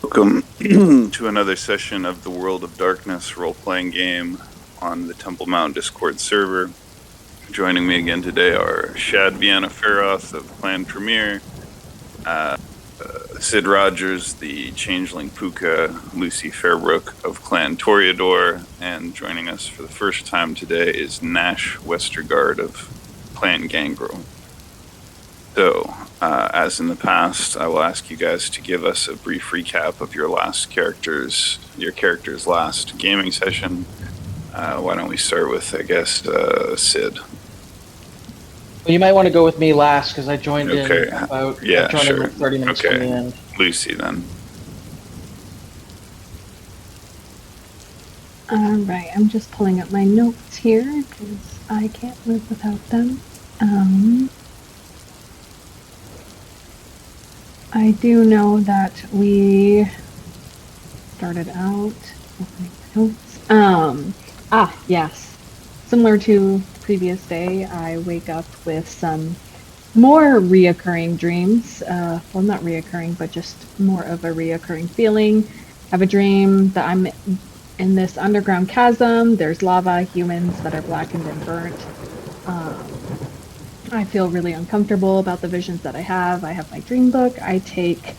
Welcome to another session of the World of Darkness role-playing game on the Temple Mount Discord server. Joining me again today are Shad Vienna Feroth of Clan Premier, Sid Rogers, the Changeling Puka, Lucy Fairbrook of Clan Toreador, and joining us for the first time today is Nash Westergaard of Clan Gangrel. So, as in the past, I will ask you guys to give us a brief recap of your character's last gaming session. Why don't we start with, I guess, Sid? Well, you might want to go with me last because I joined in about in 30 minutes from the end. Lucy, then. All right, I'm just pulling up my notes here because I can't live without them. I do know that we started out opening notes. Yes. Similar to the previous day, I wake up with some more reoccurring dreams. Well, not reoccurring, but just more of a reoccurring feeling. I have a dream that I'm in this underground chasm. There's lava, humans that are blackened and burnt. I feel really uncomfortable about the visions that I have. I have my dream book. I take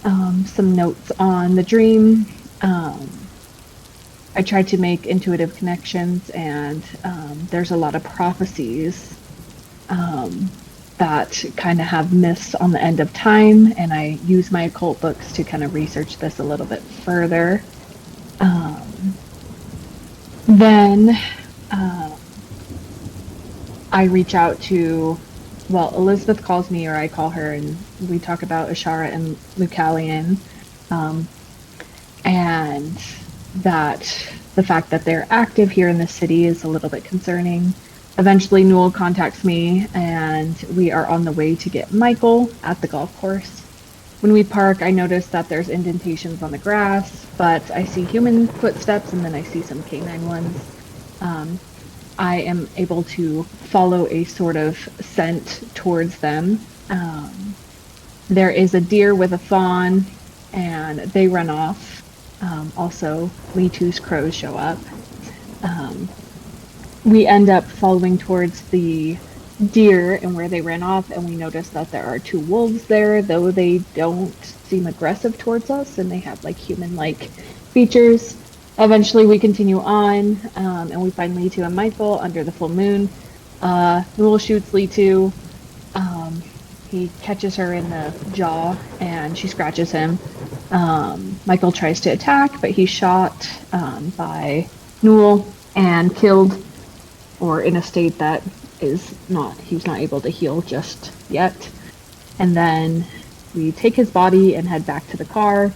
some notes on the dream. I try to make intuitive connections, and there's a lot of prophecies that kind of have myths on the end of time, and I use my occult books to kind of research this a little bit further. Then I reach out to, Elizabeth calls me, or I call her, and we talk about Ashara and Lucalian, and that the fact that they're active here in the city is a little bit concerning. Eventually, Newell contacts me, and we are on the way to get Michael at the golf course. When we park, I notice that there's indentations on the grass, but I see human footsteps, and then I see some canine ones. I am able to follow a sort of scent towards them. There is a deer with a fawn, and they run off. Also, Leetoo's crows show up. We end up following towards the deer and where they ran off, and we notice that there are two wolves there, though they don't seem aggressive towards us, and they have like human-like features. Eventually, we continue on, and we find Leetoo and Michael under the full moon. Newell shoots Leetoo. He catches her in the jaw, and she scratches him. Michael tries to attack, but he's shot by Newell and killed, or in a state that he's not able to heal just yet. And then we take his body and head back to the car.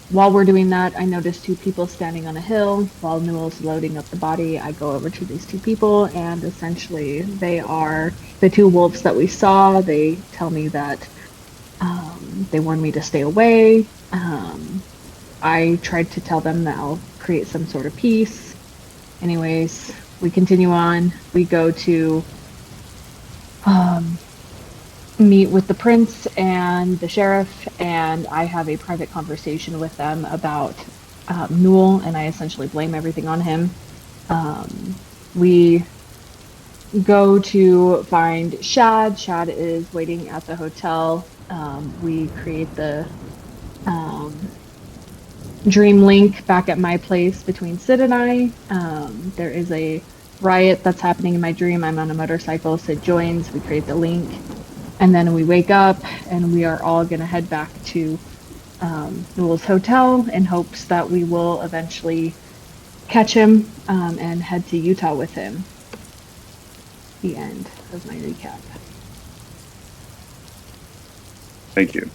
While we're doing that, I notice two people standing on a hill. While Newell's loading up the body, I go over to these two people, and essentially they are the two wolves that we saw. They tell me that they warned me to stay away. I tried to tell them that I'll create some sort of peace. Anyways, we continue on. We go to meet with the prince and the sheriff, and I have a private conversation with them about Newell, and I essentially blame everything on him. We go to find Shad. Shad is waiting at the hotel. We create the dream link back at my place between Sid and I. There is a riot that's happening in my dream. I'm on a motorcycle. Sid joins. We create the link. And then we wake up, and we are all going to head back to Newell's hotel in hopes that we will eventually catch him and head to Utah with him. The end of my recap. Thank you.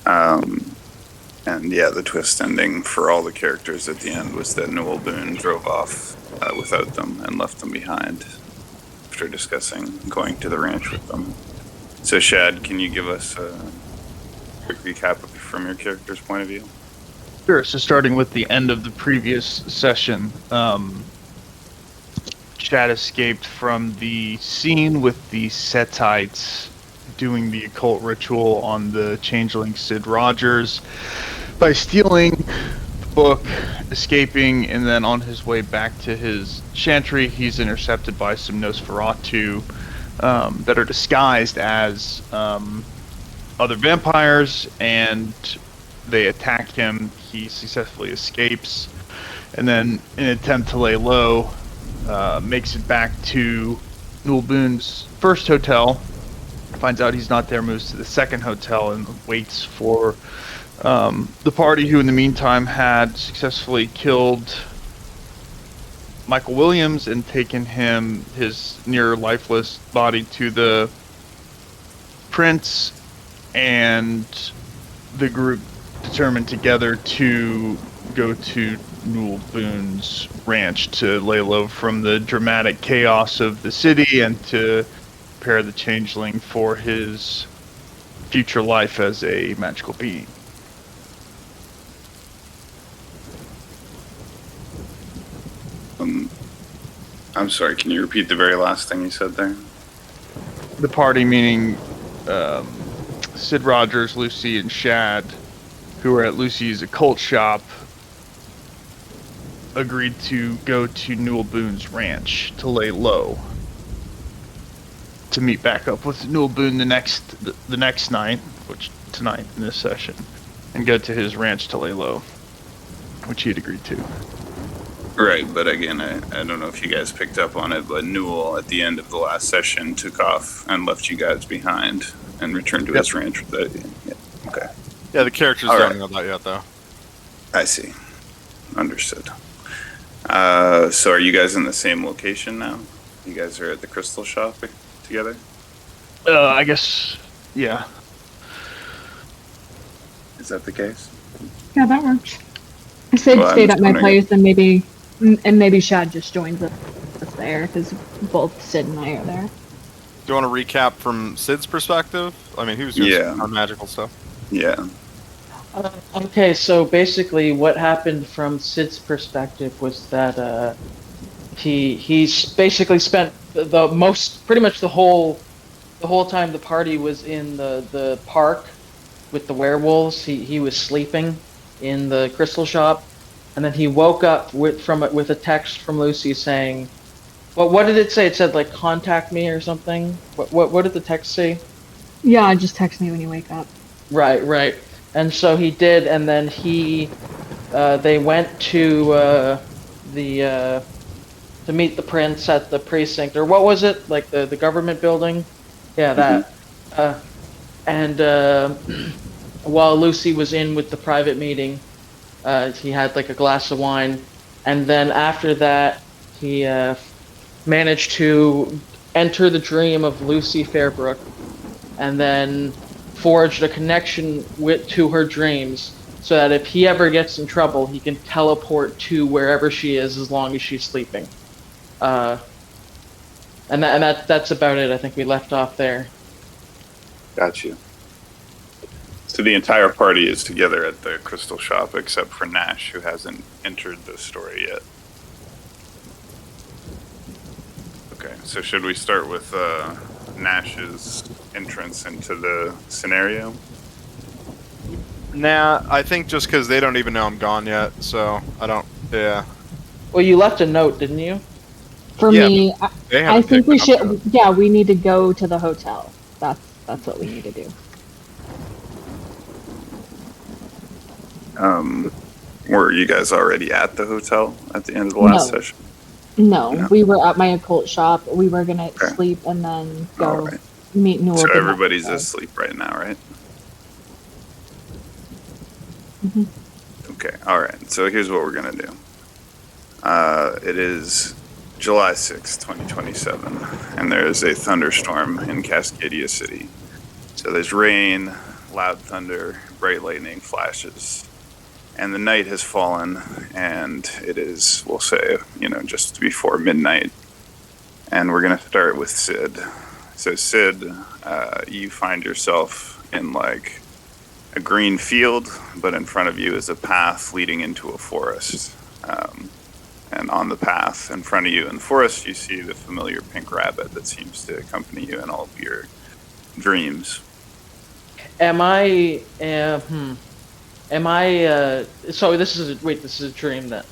And yeah, the twist ending for all the characters at the end was that Newell Boone drove off without them and left them behind after discussing going to the ranch with them. So Shad, can you give us a quick recap from your character's point of view? Sure. So starting with the end of the previous session, Chad escaped from the scene with the Setites doing the occult ritual on the changeling Sid Rogers by stealing the book, escaping, and then on his way back to his chantry, he's intercepted by some Nosferatu that are disguised as other vampires, and they attack him. He successfully escapes, and then in an attempt to lay low, makes it back to Newell Boone's first hotel, finds out he's not there, moves to the second hotel, and waits for the party, who in the meantime had successfully killed Michael Williams and taken his near lifeless body to the prince, and the group determined together to go to Newell Boone's ranch to lay low from the dramatic chaos of the city and to prepare the changeling for his future life as a magical being. I'm sorry, can you repeat the very last thing you said there? The party, meaning Sid Rogers, Lucy, and Shad, who were at Lucy's occult shop, agreed to go to Newell Boone's ranch to lay low, to meet back up with Newell Boone the next night, which tonight in this session, and go to his ranch to lay low, which he had agreed to. Right, but again, I don't know if you guys picked up on it, but Newell at the end of the last session took off and left you guys behind and returned to his ranch without you. Yeah. Okay. Yeah, the characters don't know that yet, though. I see. Understood. So are you guys in the same location now? You guys are at the crystal shop together? I guess, yeah. Is that the case? Yeah, that works. Sid Well, I'm stayed just at my wondering place, and maybe Shad just joins us there because both Sid and I are there. Do you want to recap from Sid's perspective? I mean, he was doing some magical stuff. Yeah. Okay, so basically what happened from Sid's perspective was that he's basically spent pretty much the whole time the party was in the park with the werewolves. He was sleeping in the crystal shop, and then he woke up with a text from Lucy saying, what did it say? It said like contact me or something. What did the text say? Yeah, just text me when you wake up. Right. And so he did, and then they went to to meet the prince at the precinct, or what was it? Like the government building? Yeah, that. And while Lucy was in with the private meeting, he had like a glass of wine, and then after that, he managed to enter the dream of Lucy Fairbrook, and then forged a connection to her dreams, so that if he ever gets in trouble, he can teleport to wherever she is as long as she's sleeping. And that's about it. I think we left off there. Got you. So the entire party is together at the crystal shop except for Nash, who hasn't entered the story yet. Okay, so should we start with Nash's entrance into the scenario? Nah, I think just because they don't even know I'm gone yet, so I don't. Yeah. Well, you left a note, didn't you? For Yeah, me, They I haven't think we picked it up should. Yeah, we need to go to the hotel. That's what we need to do. Were you guys already at the hotel at the end of the last No. session? No, we were at my occult shop. We were gonna Okay. sleep and then go All right. meet Newell. So the next everybody's day. asleep right now, right? Mhm. Okay, all right. So here's what we're gonna do. It is July 6th, 2027, and there is a thunderstorm in Cascadia City. So there's rain, loud thunder, bright lightning flashes, and the night has fallen, and it is, we'll say, just before midnight. And we're gonna start with Sid. So Sid, you find yourself in like a green field, but in front of you is a path leading into a forest. And on the path in front of you in the forest, you see the familiar pink rabbit that seems to accompany you in all of your dreams. Am I? Am I? So this is this is a dream then.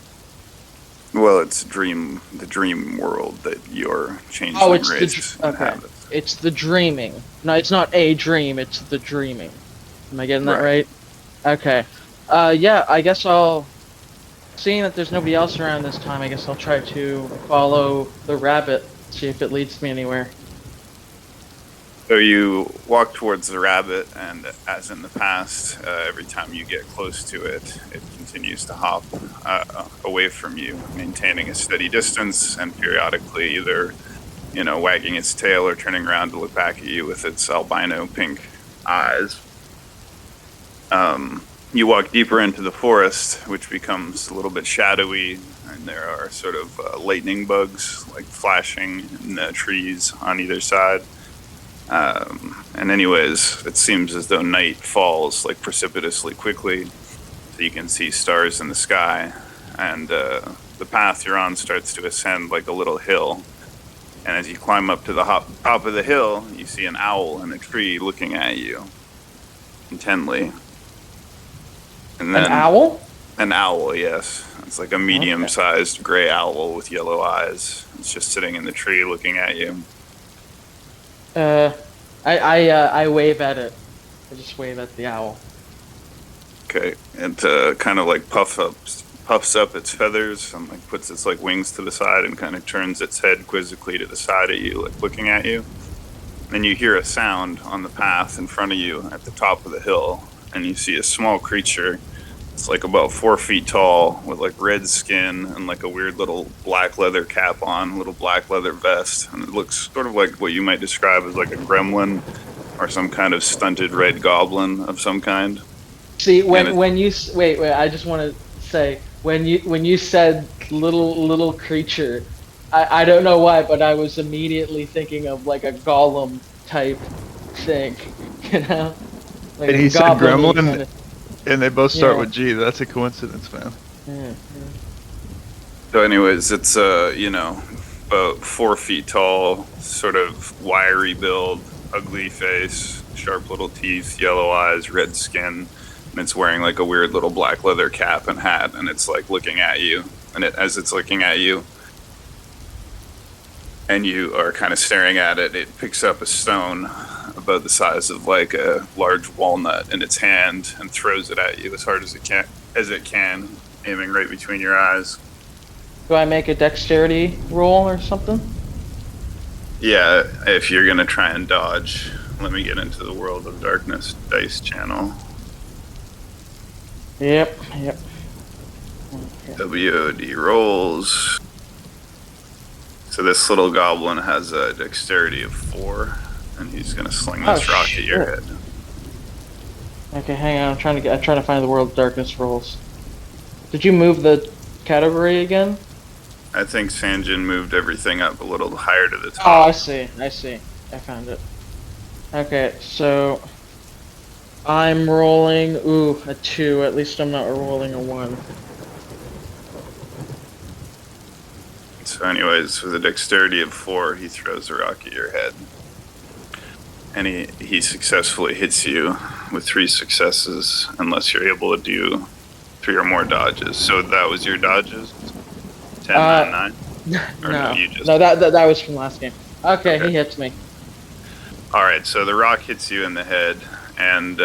Well, it's the dream world that your changeling Oh, it's race okay. inhabits. It's the dreaming. No, it's not a dream. It's the dreaming. Am I getting that right? Okay. Yeah. I guess I'll. Seeing that there's nobody else around this time, I guess I'll try to follow the rabbit, see if it leads me anywhere. So you walk towards the rabbit, and as in the past, every time you get close to it, it continues to hop away from you, maintaining a steady distance, and periodically either, wagging its tail or turning around to look back at you with its albino pink eyes. You walk deeper into the forest, which becomes a little bit shadowy, and there are sort of lightning bugs, like flashing in the trees on either side. And anyways, it seems as though night falls like precipitously quickly, so you can see stars in the sky, and the path you're on starts to ascend like a little hill. And as you climb up to the top of the hill, you see an owl in a tree looking at you intently. And then, An owl? An owl, yes. It's like a medium-sized gray owl with yellow eyes. It's just sitting in the tree looking at you. I wave at it. I just wave at the owl. Okay, it kind of like puffs up its feathers and like puts its like wings to the side and kind of turns its head quizzically to the side at you, like looking at you. Then you hear a sound on the path in front of you at the top of the hill, and you see a small creature. It's like about 4 feet tall with like red skin and like a weird little black leather cap on, little black leather vest. And it looks sort of like what you might describe as like a gremlin or some kind of stunted red goblin of some kind. See, when you wait, I just want to say when you said little creature, I don't know why, but I was immediately thinking of like a golem type thing, Like And he said goblin-y gremlin, kinda- and they both start Yeah. with G. That's a coincidence, man. Yeah. So anyways, it's about 4 feet tall, sort of wiry build, ugly face, sharp little teeth, yellow eyes, red skin, and it's wearing like a weird little black leather cap and hat, and it's like looking at you. And as it's looking at you, and you are kind of staring at it, it picks up a stone about the size of like a large walnut in its hand and throws it at you as hard as it can, aiming right between your eyes. Do I make a dexterity roll or something? Yeah, if you're gonna try and dodge, let me get into the World of Darkness dice channel. Yep. WOD rolls. So this little goblin has a dexterity of 4, and he's gonna sling this rock at your shit. head. Okay, hang on. I'm trying to find the World of Darkness rolls. Did you move the category again? I think Sanjin moved everything up a little higher to the top. Oh, I see. I found it. Okay, so I'm rolling, a 2. At least I'm not rolling a 1. So anyways, with a dexterity of 4, he throws a rock at your head. And he successfully hits you with 3 successes, unless you're able to do 3 or more dodges. So that was your dodges? 10, 9, 9? Or No, you just... no, that was from last game. Okay, Okay. he hits me. Alright, so the rock hits you in the head, and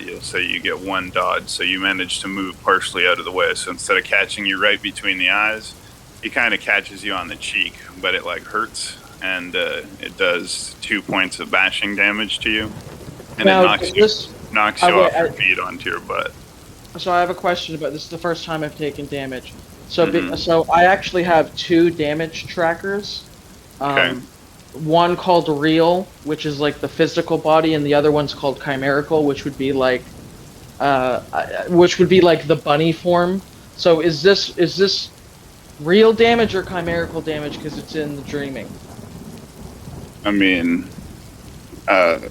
you'll say you get 1 dodge, so you manage to move partially out of the way. So instead of catching you right between the eyes, he kind of catches you on the cheek, but it like hurts, and it does 2 points of bashing damage to you, and Now, it knocks you off your feet onto your butt. So I have a question about this. Is the first time I've taken damage. So Mhm. so I actually have 2 damage trackers. Okay. One called Real, which is like the physical body, and the other one's called Chimerical, which would be like the bunny form. So is this real damage or chimerical damage because it's in the dreaming? I mean, can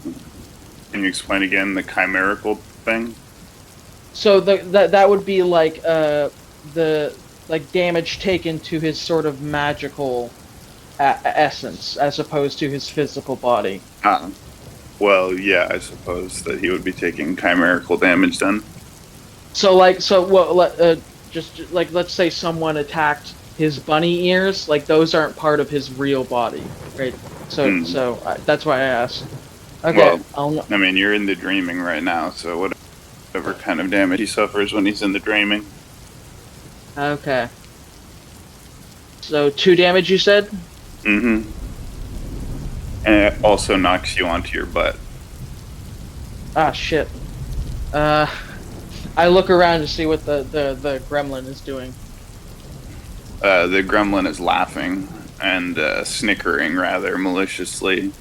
you explain again the chimerical thing? So that would be like the damage taken to his sort of magical essence as opposed to his physical body. Well, yeah, I suppose that he would be taking chimerical damage then. So just like let's say someone attacked his bunny ears, like those aren't part of his real body, right? So that's why I asked. Okay, Well, I mean, you're in the dreaming right now, so whatever kind of damage he suffers when he's in the dreaming. okay. So 2 damage, you said? Mm-hmm. And it also knocks you onto your butt. Ah, shit. I look around to see what the gremlin is doing. The gremlin is laughing and snickering rather maliciously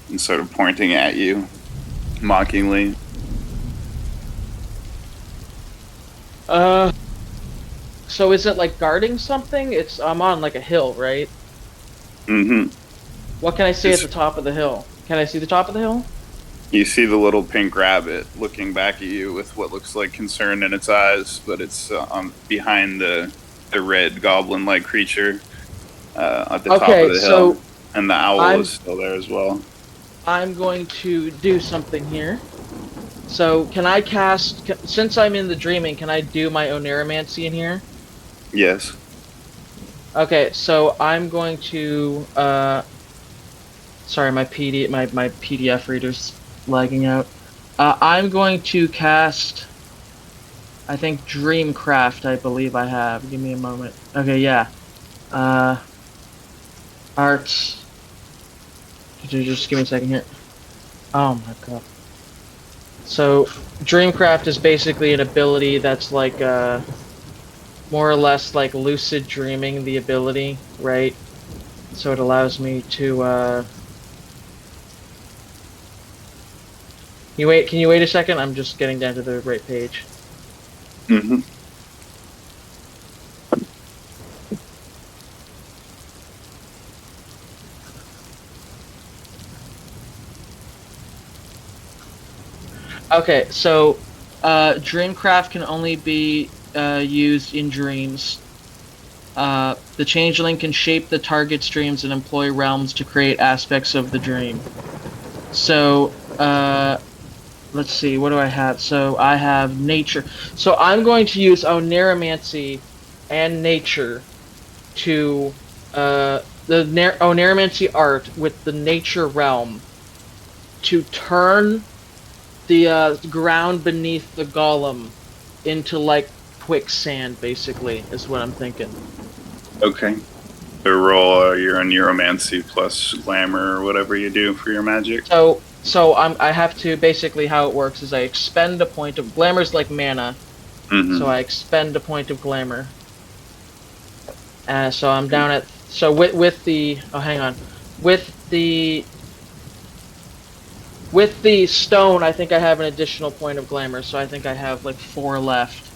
and sort of pointing at you mockingly. So is it like guarding something? I'm on like a hill, right? Mm-hmm. What can I see at the top of the hill? Can I see the top of the hill? You see the little pink rabbit looking back at you with what looks like concern in its eyes, but it's behind the red goblin-like creature at the top of the hill. So and the owl is still there as well. I'm going to do something here. So can I cast, since I'm in the dreaming, can I do my Oneiromancy in here? Yes. Okay, so I'm going to, sorry, my PDF reader's lagging out. I'm going to cast, I think, Dreamcraft, I believe I have. Give me a moment. Okay, yeah. Arts. Just give me a second here. Oh my god. So, Dreamcraft is basically an ability that's like, more or less like lucid dreaming the ability, right? So it allows me to, Can you wait a second? I'm just getting down to the right page. Mm-hmm. Okay, so, Dreamcraft can only be, used in dreams. The Changeling can shape the target's dreams and employ realms to create aspects of the dream. So, let's see, what do I have? So, I have nature. So, I'm going to use Oneiromancy and nature to, the Oneiromancy art with the nature realm to turn the ground beneath the golem into like quicksand, basically, is what I'm thinking. Okay. So roll your Neuromancy plus glamour or whatever you do for your magic. So I have to, basically how it works is I expend a point of glamour's like mana, Mm-hmm. so I expend a point of glamour. So I'm down at, so with the, oh hang on, with the stone, I think I have an additional point of glamour, so I think I have like 4 left.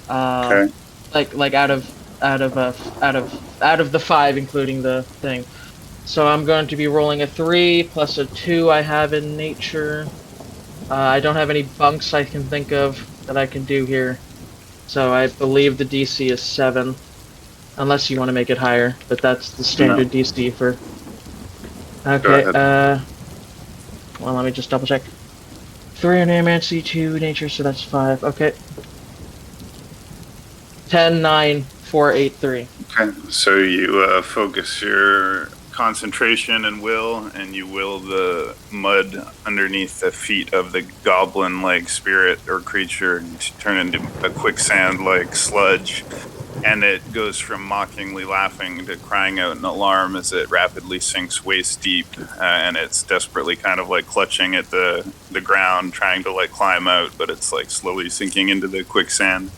Okay. Like out of the 5, including the thing. So I'm going to be rolling a 3 plus a 2 I have in nature. I don't have any bunks I can think of that I can do here. So I believe the DC is 7. Unless you want to make it higher, but that's the standard DC for... Okay, well, let me just double check. 3 on Oneiromancy, 2 nature, so that's 5. Okay. 10, 9, 4, 8, 3. Okay. So you focus your concentration and will, and you will the mud underneath the feet of the goblin-like spirit or creature to turn into a quicksand-like sludge. And it goes from mockingly laughing to crying out in alarm as it rapidly sinks waist deep, and it's desperately kind of like clutching at the ground, trying to like climb out, but it's like slowly sinking into the quicksand.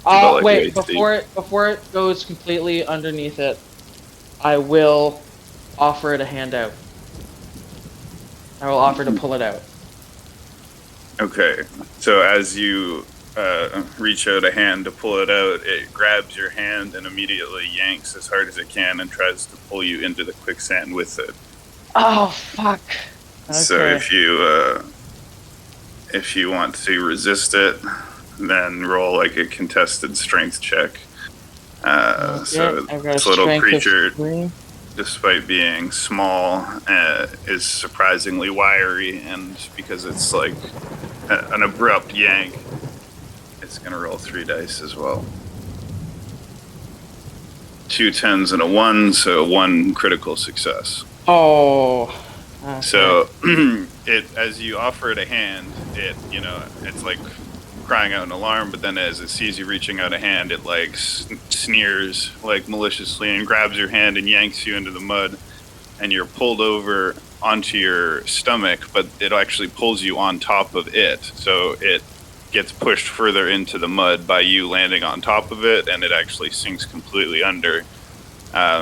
Like Wait, before it goes completely underneath it, I will offer it a handout. I will offer to pull it out. Okay, so as you reach out a hand to pull it out, it grabs your hand and immediately yanks as hard as it can and tries to pull you into the quicksand with it. Oh, fuck. Okay. So if you want to resist it, then roll like a contested strength check. So I've got this a little strength of creature 3. despite being small, is surprisingly wiry, and because it's like an abrupt yank, it's going to roll 3 dice as well. 2 10s and a 1, so 1 critical success. Oh. Okay. So, as you offer it a hand, it's like crying out an alarm, but then as it sees you reaching out a hand, it like sneers like maliciously and grabs your hand and yanks you into the mud, and you're pulled over onto your stomach, but it actually pulls you on top of it, so it gets pushed further into the mud by you landing on top of it, and it actually sinks completely under.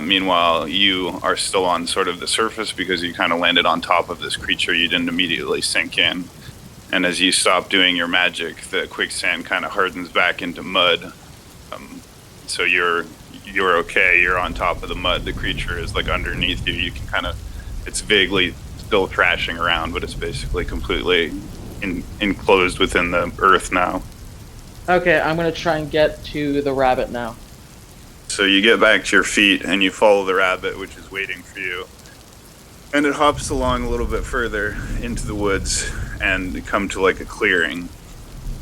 Meanwhile, you are still on sort of the surface because you kind of landed on top of this creature. You didn't immediately sink in. And as you stop doing your magic, the quicksand kind of hardens back into mud. So you're okay. You're on top of the mud. The creature is like underneath you. You can it's vaguely still thrashing around, but it's basically completely enclosed within the earth now. Okay, I'm gonna try and get to the rabbit now. So you get back to your feet and you follow the rabbit, which is waiting for you. And it hops along a little bit further into the woods and come to like a clearing.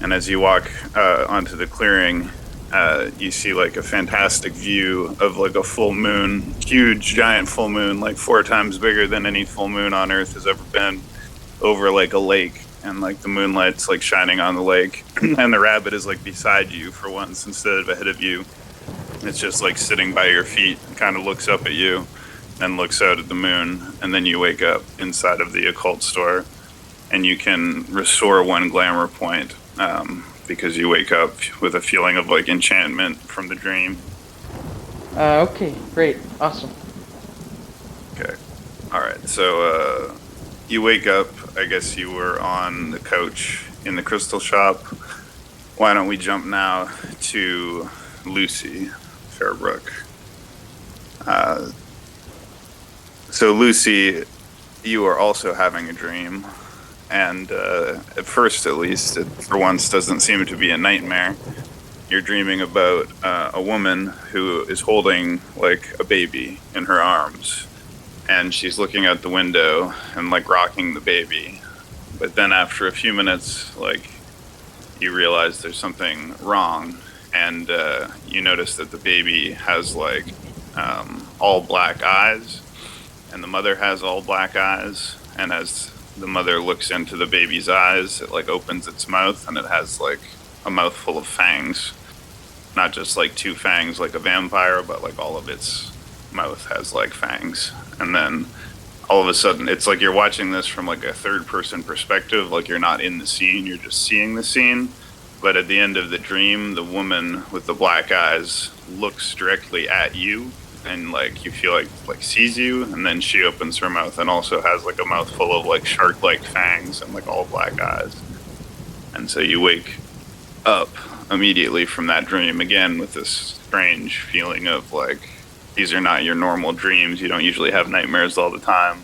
And as you walk onto the clearing, you see like a fantastic view of like a full moon, huge giant full moon, like 4 times bigger than any full moon on Earth has ever been, over like a lake. And like the moonlight's like shining on the lake. And the rabbit is like beside you for once instead of ahead of you. It's just like sitting by your feet and kind of looks up at you and looks out at the moon. And then you wake up inside of the occult store and you can restore 1 glamour point because you wake up with a feeling of like enchantment from the dream. Okay, great, awesome. Okay. All right. So you wake up. I guess you were on the couch in the crystal shop. Why don't we jump now to Lucy Fairbrook? So Lucy, you are also having a dream, and at first, at least, it for once doesn't seem to be a nightmare. You're dreaming about a woman who is holding like a baby in her arms, and she's looking out the window and like rocking the baby. But then after a few minutes, like, you realize there's something wrong, and you notice that the baby has like all black eyes, and the mother has all black eyes, and as the mother looks into the baby's eyes, it like opens its mouth, and it has like a mouthful of fangs. Not just like 2 fangs like a vampire, but like all of its mouth has like fangs. And then all of a sudden, it's like you're watching this from like a 3rd-person perspective, like you're not in the scene, you're just seeing the scene. But at the end of the dream, the woman with the black eyes looks directly at you, and like you feel like sees you, and then she opens her mouth and also has like a mouthful of like shark-like fangs and like all black eyes. And so you wake up immediately from that dream again with this strange feeling of like, these are not your normal dreams. You don't usually have nightmares all the time,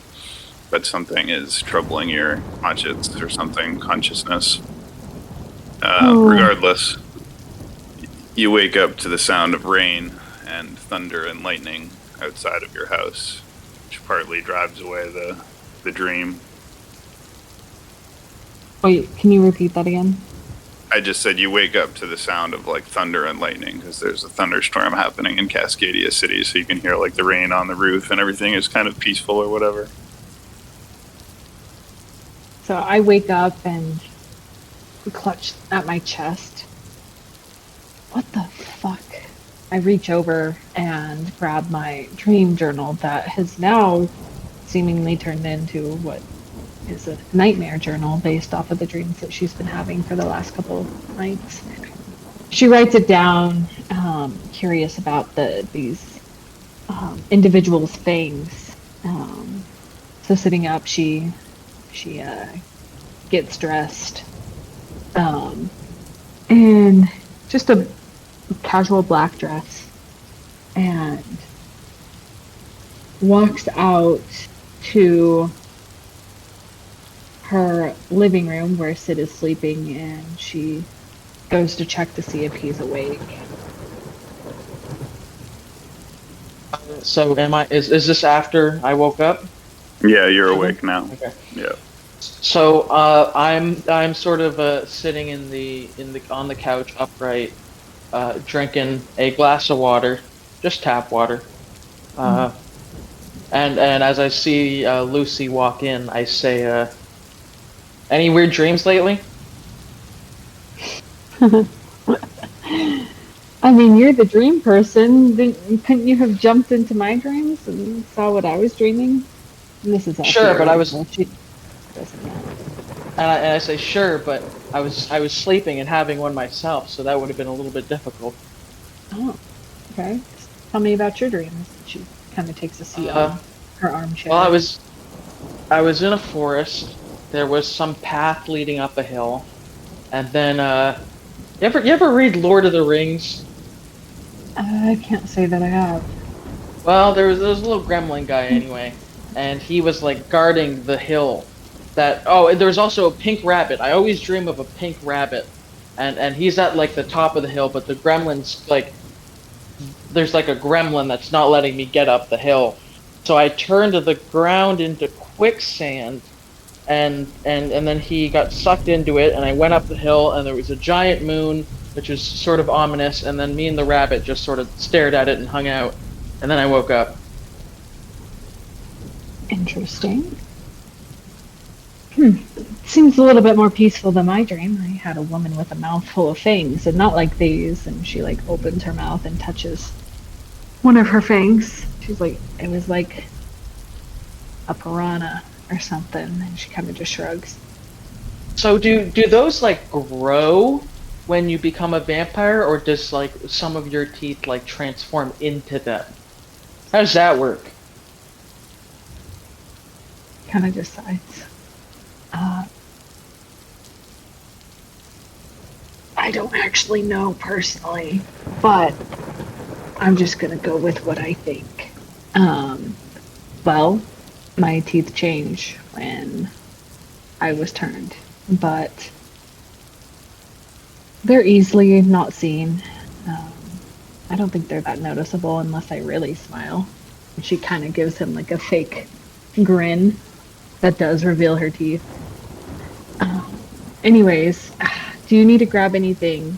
but something is troubling your consciousness. Regardless, you wake up to the sound of rain and thunder and lightning outside of your house, which partly drives away the dream. Wait, can you repeat that again? I just said you wake up to the sound of like thunder and lightning because there's a thunderstorm happening in Cascadia City, so you can hear like the rain on the roof and everything is kind of peaceful or whatever. So I wake up and clutch at my chest. What the fuck? I reach over and grab my dream journal that has now seemingly turned into what is a nightmare journal based off of the dreams that she's been having for the last couple of nights. She writes it down, curious about these individuals' fangs. So sitting up, she gets dressed, and just a casual black dress, and walks out to her living room where Sid is sleeping, and she goes to check to see if he's awake. So am I? Is this after I woke up? Yeah, you're Mhm. awake now. Okay. Yeah. So I'm sort of sitting on the couch upright, drinking a glass of water, just tap water. Uh, and as I see Lucy walk in, I say, "Any weird dreams lately?" I mean, you're the dream person. Couldn't you have jumped into my dreams and saw what I was dreaming? And this is after Sure, your but I was, original she doesn't know. and I say sure, but I was sleeping and having one myself, so that would have been a little bit difficult. Oh, okay. Tell me about your dreams. She kind of takes a seat Uh, on her armchair. Well, I was in a forest. There was some path leading up a hill, and then you ever read Lord of the Rings? I can't say that I have. Well, there was a little gremlin guy anyway, and he was like guarding the hill. And there was also a pink rabbit. I always dream of a pink rabbit, and he's at like the top of the hill, but the gremlin's like there's like a gremlin that's not letting me get up the hill. So I turned the ground into quicksand, and then he got sucked into it, and I went up the hill, and there was a giant moon, which was sort of ominous, and then me and the rabbit just sort of stared at it and hung out, and then I woke up. Interesting. Seems a little bit more peaceful than my dream. I had a woman with a mouth full of fangs, and not like these, and she like opens her mouth and touches one of her fangs. She's like, it was like a piranha or something, and she kind of just shrugs. So do those like grow when you become a vampire, or does like some of your teeth like transform into them? How does that work? Kind of decides. I don't actually know personally, but I'm just gonna go with what I think. Well, my teeth change when I was turned, but they're easily not seen. I don't think they're that noticeable unless I really smile. And she kind of gives him like a fake grin that does reveal her teeth. Anyways, do you need to grab anything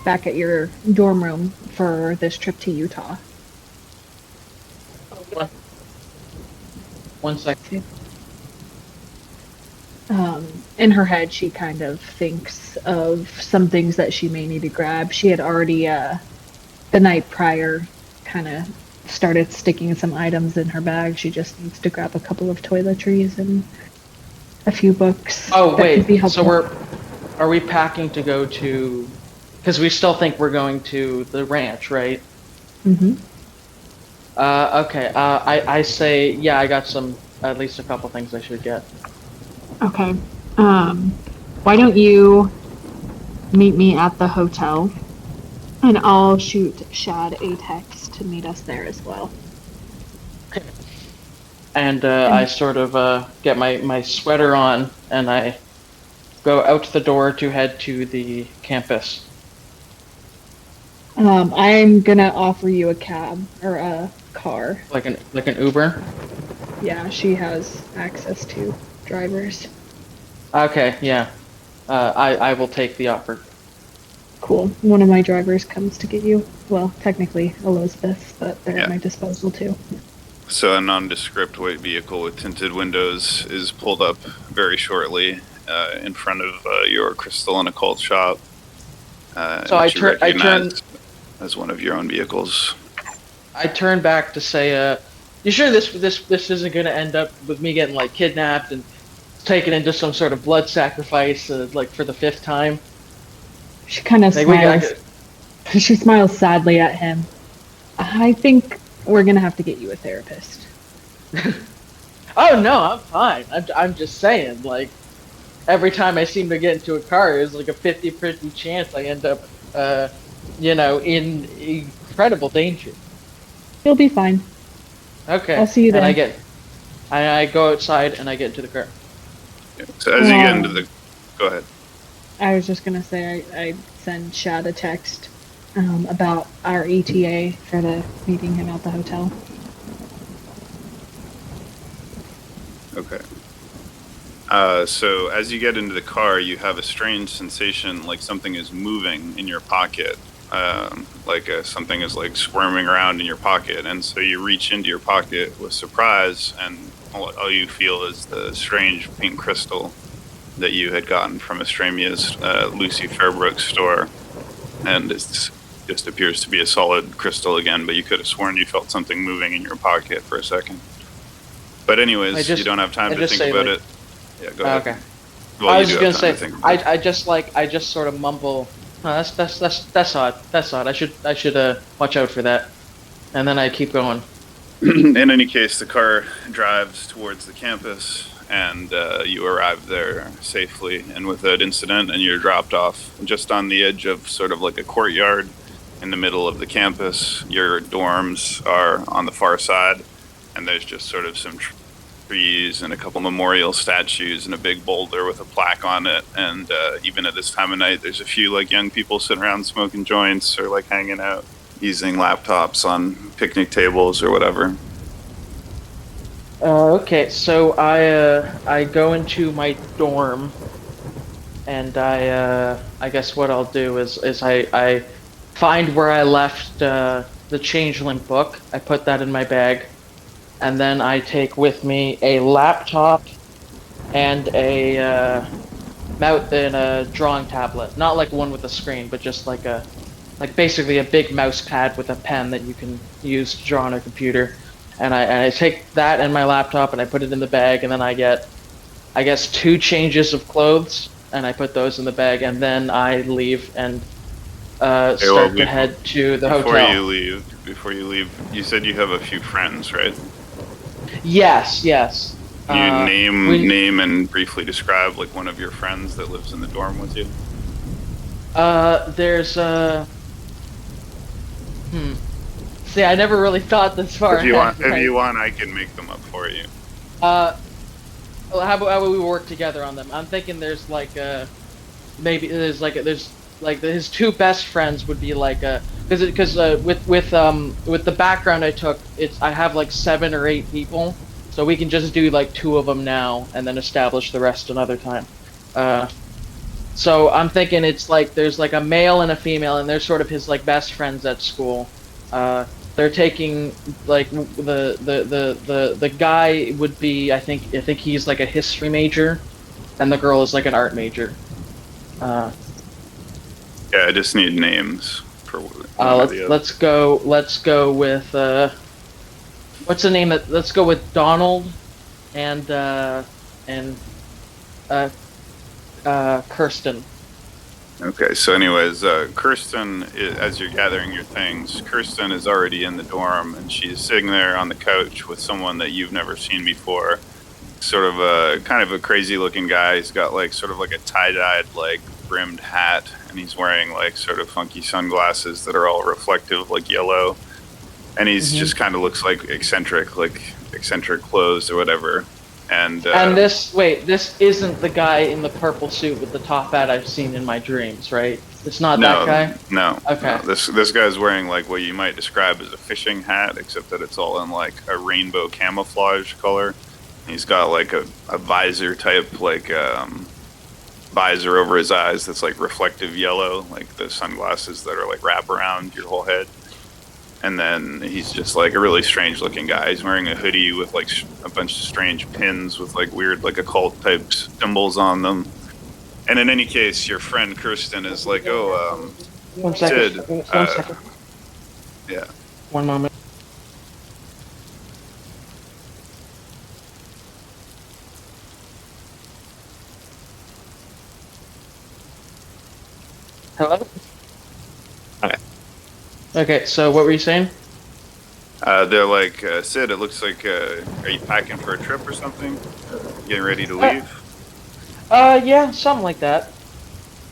back at your dorm room for this trip to Utah? One second. In her head, she kind of thinks of some things that she may need to grab. She had already, the night prior, kind of started sticking some items in her bag. She just needs to grab a couple of toiletries and a few books. Oh that could be wait, so helpful. are we packing to go to? Because we still think we're going to the ranch, right? Mm-hmm. Okay. I say yeah. I got at least a couple things I should get. Okay. Why don't you meet me at the hotel, and I'll shoot Shad a text to meet us there as well. And I sort of get my sweater on, and I go out the door to head to the campus. I'm gonna offer you a cab or a car. Like an Uber. Yeah, she has access to drivers. Okay. Yeah. I will take the offer. Cool. One of my drivers comes to get you. Well, technically Elizabeth's, but they're Yeah. at my disposal too. So a nondescript white vehicle with tinted windows is pulled up very shortly in front of your crystal and occult shop. So I which you turn recognize as one of your own vehicles. I turn back to say, you sure this isn't going to end up with me getting like kidnapped and taken into some sort of blood sacrifice, like for the 5th time? She kind of Like, smiles. She smiles sadly at him. I think we're gonna have to get you a therapist. Oh no, I'm fine. I'm just saying, like, every time I seem to get into a car, it's like a 50-50 chance I end up, in incredible danger. You'll be fine. Okay. I'll see you And then. I go outside and I get into the car. Yeah. So as you get into the, go ahead. I was just gonna say I send Shad a text about our ETA for the meeting him at the hotel. Okay. So as you get into the car, you have a strange sensation like something is moving in your pocket. Something is like squirming around in your pocket. And so you reach into your pocket with surprise, and all you feel is the strange pink crystal that you had gotten from Estremia's Lucy Fairbrook store. And it just appears to be a solid crystal again, but you could have sworn you felt something moving in your pocket for a second. But anyways, you don't have time to think about it. Yeah, go ahead. Okay. Well, I you was do just gonna have time say, to think about it. I just sort of mumble. Oh, that's odd. That's odd. I should watch out for that. And then I keep going. In any case, the car drives towards the campus, and you arrive there safely and without incident, and you're dropped off just on the edge of sort of like a courtyard in the middle of the campus. Your dorms are on the far side, and there's just sort of some trees and a couple memorial statues and a big boulder with a plaque on it. And even at this time of night, there's a few like young people sitting around smoking joints or like hanging out, using laptops on picnic tables or whatever. Okay, so I go into my dorm, and I guess what I'll do is I find where I left the Changeling book. I put that in my bag, and then I take with me a laptop and a drawing tablet. Not like one with a screen, but just like basically a big mouse pad with a pen that you can use to draw on a computer. And I take that and my laptop and I put it in the bag, and then I get, I guess, 2 changes of clothes, and I put those in the bag, and then I leave and start to head to the hotel. Before you leave, you said you have a few friends, right? Yes. Can you name and briefly describe like one of your friends that lives in the dorm with you? There's See, I never really thought this far. If you want, I can make them up for you. Well, how about we work together on them? I'm thinking there's his 2 best friends would be like because with the background I took, I have like 7 or 8 people, so we can just do like 2 of them now and then establish the rest another time. So I'm thinking it's like there's like a male and a female, and they're sort of his like best friends at school. They're taking like the guy would be I think he's like a history major, and the girl is like an art major. Yeah, I just need names for let's go with what's the name? Let's go with Donald and Kirsten. Okay, so anyways, Kirsten, as you're gathering your things, Kirsten is already in the dorm, and she's sitting there on the couch with someone that you've never seen before. Sort of a kind of a crazy looking guy. He's got like sort of like a tie-dyed like brimmed hat, and he's wearing like sort of funky sunglasses that are all reflective like yellow. And he's just kind of looks like eccentric clothes or whatever. And this isn't the guy in the purple suit with the top hat I've seen in my dreams, right? It's not that guy? No. Okay. No. This guy's wearing like what you might describe as a fishing hat, except that it's all in like a rainbow camouflage color. He's got like a visor type like visor over his eyes that's like reflective yellow, like the sunglasses that are like wrap around your whole head. And then he's just like a really strange looking guy. He's wearing a hoodie with like a bunch of strange pins with like weird like occult type symbols on them. And in any case, your friend Kirsten is like, One second. Sid, One second. Yeah. One moment. Hello? Hi. Okay, so what were you saying? They're like, Sid, it looks like, are you packing for a trip or something? Getting ready to leave? Yeah, something like that.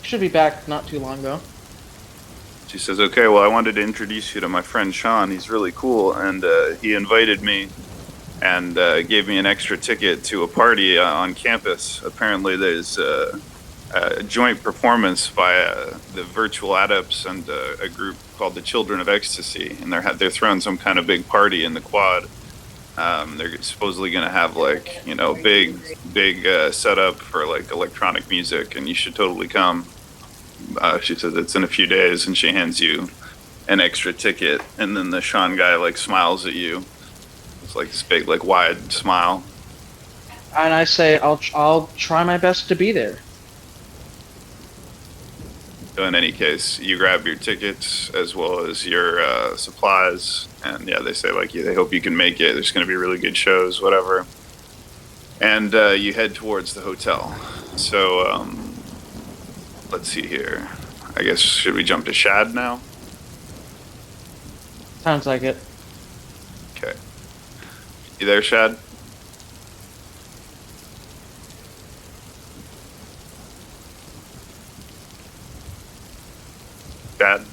Should be back not too long ago. She says, okay, well, I wanted to introduce you to my friend Sean. He's really cool, and he invited me and gave me an extra ticket to a party on campus. Apparently there's a joint performance by the Virtual Adepts and a group called the Children of Ecstasy, and they're throwing some kind of big party in the quad. They're supposedly going to have like big setup for like electronic music, and you should totally come. She says it's in a few days, and she hands you an extra ticket, and then the Sean guy like smiles at you. It's like this big like wide smile. And I say I'll try my best to be there. So in any case, you grab your tickets as well as your supplies, and yeah, they say like they hope you can make it. There's going to be really good shows, whatever. And you head towards the hotel. So let's see here. I guess should we jump to Shad now? Sounds like it. Okay. You there, Shad? Shad?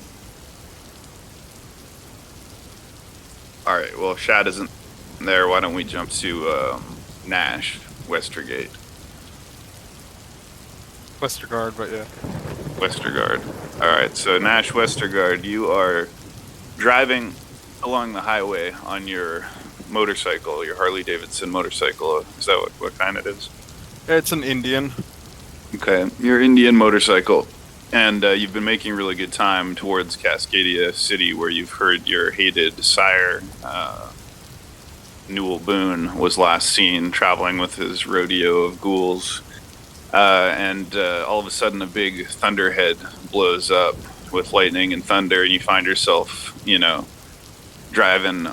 Alright, well, if Shad isn't there, why don't we jump to Nash, Westergate. Westergaard, but yeah. Westergaard. Alright, so Nash Westergaard, you are driving along the highway on your motorcycle, your Harley Davidson motorcycle. Is that what kind it is? It's an Indian. Okay, your Indian motorcycle. And you've been making really good time towards Cascadia City, where you've heard your hated sire, Newell Boone, was last seen traveling with his rodeo of ghouls. And all of a sudden, a big thunderhead blows up with lightning and thunder, and you find yourself, driving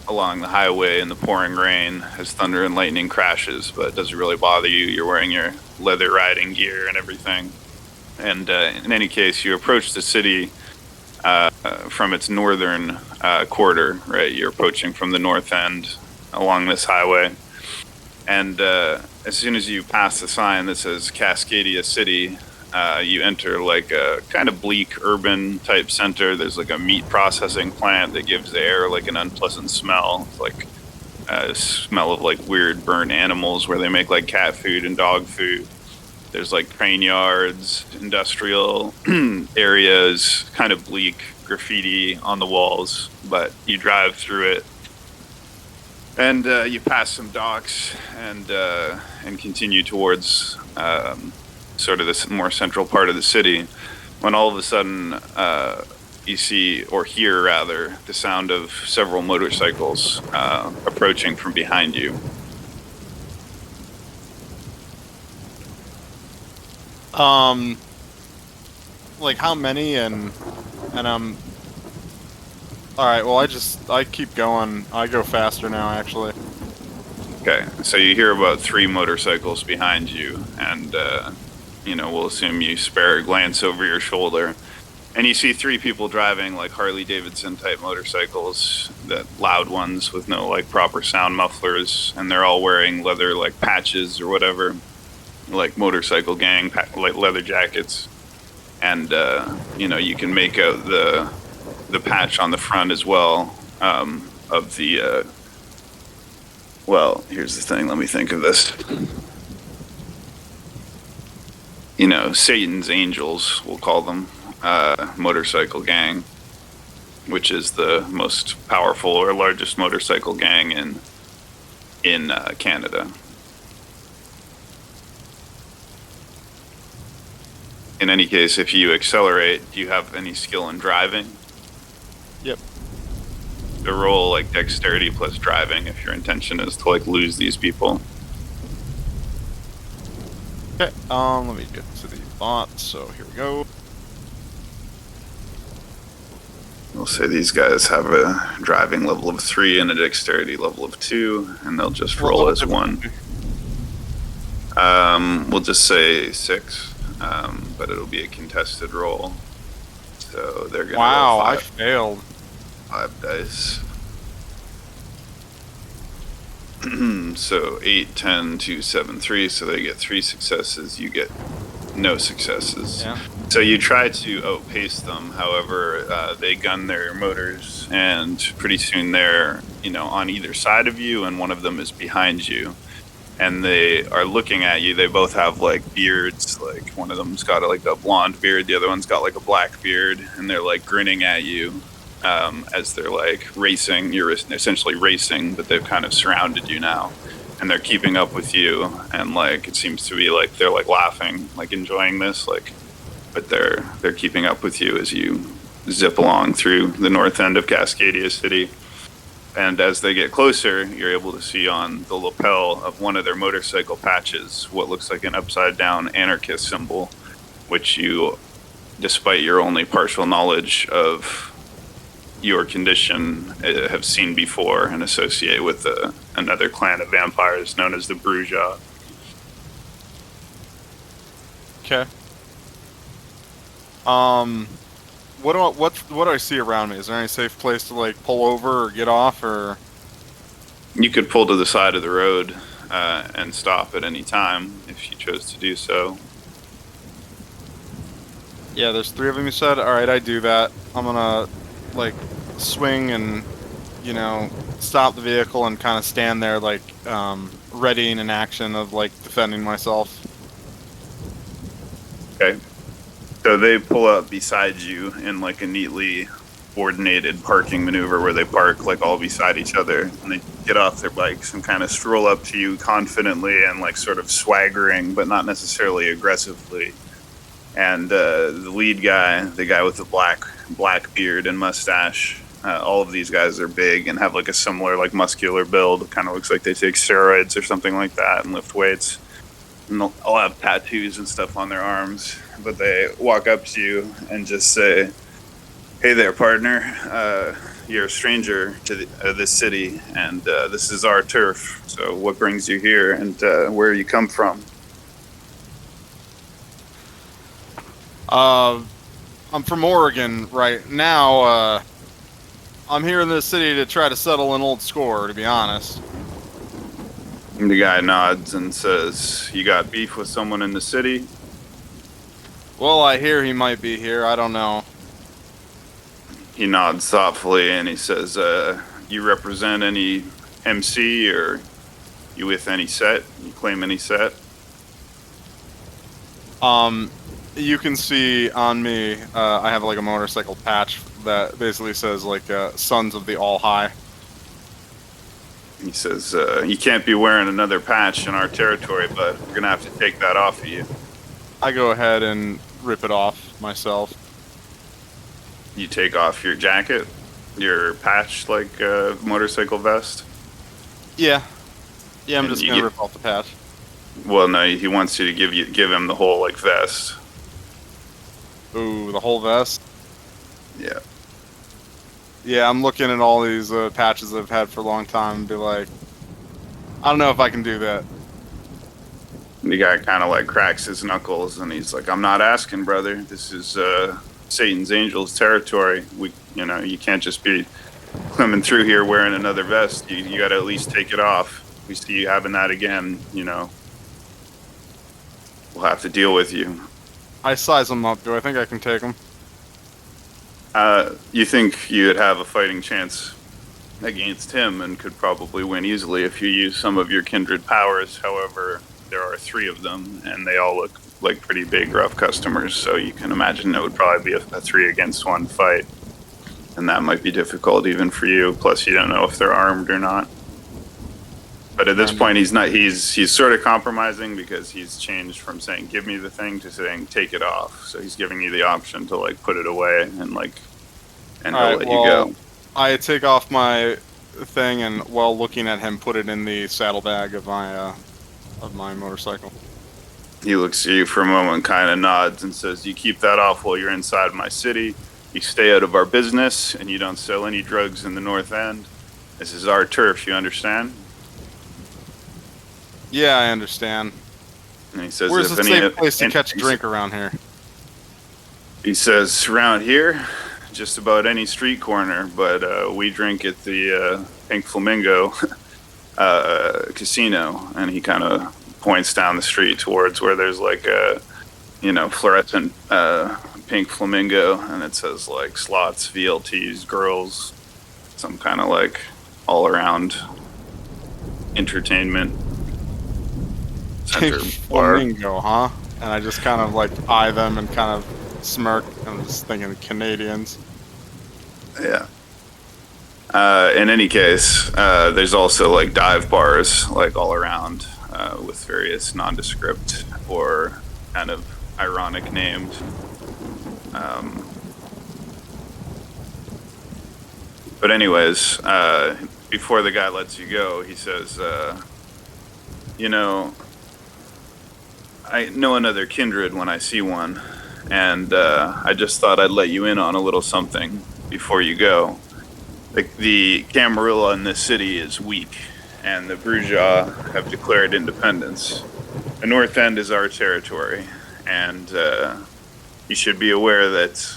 along the highway in the pouring rain as thunder and lightning crashes, but it doesn't really bother you. You're wearing your leather riding gear and everything. And in any case, you approach the city from its northern quarter, right? You're approaching from the north end along this highway. And as soon as you pass the sign that says Cascadia City, you enter like a kind of bleak urban type center. There's like a meat processing plant that gives the air like an unpleasant smell. It's like a smell of like weird burnt animals where they make like cat food and dog food. There's like train yards, industrial areas, kind of bleak, graffiti on the walls, but you drive through it. And you pass some docks and continue towards sort of this more central part of the city, when all of a sudden you see, or hear rather, the sound of several motorcycles approaching from behind you. Like how many and all right, well I keep going. I go faster now actually. Okay, so you hear about 3 motorcycles behind you, and we'll assume you spare a glance over your shoulder, and you see 3 people driving like Harley Davidson type motorcycles, that loud ones with no like proper sound mufflers, and they're all wearing leather like patches or whatever, like motorcycle gang like leather jackets. And you can make out the patch on the front as well of the well, here's the thing, let me think of this. Satan's Angels, we'll call them, motorcycle gang, which is the most powerful or largest motorcycle gang in Canada. In any case, if you accelerate, do you have any skill in driving? Yep. To roll like dexterity plus driving if your intention is to like lose these people. Okay, let me get to the bot, so here we go. We'll say these guys have a driving level of 3 and a dexterity level of 2, and they'll just roll as 1. We'll just say 6, but it'll be a contested roll. So they're gonna roll I failed. 5 dice. So 8, 10, 2, 7, 3. So they get 3 successes. You get no successes. Yeah. So you try to outpace them. However, they gun their motors, and pretty soon they're on either side of you, and one of them is behind you. and they are looking at you. They both have like beards. Like one of them's got like a blonde beard, the other one's got like a black beard, and they're like grinning at you as they're like racing. You're essentially racing, but they've kind of surrounded you now, and they're keeping up with you. And like it seems to be like they're like laughing, like enjoying this, like, but they're keeping up with you as you zip along through the north end of Cascadia City. And as they get closer, you're able to see on the lapel of one of their motorcycle patches what looks like an upside down anarchist symbol, which you, despite your only partial knowledge of your condition, have seen before and associate with another clan of vampires known as the Bruja. Okay. What do I see around me? Is there any safe place to like pull over or get off, or? You could pull to the side of the road and stop at any time if you chose to do so. Yeah, there's 3 of them you said. All right, I do that. I'm gonna like swing and, you know, stop the vehicle and kind of stand there like ready in an action of like defending myself. Okay. So they pull up beside you in like a neatly coordinated parking maneuver where they park like all beside each other, and they get off their bikes and kind of stroll up to you confidently and like sort of swaggering, but not necessarily aggressively. And the lead guy, the guy with the black beard and mustache, all of these guys are big and have like a similar like muscular build. Kind of looks like they take steroids or something like that and lift weights. And they'll all have tattoos and stuff on their arms, but they walk up to you and just say, "Hey there, partner. You're a stranger to this city, and this is our turf. So what brings you here, and where you come from?" I'm from Oregon right now. I'm here in this city to try to settle an old score, to be honest. And the guy nods and says, "You got beef with someone in the city?" Well, I hear he might be here. I don't know. He nods thoughtfully and he says, "You represent any MC, or you with any set? You claim any set?" You can see on me, I have like a motorcycle patch that basically says like Sons of the All High. He says, "You can't be wearing another patch in our territory, but we're gonna have to take that off of you." I go ahead and rip it off myself. You take off your jacket, your patch, like motorcycle vest. Yeah. Yeah, I'm And just you gonna get- rip off the patch. Well, no, he wants you to give him the whole like vest. Ooh, the whole vest? Yeah. Yeah, I'm looking at all these patches I've had for a long time and be like, I don't know if I can do that. The guy kind of like cracks his knuckles and he's like, "I'm not asking, brother. This is Satan's Angels territory. You can't just be coming through here wearing another vest. You got to at least take it off. We see you having that again, we'll have to deal with you." I size them up. Do I think I can take them? You think you'd have a fighting chance against him and could probably win easily if you use some of your kindred powers. However, there are 3 of them, and they all look like pretty big, rough customers, so you can imagine it would probably be a 3-against-1 fight, and that might be difficult even for you. Plus, you don't know if they're armed or not. But at this point, he's sort of compromising because he's changed from saying, "Give me the thing," to saying, "Take it off." So he's giving you the option to like put it away and he'll let you go. I take off my thing and, while looking at him, put it in the saddlebag of my motorcycle. He looks at you for a moment, kind of nods, and says, "You keep that off while you're inside my city. You stay out of our business, and you don't sell any drugs in the North End. This is our turf, you understand?" Yeah, I understand. And he says, Where's "If a any, safe place to and catch a drink around here? He says, "Around here, just about any street corner, but we drink at the Pink Flamingo casino." And he kind of points down the street towards where there's like a, fluorescent Pink Flamingo, and it says like slots, VLTs, girls, some kind of like all around entertainment center bar. Flamingo, huh? And I just kind of like eye them and kind of smirk. I'm just thinking Canadians. Yeah. In any case, there's also like dive bars like all around with various nondescript or kind of ironic names. But anyways, before the guy lets you go, he says, you know, I know another kindred when I see one, and I just thought I'd let you in on a little something before you go. The Camarilla in this city is weak, and the Bruja have declared independence. The North End is our territory, and you should be aware that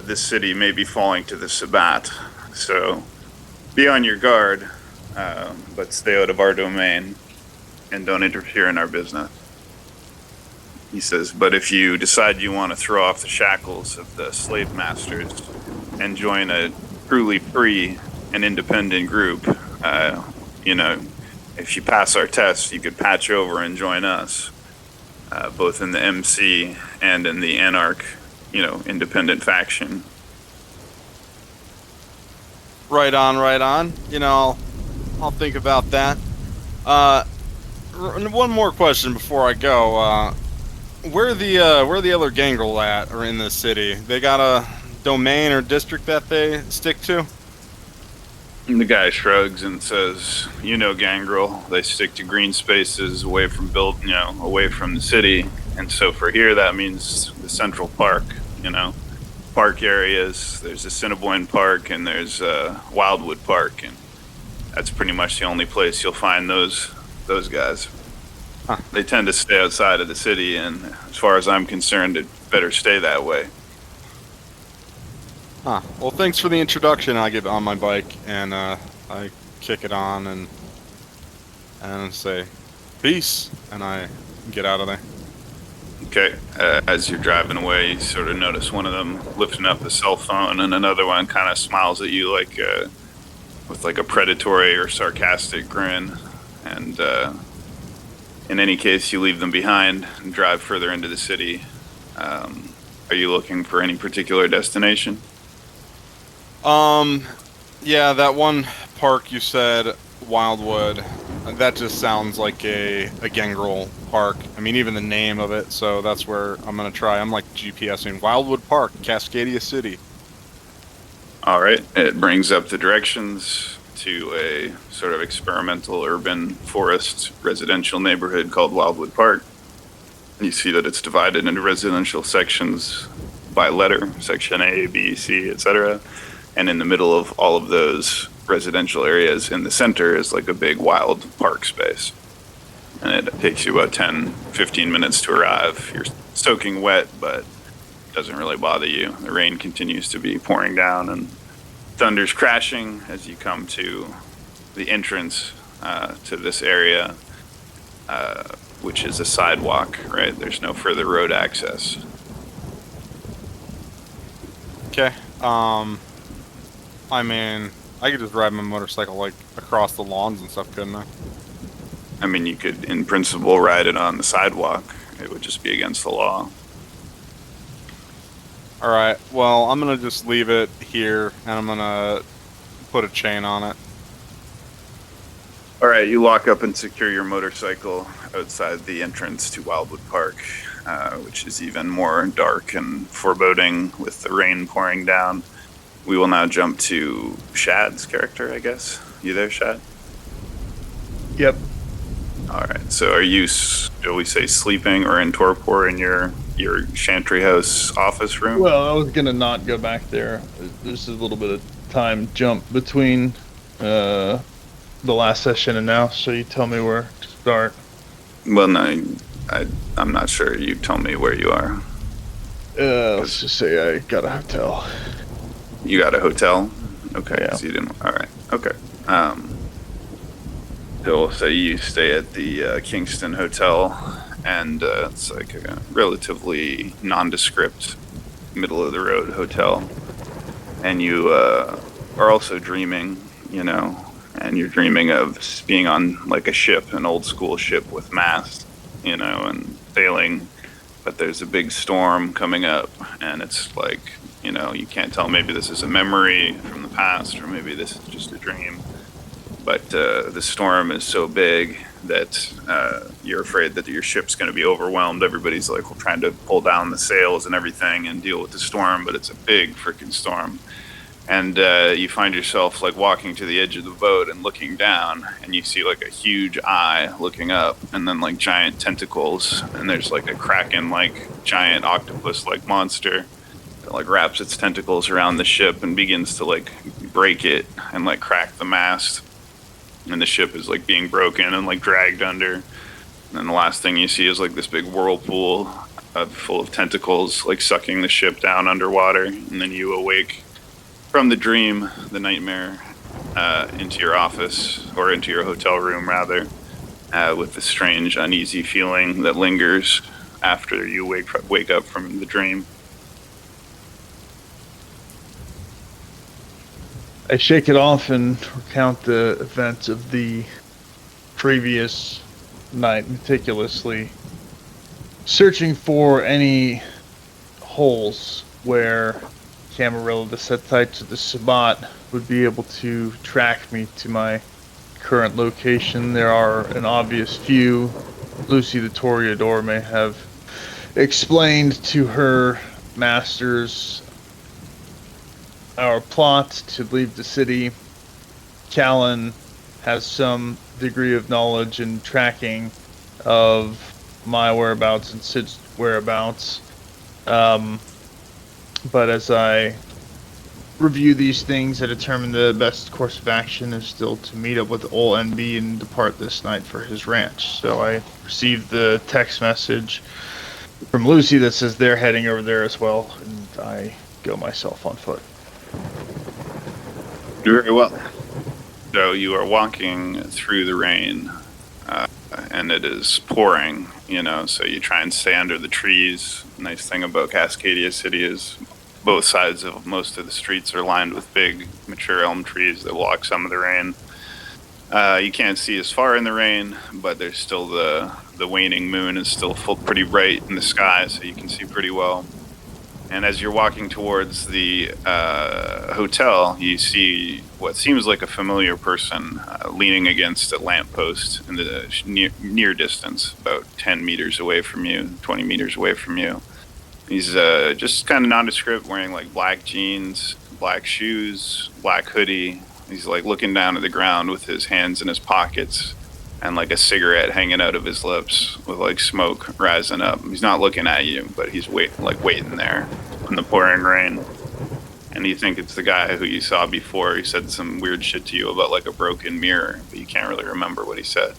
this city may be falling to the Sabbat. So be on your guard, but stay out of our domain and don't interfere in our business. He says, but if you decide you want to throw off the shackles of the slave masters and join a truly free and independent group, you know, if you pass our tests, you could patch over and join us, both in the MC and in the Anarch, you know, independent faction. Right on, right on. You know, I'll think about that. One more question before I go. Where are the other gangrel at, or in the city? They got a domain or district that they stick to? And the guy shrugs and says, you know, gangrel, they stick to green spaces away from away from the city. And so for here, that means the Central Park, you know, park areas. There's Assiniboine Park and there's Wildwood Park. And that's pretty much the only place you'll find those guys. Huh. They tend to stay outside of the city, and as far as I'm concerned, it better stay that way. Huh. Well, thanks for the introduction. I get on my bike and I kick it on and say peace, and I get out of there. Okay, as you're driving away, you sort of notice one of them lifting up a cell phone, and another one kind of smiles at you like with like a predatory or sarcastic grin. And in any case, you leave them behind and drive further into the city. Are you looking for any particular destination? Yeah, that one park you said, Wildwood, that just sounds like a gangrel park. I mean, even the name of it, so that's where I'm gonna try. I'm like GPSing Wildwood Park, Cascadia City. All right, it brings up the directions to a sort of experimental urban forest residential neighborhood called Wildwood Park. You see that it's divided into residential sections by letter, section A, B, C, etc. And in the middle of all of those residential areas in the center is like a big wild park space. And it takes you about 10, 15 minutes to arrive. You're soaking wet, but it doesn't really bother you. The rain continues to be pouring down and thunder's crashing as you come to the entrance to this area, which is a sidewalk, right? There's no further road access. Okay. I mean, I could just ride my motorcycle like across the lawns and stuff, couldn't I? I mean, you could, in principle, ride it on the sidewalk. It would just be against the law. All right. Well, I'm gonna just leave it here, and I'm gonna put a chain on it. All right, you lock up and secure your motorcycle outside the entrance to Wildwood Park, which is even more dark and foreboding with the rain pouring down. We will now jump to Shad's character, I guess. You there, Shad? Yep. All right. So are you, shall we say, sleeping or in torpor in your Chantry House office room? Well, I was gonna not go back there. There's a little bit of time jump between the last session and now, so you tell me where to start. Well, no, I'm not sure. You tell me where you are. Let's just say I got a hotel. You got a hotel? Okay, Yeah. so you didn't. All right. Okay. So you stay at the Kingston Hotel, and it's like a relatively nondescript, middle of the road hotel. And you are also dreaming, you know, and you're dreaming of being on like a ship, an old school ship with masts, and sailing. But there's a big storm coming up, and it's like, you can't tell. Maybe this is a memory from the past, or maybe this is just a dream. But the storm is so big that you're afraid that your ship's going to be overwhelmed. Everybody's like trying to pull down the sails and everything and deal with the storm, but it's a big freaking storm. And you find yourself like walking to the edge of the boat and looking down, and you see like a huge eye looking up, and then like giant tentacles, and there's like a kraken like giant octopus like monster that like wraps its tentacles around the ship and begins to like break it and like crack the mast, and the ship is like being broken and like dragged under. And then the last thing you see is like this big whirlpool full of tentacles like sucking the ship down underwater, and then you awake from the dream, the nightmare, into your office, or into your hotel room rather, with the strange uneasy feeling that lingers after you wake up from the dream. I shake it off and recount the events of the previous night meticulously, searching for any holes where Camarilla, the Sethites of the Sabbat, would be able to track me to my current location. There are an obvious few. Lucy the Toreador may have explained to her masters our plot to leave the city. Callan has some degree of knowledge and tracking of my whereabouts and Sid's whereabouts. But as I review these things, I determine the best course of action is still to meet up with Ol NB and depart this night for his ranch. So I received the text message from Lucy that says they're heading over there as well, and I go myself on foot. Very well. So you are walking through the rain, and it is pouring, so you try and stay under the trees. Nice thing about Cascadia City is both sides of most of the streets are lined with big, mature elm trees that block some of the rain. You can't see as far in the rain, but there's still the waning moon is still pretty bright in the sky, so you can see pretty well. And as you're walking towards the hotel, you see what seems like a familiar person leaning against a lamppost in the near distance, about 10 meters away from you, 20 meters away from you. He's just kind of nondescript, wearing like black jeans, black shoes, black hoodie. He's like looking down at the ground with his hands in his pockets and like a cigarette hanging out of his lips with like smoke rising up. He's not looking at you, but he's waiting there in the pouring rain. And you think it's the guy who you saw before. He said some weird shit to you about like a broken mirror, but you can't really remember what he said.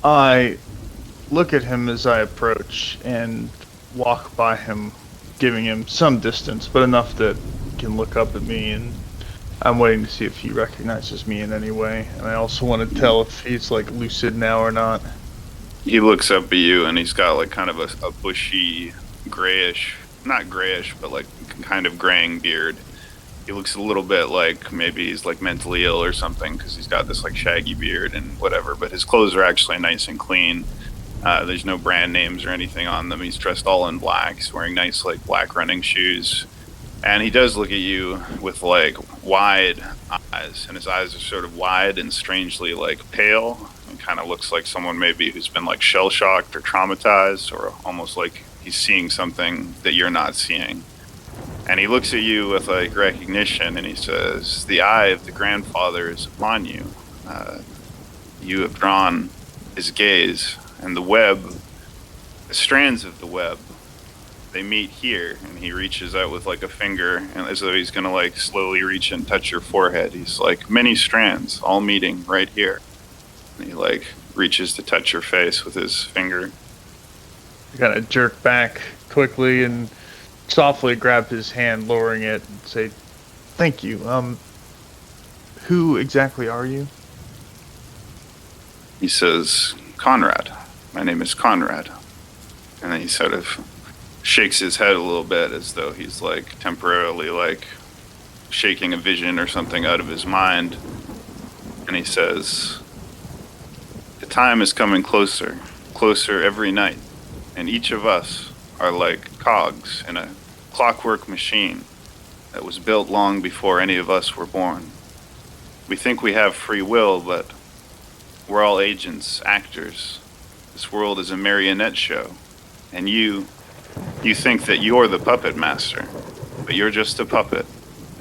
I look at him as I approach and walk by him, giving him some distance, but enough that he can look up at me, and I'm waiting to see if he recognizes me in any way. And I also want to tell if he's like lucid now or not. He looks up at you, and he's got like kind of a bushy, grayish, not grayish, but like kind of graying beard. He looks a little bit like maybe he's like mentally ill or something, because he's got this like shaggy beard and whatever, but his clothes are actually nice and clean. There's no brand names or anything on them. He's dressed all in black. He's wearing nice like black running shoes. And he does look at you with like wide eyes, and his eyes are sort of wide and strangely like pale. It kind of looks like someone maybe who's been like shell shocked or traumatized, or almost like he's seeing something that you're not seeing. And he looks at you with like recognition, and he says, "The eye of the grandfather is upon you. You have drawn his gaze, and the strands of the web, they meet here." And he reaches out with like a finger, and as though he's gonna like slowly reach and touch your forehead. He's like, "Many strands all meeting right here." And he like reaches to touch your face with his finger. I kind of jerk back quickly and softly grab his hand, lowering it, and say, "Thank you. Who exactly are you?" He says, "Conrad. My name is Conrad." And then he sort of shakes his head a little bit, as though he's like temporarily like shaking a vision or something out of his mind, and he says, "The time is coming closer, closer every night, and each of us are like cogs in a clockwork machine that was built long before any of us were born. We think we have free will, but we're all agents, actors. This world is a marionette show, and you think that you're the puppet master, but you're just a puppet,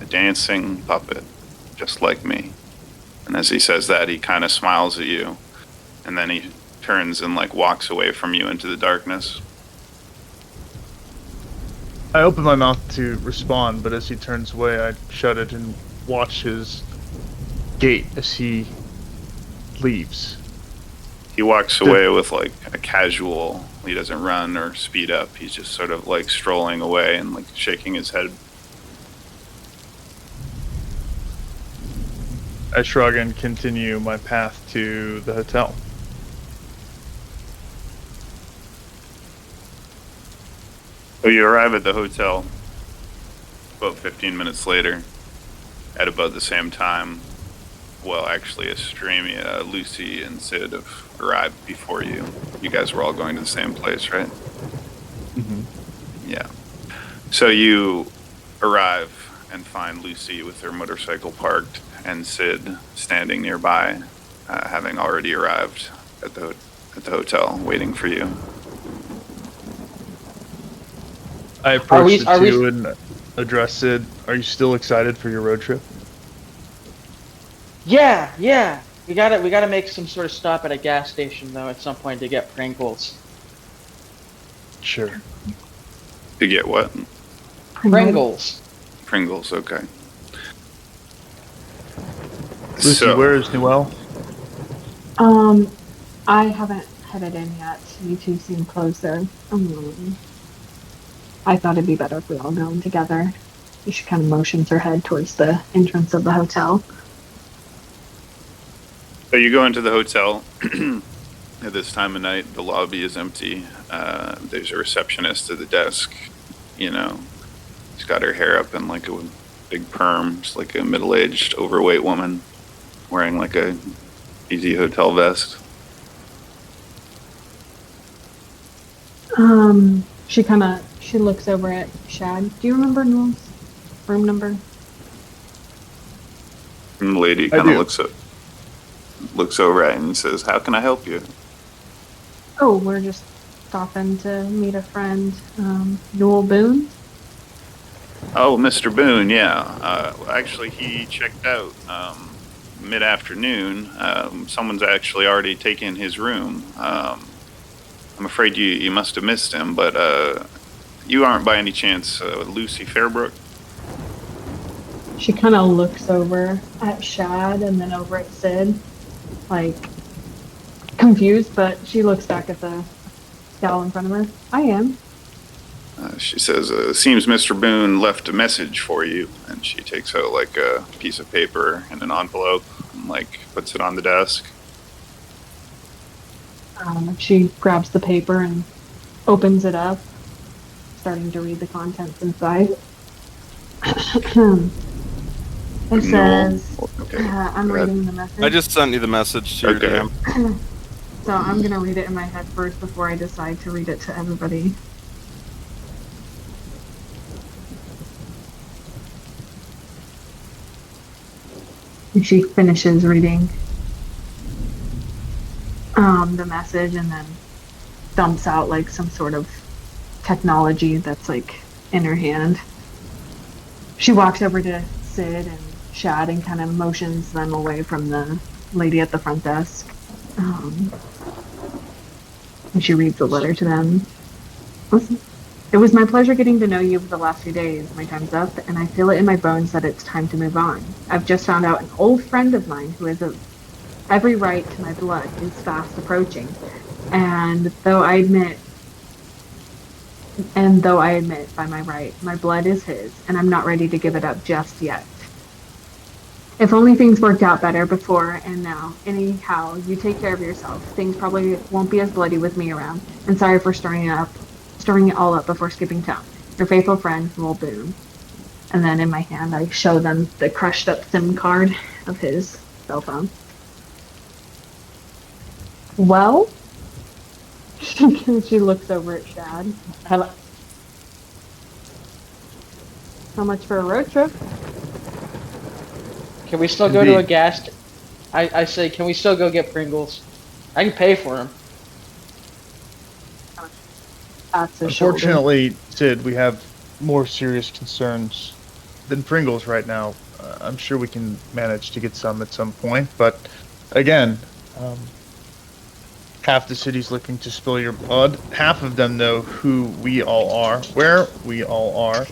a dancing puppet, just like me." And as he says that, he kind of smiles at you, and then he turns and like walks away from you into the darkness. I open my mouth to respond, but as he turns away, I shut it and watch his gait as he leaves. He walks away with like a casual, he doesn't run or speed up. He's just sort of like strolling away and like shaking his head. I shrug and continue my path to the hotel. So you arrive at the hotel about 15 minutes later at about the same time. Well, actually, Estremia, Lucy, and Sid have arrived before you. You guys were all going to the same place, right? Mm-hmm. Yeah. So you arrive and find Lucy with her motorcycle parked and Sid standing nearby, having already arrived at the hotel, waiting for you. I approach Are the we- two and address Sid. Are you still excited for your road trip? Yeah. We gotta make some sort of stop at a gas station though at some point to get Pringles. Sure. To get what? Pringles. Pringles, okay. Lucy, So- where is Newell? I haven't headed in yet. You two seem closer. I thought it'd be better if we all go in together. She kind of motions her head towards the entrance of the hotel. So you go into the hotel at this time of night. The lobby is empty. There's a receptionist at the desk. You know, she's got her hair up in like a big perm, just like a middle-aged, overweight woman wearing like a easy hotel vest. She looks over at Shad. Do you remember Noel's room number? And the lady I kind of do. looks over at you and says, "How can I help you?" Oh, we're just stopping to meet a friend, Noel Boone. Oh, Mr. Boone, yeah. Actually, he checked out mid-afternoon. Someone's actually already taken his room. I'm afraid you must have missed him, but you aren't by any chance Lucy Fairbrook? She kind of looks over at Shad and then over at Sid, like confused, but she looks back at the scowl in front of her. I am. She says, "Seems Mr. Boone left a message for you," and she takes out like a piece of paper and an envelope and like puts it on the desk. She grabs the paper and opens it up, starting to read the contents inside. It says, Okay. I'm go ahead. reading the message. I just sent you the message to your Okay. DM. So I'm going to read it in my head first before I decide to read it to everybody. And she finishes reading the message and then dumps out like some sort of technology that's like in her hand. She walks over to Sid and Shad and kind of motions them away from the lady at the front desk. And she reads the letter to them. Listen, it was my pleasure getting to know you over the last few days. My time's up, and I feel it in my bones that it's time to move on. I've just found out an old friend of mine who has every right to my blood is fast approaching. And though I admit by my right, my blood is his, and I'm not ready to give it up just yet. If only things worked out better before and now. Anyhow, you take care of yourself. Things probably won't be as bloody with me around. And sorry for stirring it all up before skipping town. Your faithful friend, Noel Boone. And then in my hand, I show them the crushed up SIM card of his cell phone. Well, she looks over at Shad. How much for a road trip? Can we still go to a Indeed. gas? I say, can we still go get Pringles? I can pay for them. That's his shoulder. Unfortunately, Sid, we have more serious concerns than Pringles right now. I'm sure we can manage to get some at some point, but again, half the city's looking to spill your blood. Half of them know who we all are, where we all are,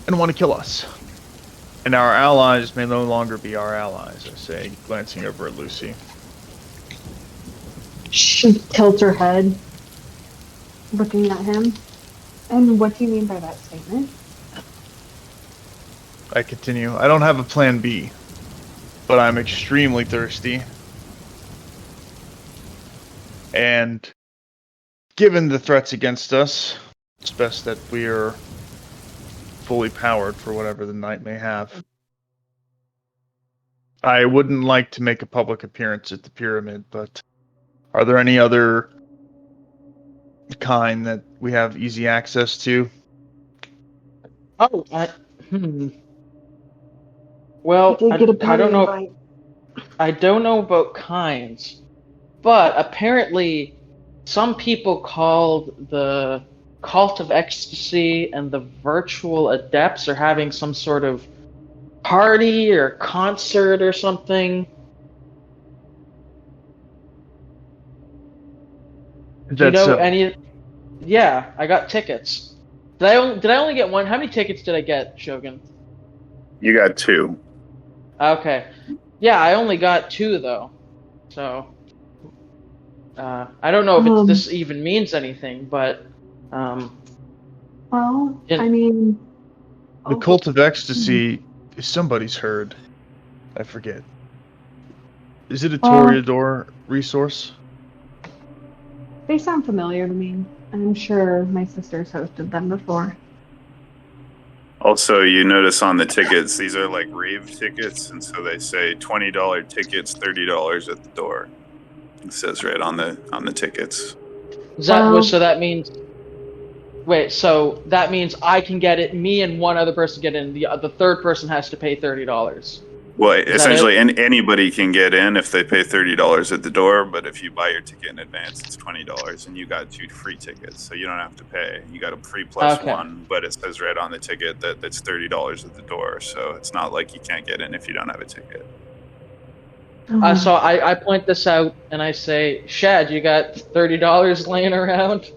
and want to kill us. And our allies may no longer be our allies, I say, glancing over at Lucy. She tilts her head, looking at him. And what do you mean by that statement? I continue. I don't have a plan B, but I'm extremely thirsty. And given the threats against us, it's best that we are fully powered for whatever the night may have. I wouldn't like to make a public appearance at the pyramid, but are there any other kind that we have easy access to? Oh, Well, I don't know. Invite. I don't know about kinds, but apparently, some people called the Cult of Ecstasy and the Virtual Adepts are having some sort of party or concert or something. Do you know any? Yeah, I got tickets. Did I only get one? How many tickets did I get, Shogun? You got 2. Okay. Yeah, I only got 2 though. So I don't know if this even means anything, but Well, Yeah. I mean, The Cult of Ecstasy is somebody's herd. I forget. Is it a Toreador resource? they sound familiar to me. I'm sure my sister's hosted them before. Also, you notice on the tickets, these are like rave tickets, and so they say $20 tickets, $30 at the door. It says right on the tickets. is that so that means wait, so that means I can get it, me and one other person get in, the third person has to pay $30. Well, that essentially, anybody can get in if they pay $30 at the door, but if you buy your ticket in advance, it's $20, and you got 2 free tickets, so you don't have to pay. You got a free plus Okay. one, but it says right on the ticket that it's $30 at the door, so it's not like you can't get in if you don't have a ticket. So I point this out and I say, Shad, you got $30 laying around?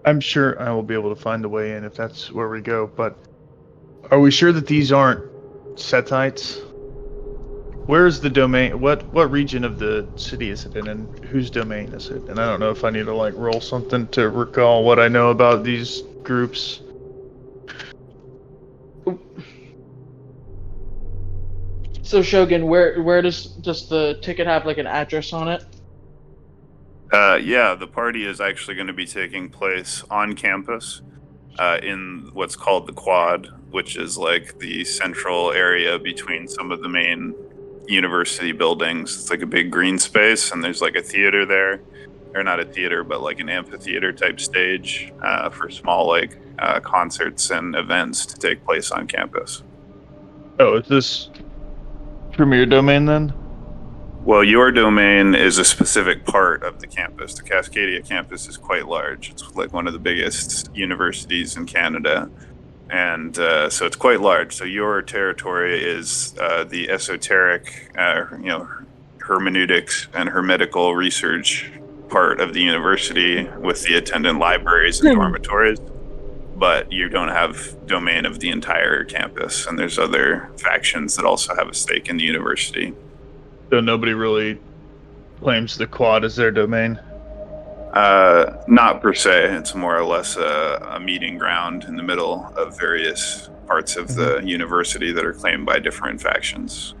I'm sure I will be able to find a way in if that's where we go, but are we sure that these aren't Setites? Where is the domain? What region of the city is it in, and whose domain is it? And I don't know if I need to like roll something to recall what I know about these groups. So Shogun, where does the ticket have like an address on it? Yeah, the party is actually going to be taking place on campus in what's called the Quad, which is like the central area between some of the main university buildings. It's like a big green space, and there's like a theater there, or not a theater, but like an amphitheater type stage for small like concerts and events to take place on campus. Oh, is this Premier Domain then? Well, your domain is a specific part of the campus. The Cascadia campus is quite large. It's like one of the biggest universities in Canada. And so it's quite large. So your territory is the esoteric, hermeneutics and hermetical research part of the university with the attendant libraries and dormitories. But you don't have domain of the entire campus. And there's other factions that also have a stake in the university. So nobody really claims the Quad as their domain? Not per se. It's more or less a meeting ground in the middle of various parts of the university that are claimed by different factions.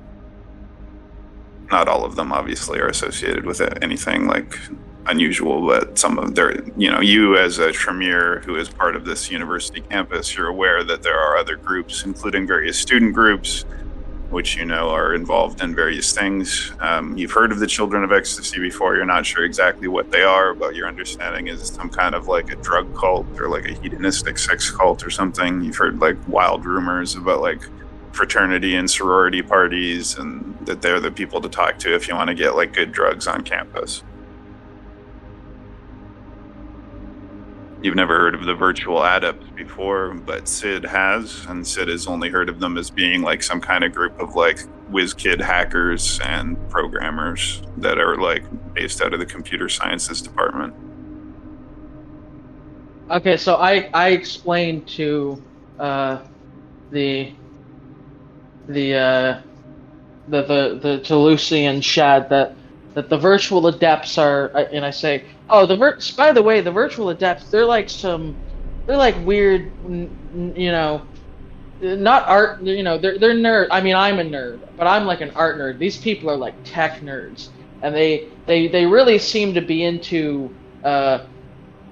Not all of them, obviously, are associated with anything like unusual, but some of their, you as a Tremere who is part of this university campus, you're aware that there are other groups, including various student groups, which are involved in various things. You've heard of the Children of Ecstasy before. You're not sure exactly what they are, but your understanding is some kind of like a drug cult or like a hedonistic sex cult or something. You've heard like wild rumors about like fraternity and sorority parties, and that they're the people to talk to if you want to get like good drugs on campus. You've never heard of the virtual adepts before, but Sid has, and Sid has only heard of them as being like some kind of group of like whiz kid hackers and programmers that are like based out of the computer sciences department. Okay, so I explained to the to Lucy and Shad that the virtual adepts are, and I say, oh, by the way, the virtual adepts, they're like weird, not art, they're nerd. I mean, I'm a nerd, but I'm like an art nerd. These people are like tech nerds, and they really seem to be into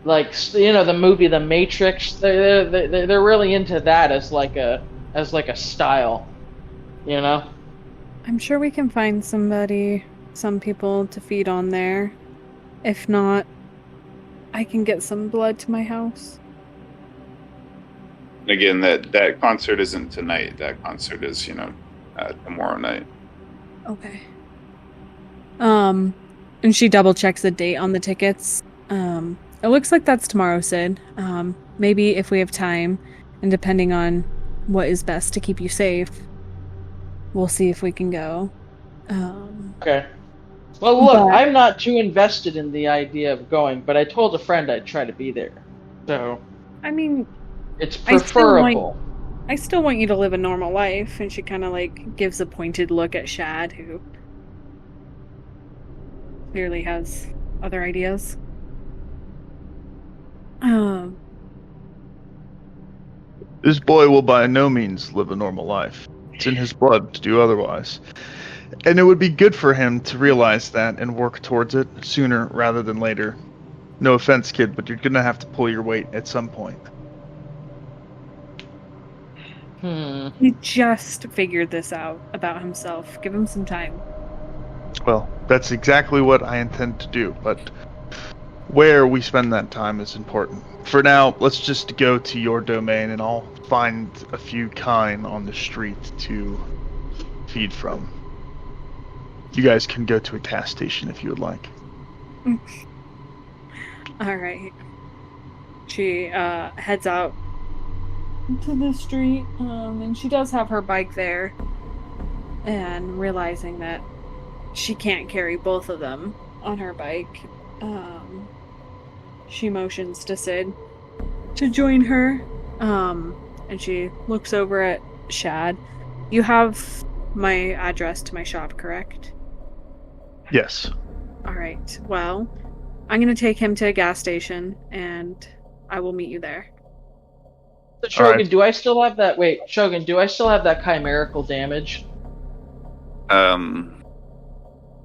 like the movie The Matrix. They're really into that as like a style, I'm sure we can find some people to feed on there. If not, I can get some blood to my house. Again, that concert isn't tonight. That concert is, tomorrow night. Okay. And she double checks the date on the tickets. It looks like that's tomorrow, Sid. Maybe if we have time, and depending on what is best to keep you safe, we'll see if we can go. Okay. Well, look, But- I'm not too invested in the idea of going, but I told a friend I'd try to be there. So, I mean, it's I still want- preferable. I still want you to live a normal life. And she kind of like gives a pointed look at Shad, who clearly has other ideas. This boy will by no means live a normal life. It's in his blood to do otherwise. And it would be good for him to realize that and work towards it sooner rather than later. No offense, kid, but you're gonna have to pull your weight at some point. He just figured this out about himself. Give him some time. Well, that's exactly what I intend to do, but where we spend that time is important. For now, let's just go to your domain and I'll find a few kine on the street to feed from. You guys can go to a gas station if you would like. Alright. She heads out to the street, and she does have her bike there. And realizing that she can't carry both of them on her bike, she motions to Sid to join her. And she looks over at Shad. You have my address to my shop, correct? Yes. Alright, well, I'm gonna take him to a gas station, and I will meet you there. Shogun, Alright. do I still have that? Wait, Shogun, do I still have that chimerical damage?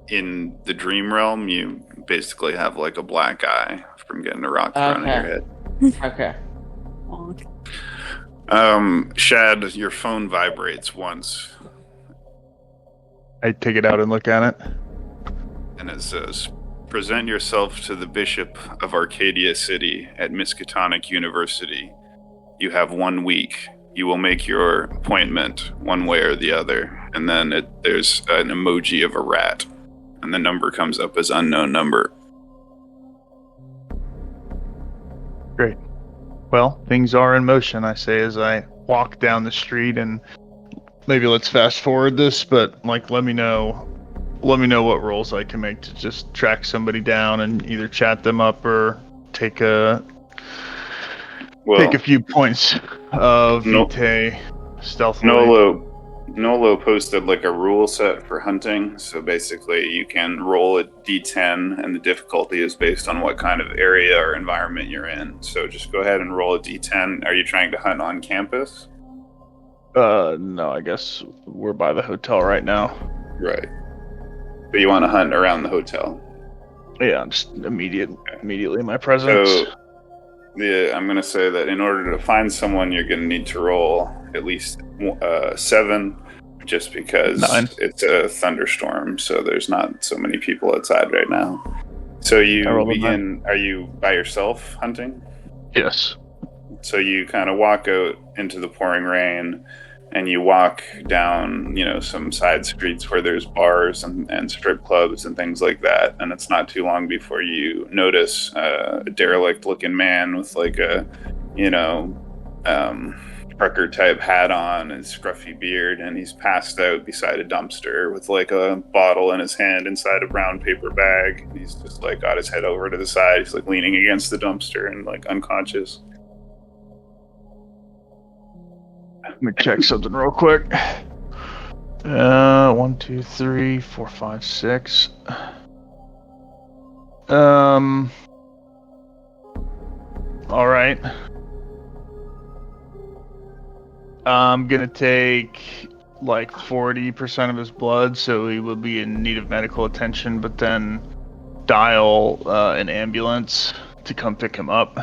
In the dream realm, you basically have like a black eye from getting a rock thrown in your head. Okay. Shad, your phone vibrates once, I take it out and look at it. and it says, "Present yourself to the Bishop of Arcadia City at Miskatonic University. You have 1 week. You will make your appointment one way or the other." And then there's an emoji of a rat, and the number comes up as unknown number. Great. Well, things are in motion, I say as I walk down the street, and maybe let's fast forward this, but like let me know what rolls I can make to just track somebody down and either chat them up or take a few points of Nope. Vitae stealthily. Nolo posted like a rule set for hunting. So basically you can roll a d10 and the difficulty is based on what kind of area or environment you're in. So just go ahead and roll a d10. Are you trying to hunt on campus? No, I guess we're by the hotel right now. Right. But you want to hunt around the hotel. Yeah, just immediately in my presence. So, I'm going to say that in order to find someone, you're going to need to roll at least 7, just because 9. it's a thunderstorm, so there's not so many people outside right now. So you I rolled a begin. Are you by yourself hunting? Yes. So you kind of walk out into the pouring rain, and you walk down, some side streets where there's bars and strip clubs and things like that. And it's not too long before you notice a derelict-looking man with like a, trucker type hat on and scruffy beard, and he's passed out beside a dumpster with like a bottle in his hand inside a brown paper bag. He's just like got his head over to the side. He's like leaning against the dumpster and like unconscious. Let me check something real quick. 1, 2, 3, 4, 5, 6. All right. I'm gonna take like 40% of his blood, so he will be in need of medical attention, but then dial an ambulance to come pick him up.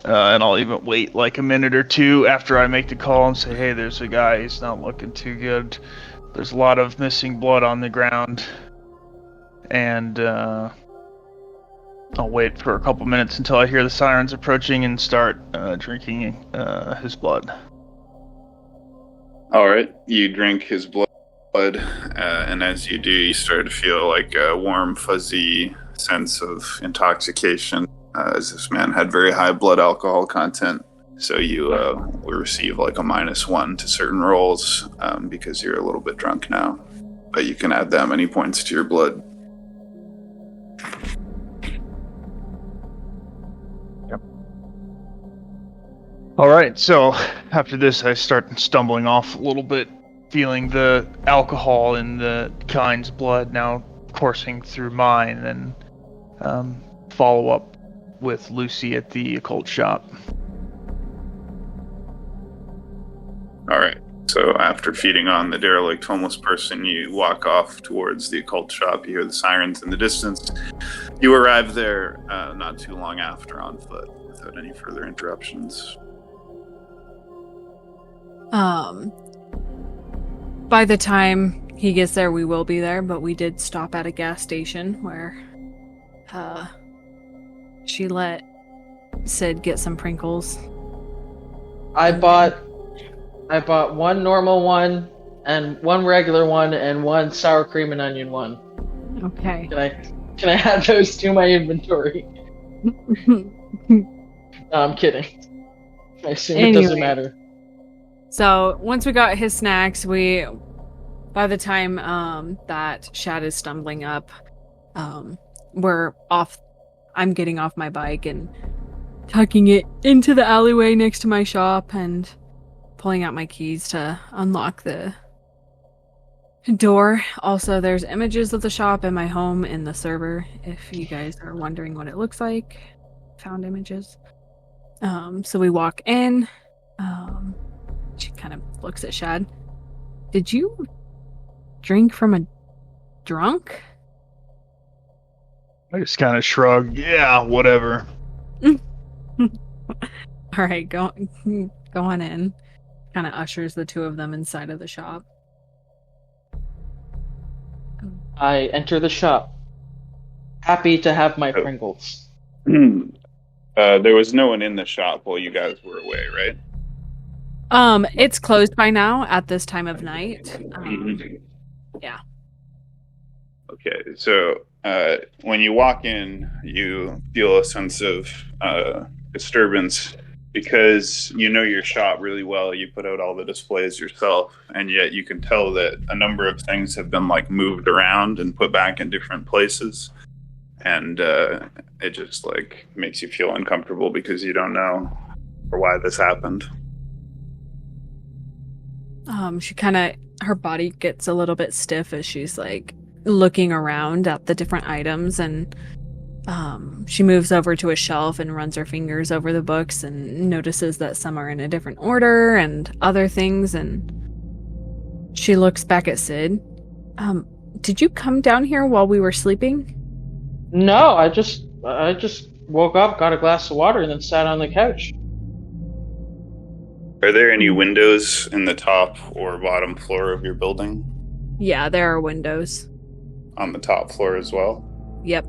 And I'll even wait like a minute or two after I make the call and say, hey, there's a guy, he's not looking too good. There's a lot of missing blood on the ground. And I'll wait for a couple minutes until I hear the sirens approaching and start drinking his blood. All right, you drink his blood, and as you do, you start to feel like a warm, fuzzy sense of intoxication, as this man had very high blood alcohol content. So you will receive like a -1 to certain rolls because you're a little bit drunk now, but you can add that many points to your blood. All right, so after this, I start stumbling off a little bit, feeling the alcohol in the kind's blood now coursing through mine, and follow up with Lucy at the occult shop. All right, so after feeding on the derelict homeless person, you walk off towards the occult shop. You hear the sirens in the distance. You arrive there not too long after on foot, without any further interruptions. By the time he gets there, we will be there, but we did stop at a gas station where, she let Sid get some Pringles. I bought one normal one, and one regular one, and one sour cream and onion one. Okay. Can I add those to my inventory? No, I'm kidding. I assume it doesn't matter. So once we got his snacks, by the time that Shad is stumbling up, we're off. I'm getting off my bike and tucking it into the alleyway next to my shop and pulling out my keys to unlock the door. Also, there's images of the shop and my home in the server, if you guys are wondering what it looks like. Found images. So we walk in. She kind of looks at Shad. Did you drink from a drunk? I just kind of shrug. Yeah, whatever. All right, go on in. Kind of ushers the two of them inside of the shop. I enter the shop, happy to have my Pringles. There was no one in the shop while you guys were away, right? It's closed by now at this time of night. Yeah. Okay, so when you walk in, you feel a sense of disturbance because you know your shop really well. You put out all the displays yourself, and yet you can tell that a number of things have been like moved around and put back in different places, and it just like makes you feel uncomfortable because you don't know or why this happened. Her body gets a little bit stiff as she's like looking around at the different items, and she moves over to a shelf and runs her fingers over the books and notices that some are in a different order and other things, and she looks back at Sid. Did you come down here while we were sleeping? No, I just woke up, got a glass of water, and then sat on the couch. Are there any windows in the top or bottom floor of your building? Yeah, there are windows. On the top floor as well? Yep.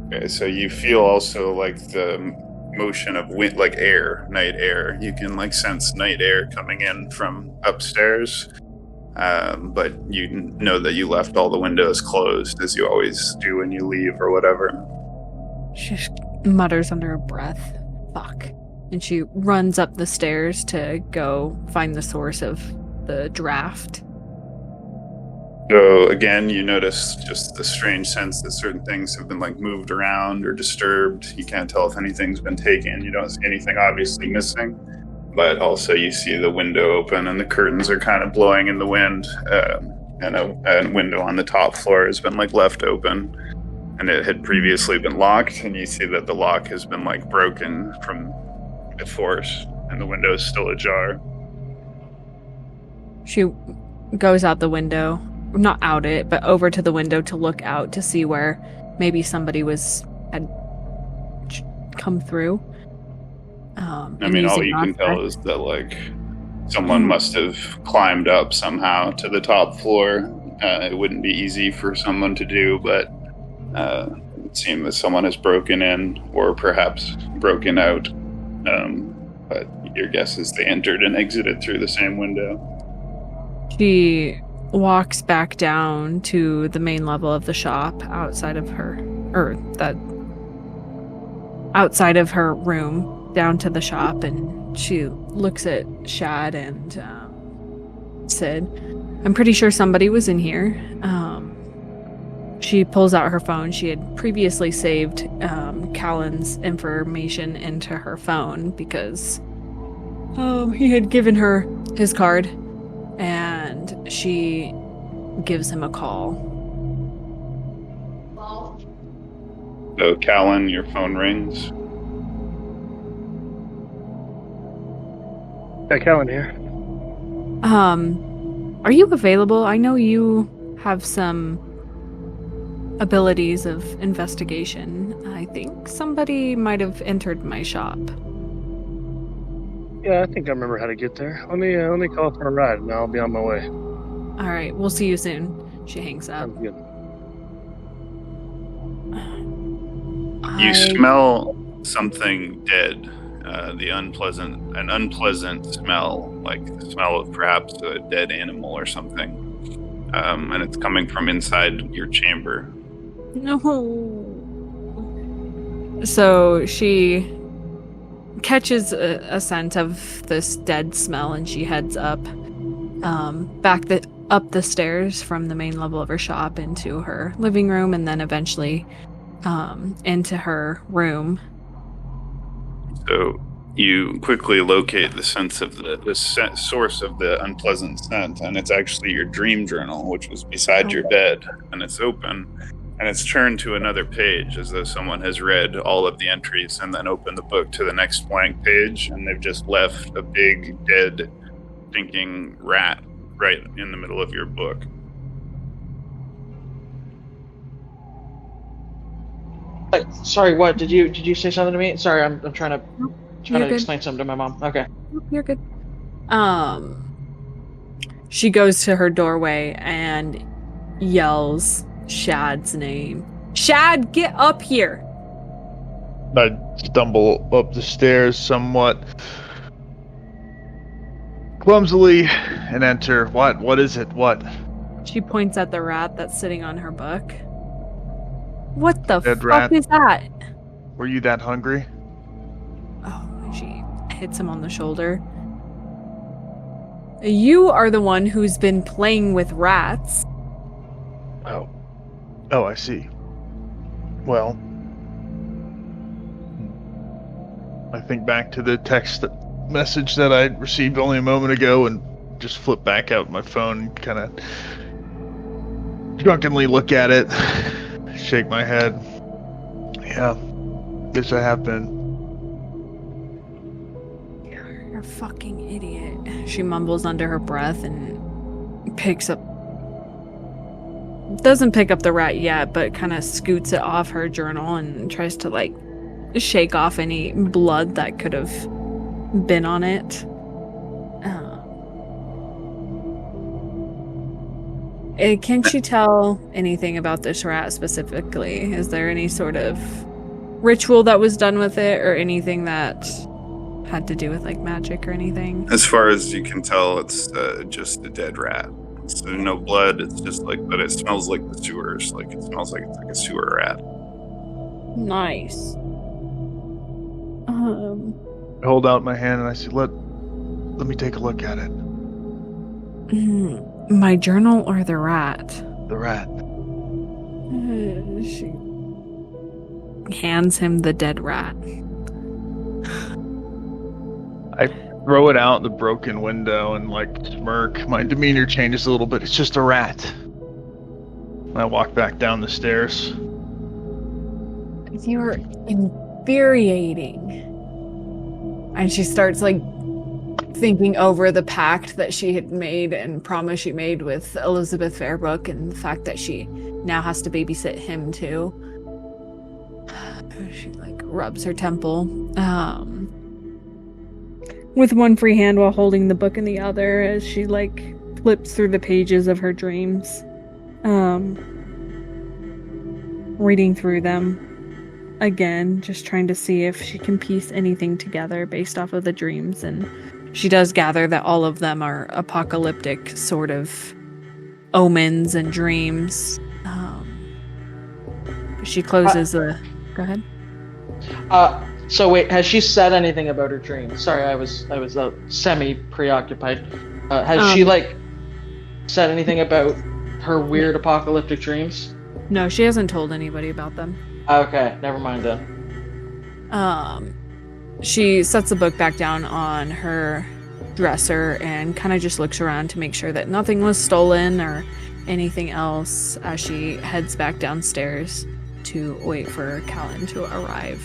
Okay, so you feel also like the motion of wind, like air, night air. You can like sense night air coming in from upstairs, but you know that you left all the windows closed, as you always do when you leave or whatever. She mutters under her breath. Fuck. And she runs up the stairs to go find the source of the draft. So again, you notice just the strange sense that certain things have been like moved around or disturbed. You can't tell if anything's been taken. You don't see anything obviously missing, but also you see the window open and the curtains are kind of blowing in the wind, and a window on the top floor has been like left open, and it had previously been locked, and you see that the lock has been like broken from the force, and the window is still ajar. She goes out the window. Not out it, but over to the window to look out to see where maybe somebody had come through. I mean, all you can tell is that like someone must have climbed up somehow to the top floor. It wouldn't be easy for someone to do, but it seemed that someone has broken in or perhaps broken out. But your guess is they entered and exited through the same window. She walks back down to the main level of the shop outside of her room, down to the shop, and she looks at Shad and Sid. I'm pretty sure somebody was in here. She pulls out her phone. She had previously saved Callan's information into her phone because he had given her his card, and she gives him a call. So, Callan, your phone rings. Yeah, Callan here. Are you available? I know you have some abilities of investigation. I think somebody might have entered my shop. Yeah, I think I remember how to get there. Let me call for a ride, and I'll be on my way. All right, we'll see you soon. She hangs up. Sounds good. You smell something dead. An unpleasant smell, like the smell of perhaps a dead animal or something. And it's coming from inside your chamber. No. So she catches a scent of this dead smell, and she heads up, up the stairs from the main level of her shop into her living room, and then eventually into her room. So you quickly locate the sense of the source of the unpleasant scent, and it's actually your dream journal, which was beside your bed, and it's open, and it's turned to another page as though someone has read all of the entries and then opened the book to the next blank page, and they've just left a big, dead, stinking rat right in the middle of your book. Sorry, what did you say something to me? Sorry, I'm trying to You're good. explain something to my mom. Okay. You're good. She goes to her doorway and yells Shad's name. Shad, get up here! I stumble up the stairs somewhat clumsily and enter. What is it? What? She points at the rat that's sitting on her book. What the Dead fuck rat. is that? Were you that hungry? Oh, she hits him on the shoulder. You are the one who's been playing with rats. Oh, I see. Well, I think back to the text message that I received only a moment ago and just flip back out my phone and kind of drunkenly look at it, shake my head. Yeah, guess I have been. You're a fucking idiot. She mumbles under her breath and picks up doesn't pick up the rat yet, but kind of scoots it off her journal and tries to like shake off any blood that could have been on it. Can she tell anything about this rat specifically? Is there any sort of ritual that was done with it, or anything that had to do with like magic or anything? As far as you can tell, it's just a dead rat. So no blood. It's just like, but it smells like the sewers. Like it smells like it's like a sewer rat. Nice. I hold out my hand and I say, let me take a look at it. My journal or the rat? The rat. She hands him the dead rat. I throw it out the broken window and like smirk. My demeanor changes a little bit. It's just a rat. And I walk back down the stairs. You're infuriating. And she starts like thinking over the pact that she had made and promise she made with Elizabeth Fairbrook, and the fact that she now has to babysit him too. She like rubs her temple with one free hand while holding the book in the other as she like flips through the pages of her dreams, reading through them again, just trying to see if she can piece anything together based off of the dreams. And she does gather that all of them are apocalyptic sort of omens and dreams. She closes the... Go ahead. So wait, has she said anything about her dream? Sorry, I was semi-preoccupied. Has she like said anything about her weird apocalyptic dreams? No, she hasn't told anybody about them. Okay, never mind then. She sets the book back down on her dresser and kind of just looks around to make sure that nothing was stolen or anything else as she heads back downstairs to wait for Callan to arrive.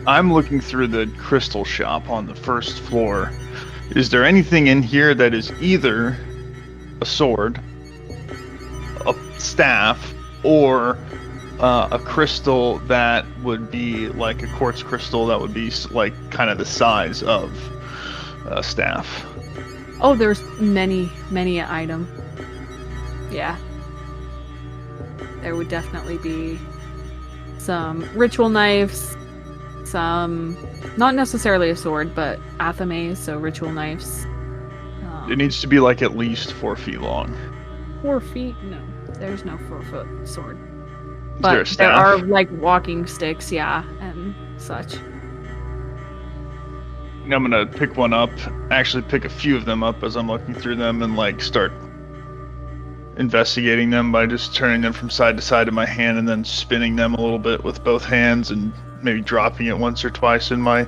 I'm looking through the crystal shop on the first floor. Is there anything in here that is either a sword, a staff, or a crystal that would be like a quartz crystal that would be like kind of the size of a staff? Oh, there's many an item. Yeah. There would definitely be some ritual knives, some, not necessarily a sword, but athames, so ritual knives. It needs to be like at least 4 feet long. 4 feet? No, there's no 4-foot sword. Is there a But staff? there are like walking sticks, yeah, and such. I'm gonna pick one up, actually pick a few of them up as I'm looking through them and like start investigating them by just turning them from side to side in my hand and then spinning them a little bit with both hands and maybe dropping it once or twice in my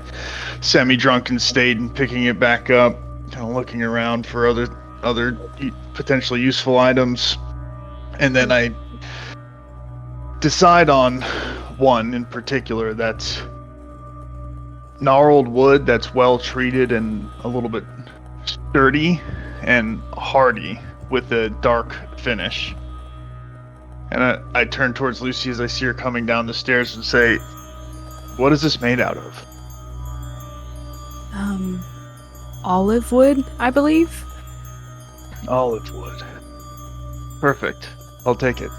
semi-drunken state and picking it back up, kind of looking around for other potentially useful items. And then I decide on one in particular that's gnarled wood that's well treated and a little bit sturdy and hardy with a dark finish. And I turn towards Lucy as I see her coming down the stairs and say, "What is this made out of?" Olive wood, I believe. Olive wood. Perfect. I'll take it.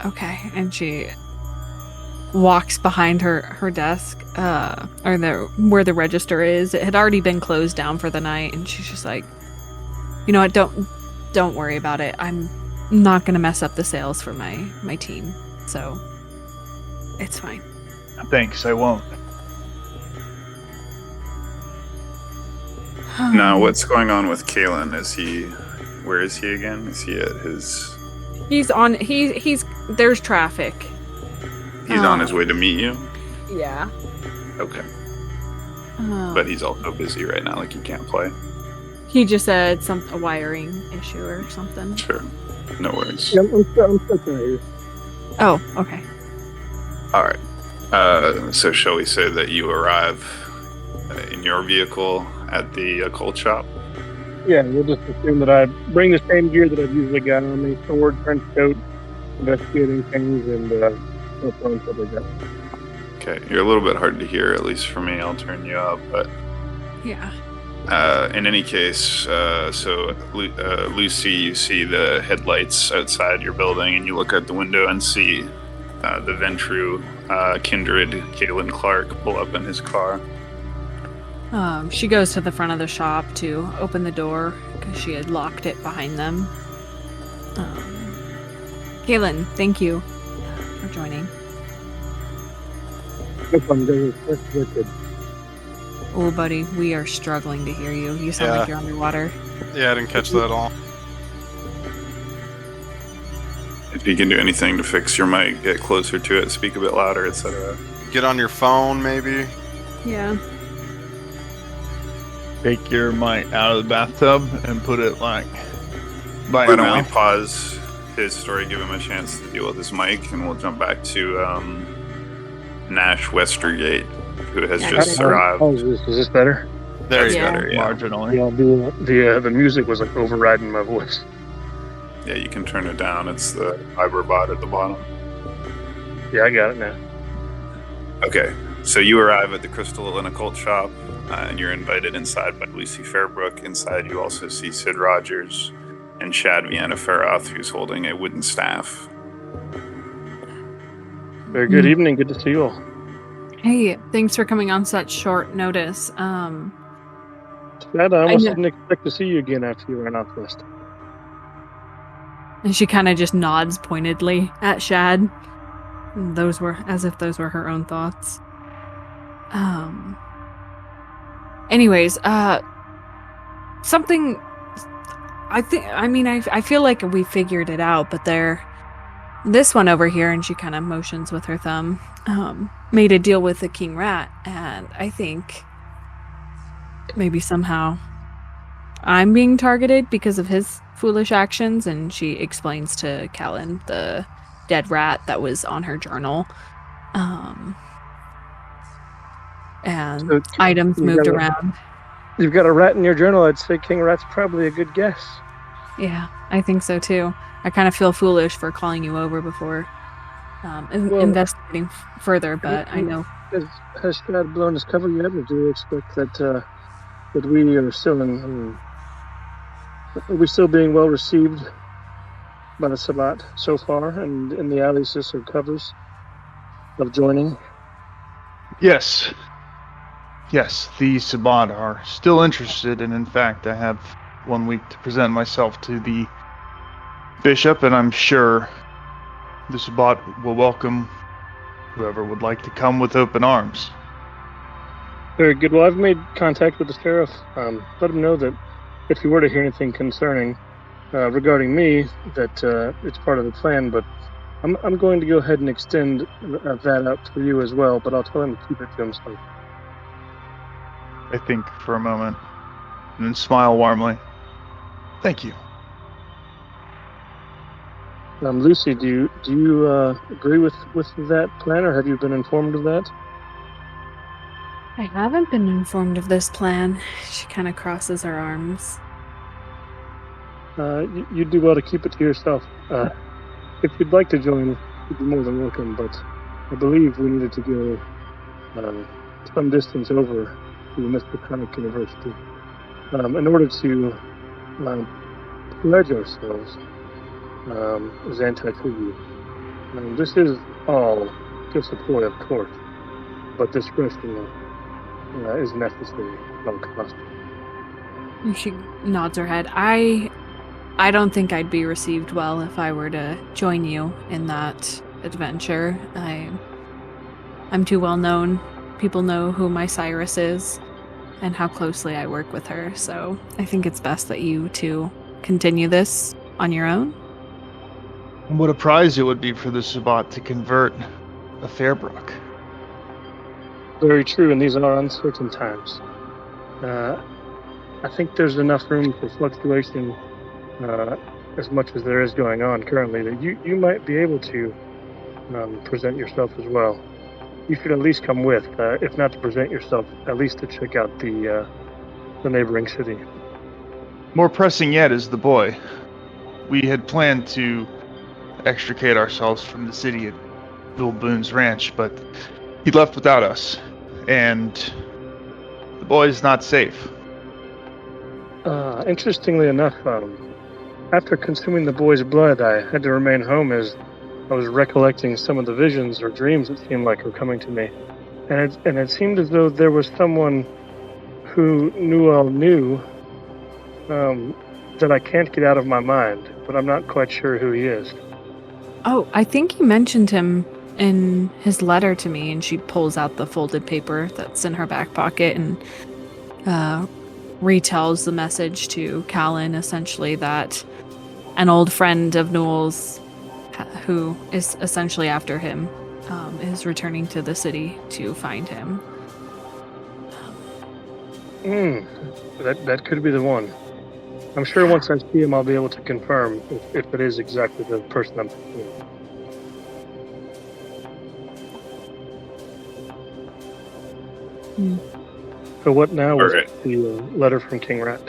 Okay, and she walks behind her desk, or where the register is. It had already been closed down for the night, and she's just like, you know what, don't worry about it. I'm not gonna mess up the sales for my team, so it's fine. Thanks, I won't. Now, what's going on with Kalen? Where is he again? Is he at his... He's there's traffic. He's on his way to meet you? Yeah. Okay. But he's also busy right now, like he can't play. He just said a wiring issue or something. Sure. No worries. Yeah, I'm still here. Oh, okay. Alright. So shall we say that you arrive in your vehicle at the occult shop? Yeah, we'll just assume that I bring the same gear that I've usually got on me: sword, trench coat, investigating things, and no problems that they got. Okay, you're a little bit hard to hear, at least for me. I'll turn you up, but Yeah. in any case, Lucy, you see the headlights outside your building, and you look out the window and see the Ventru kindred, Kalen Clark, pull up in his car. She goes to the front of the shop to open the door because she had locked it behind them. Kaylin, thank you for joining. No problem, guys. That's wicked. Oh, buddy, we are struggling to hear you. You sound like Yeah. you're underwater. Yeah, I didn't catch that at all. If you can do anything to fix your mic, get closer to it, speak a bit louder, etc. Get on your phone, maybe. Yeah. Take your mic out of the bathtub and put it like by Why your don't we mouth. pause his story, give him a chance to deal with his mic, and we'll jump back to Nash Westergate, who has just arrived. Is this better? There That's you Yeah. go. better, yeah. Marginally. Yeah, the music was like overriding my voice. Yeah, you can turn it down. It's the fiber bot at the bottom. Yeah, I got it now. Okay, so you arrive at the Crystal and Occult shop, and you're invited inside by Lucy Fairbrook. Inside, you also see Sid Rogers and Shad Vienna Feroth, who's holding a wooden staff. Very good evening. Good to see you all. Hey, thanks for coming on such short notice. Chad, I almost know. didn't expect to see you again after you ran off west. And she kind of just nods pointedly at Shad. Those were as if those were her own thoughts. Anyways, something. I feel like we figured it out, but this one over here, and she kind of motions with her thumb, made a deal with the King Rat, and I think maybe somehow I'm being targeted because of his foolish actions, and she explains to Callan the dead rat that was on her journal. And So, items you moved got a- around. You've got a rat in your journal. I'd say King Rat's probably a good guess. Yeah, I think so too. I kind of feel foolish for calling you over before Well, investigating further, but I know. Has Chad blown his cover yet, or do you expect that we are still are we still being well received by the Sabbat so far, and in the Alices or covers of joining? Yes. Yes, the Sabbat are still interested, and in fact, I have 1 week to present myself to the bishop, and I'm sure the Sabbat will welcome whoever would like to come with open arms. Very good. Well, I've made contact with the sheriff. Let him know that if you were to hear anything concerning regarding me, that it's part of the plan. But I'm going to go ahead and extend that out for you as well. But I'll tell him to keep it to himself. I think for a moment, and then smile warmly. Thank you. Lucy, do you agree with that plan, or have you been informed of that? I haven't been informed of this plan. She kind of crosses her arms. You do well to keep it to yourself. If you'd like to join, you'd be more than welcome. But I believe we needed to go some distance over to Mr. Chronic University in order to pledge ourselves as anti-tribute. This is all just a ploy, of course, but discretion is necessary at all costs. She nods her head. I don't think I'd be received well if I were to join you in that adventure. I'm too well known. People know who my Cyrus is and how closely I work with her, so I think it's best that you two continue this on your own. What a prize it would be for the Sabbat to convert a Fairbrook. Very true, and these are uncertain times. I think there's enough room for fluctuation, as much as there is going on currently, that you might be able to present yourself as well. You should at least come with, if not to present yourself, at least to check out the neighboring city. More pressing yet is the boy. We had planned to extricate ourselves from the city at Bill Boone's ranch, but he left without us, and the boy is not safe. Interestingly enough, after consuming the boy's blood, I had to remain home as I was recollecting some of the visions or dreams it seemed like were coming to me. And it seemed as though there was someone who Newell knew that I can't get out of my mind, but I'm not quite sure who he is. Oh, I think you mentioned him in his letter to me, and she pulls out the folded paper that's in her back pocket and retells the message to Callan, essentially that an old friend of Newell's, who is essentially after him, is returning to the city to find him. That could be the one. I'm sure once I see him, I'll be able to confirm if it is exactly the person I'm thinking of. So what now was Alright. the letter from King Rat?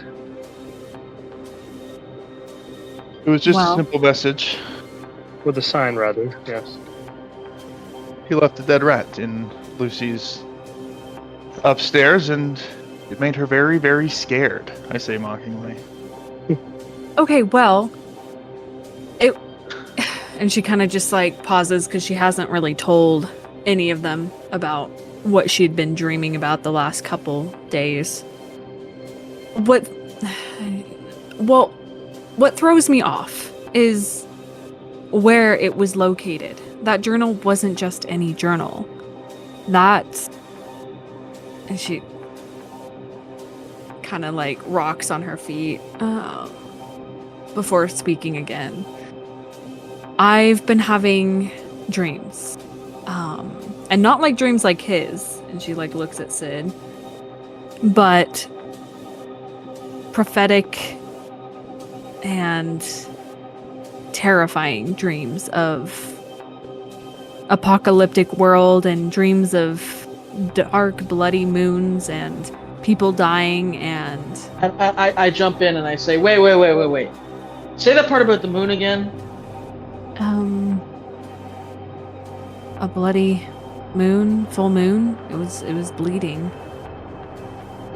It was just Well- a simple message. With a sign, rather, yes. He left a dead rat in Lucy's upstairs, and it made her very, very scared, I say mockingly. Okay, well, and she kind of just like pauses because she hasn't really told any of them about what she'd been dreaming about the last couple days. What throws me off is where it was located. That journal wasn't just any journal. And she kind of like rocks on her feet before speaking again. I've been having dreams. And not like dreams like his. And she like looks at Sid. But prophetic and terrifying dreams of apocalyptic world and dreams of dark bloody moons and people dying and I jump in and I say, wait. Say that part about the moon again. a bloody moon, full moon. It was bleeding.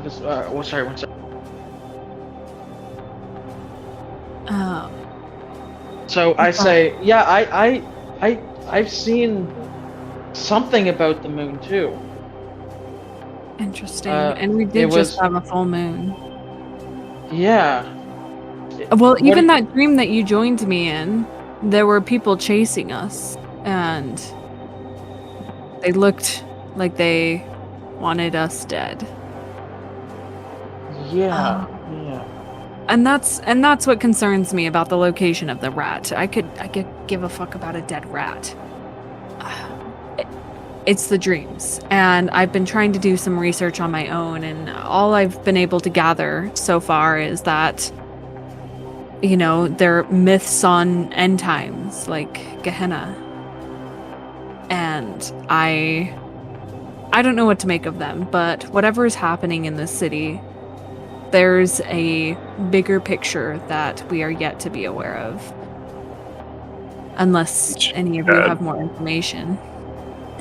Sorry, one second. So I say, yeah, I've seen something about the moon too. Interesting. Uh, And we it did was- just have a full moon. Yeah. Well, What- even that dream that you joined me in, there were people chasing us, and they looked like they wanted us dead. Yeah. Yeah. And that's what concerns me about the location of the rat. I could give a fuck about a dead rat. It's the dreams, and I've been trying to do some research on my own, and all I've been able to gather so far is that, you know, they're myths on end times, like Gehenna. And I don't know what to make of them, but whatever is happening in this city, there's a bigger picture that we are yet to be aware of. Unless any of you Bad. have more information.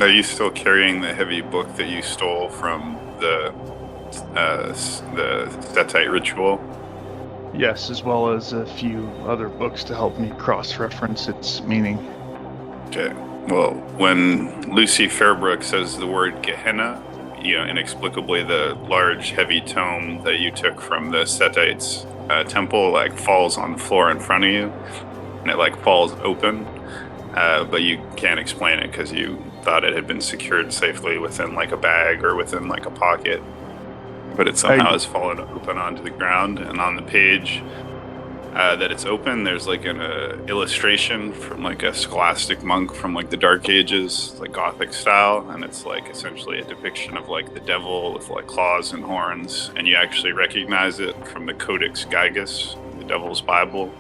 Are you still carrying the heavy book that you stole from the Setite ritual? Yes, as well as a few other books to help me cross-reference its meaning. Okay. Well, when Lucy Fairbrook says the word Gehenna, you know, inexplicably the large, heavy tome that you took from the Setites' temple, like, falls on the floor in front of you, and it, like, falls open, but you can't explain it because you thought it had been secured safely within, like, a bag or within, like, a pocket, but it somehow has fallen open onto the ground, and on the page that it's open, there's like an illustration from like a scholastic monk from like the Dark Ages, like Gothic style, and it's like essentially a depiction of like the devil with like claws and horns, and you actually recognize it from the Codex Gigas, the Devil's Bible.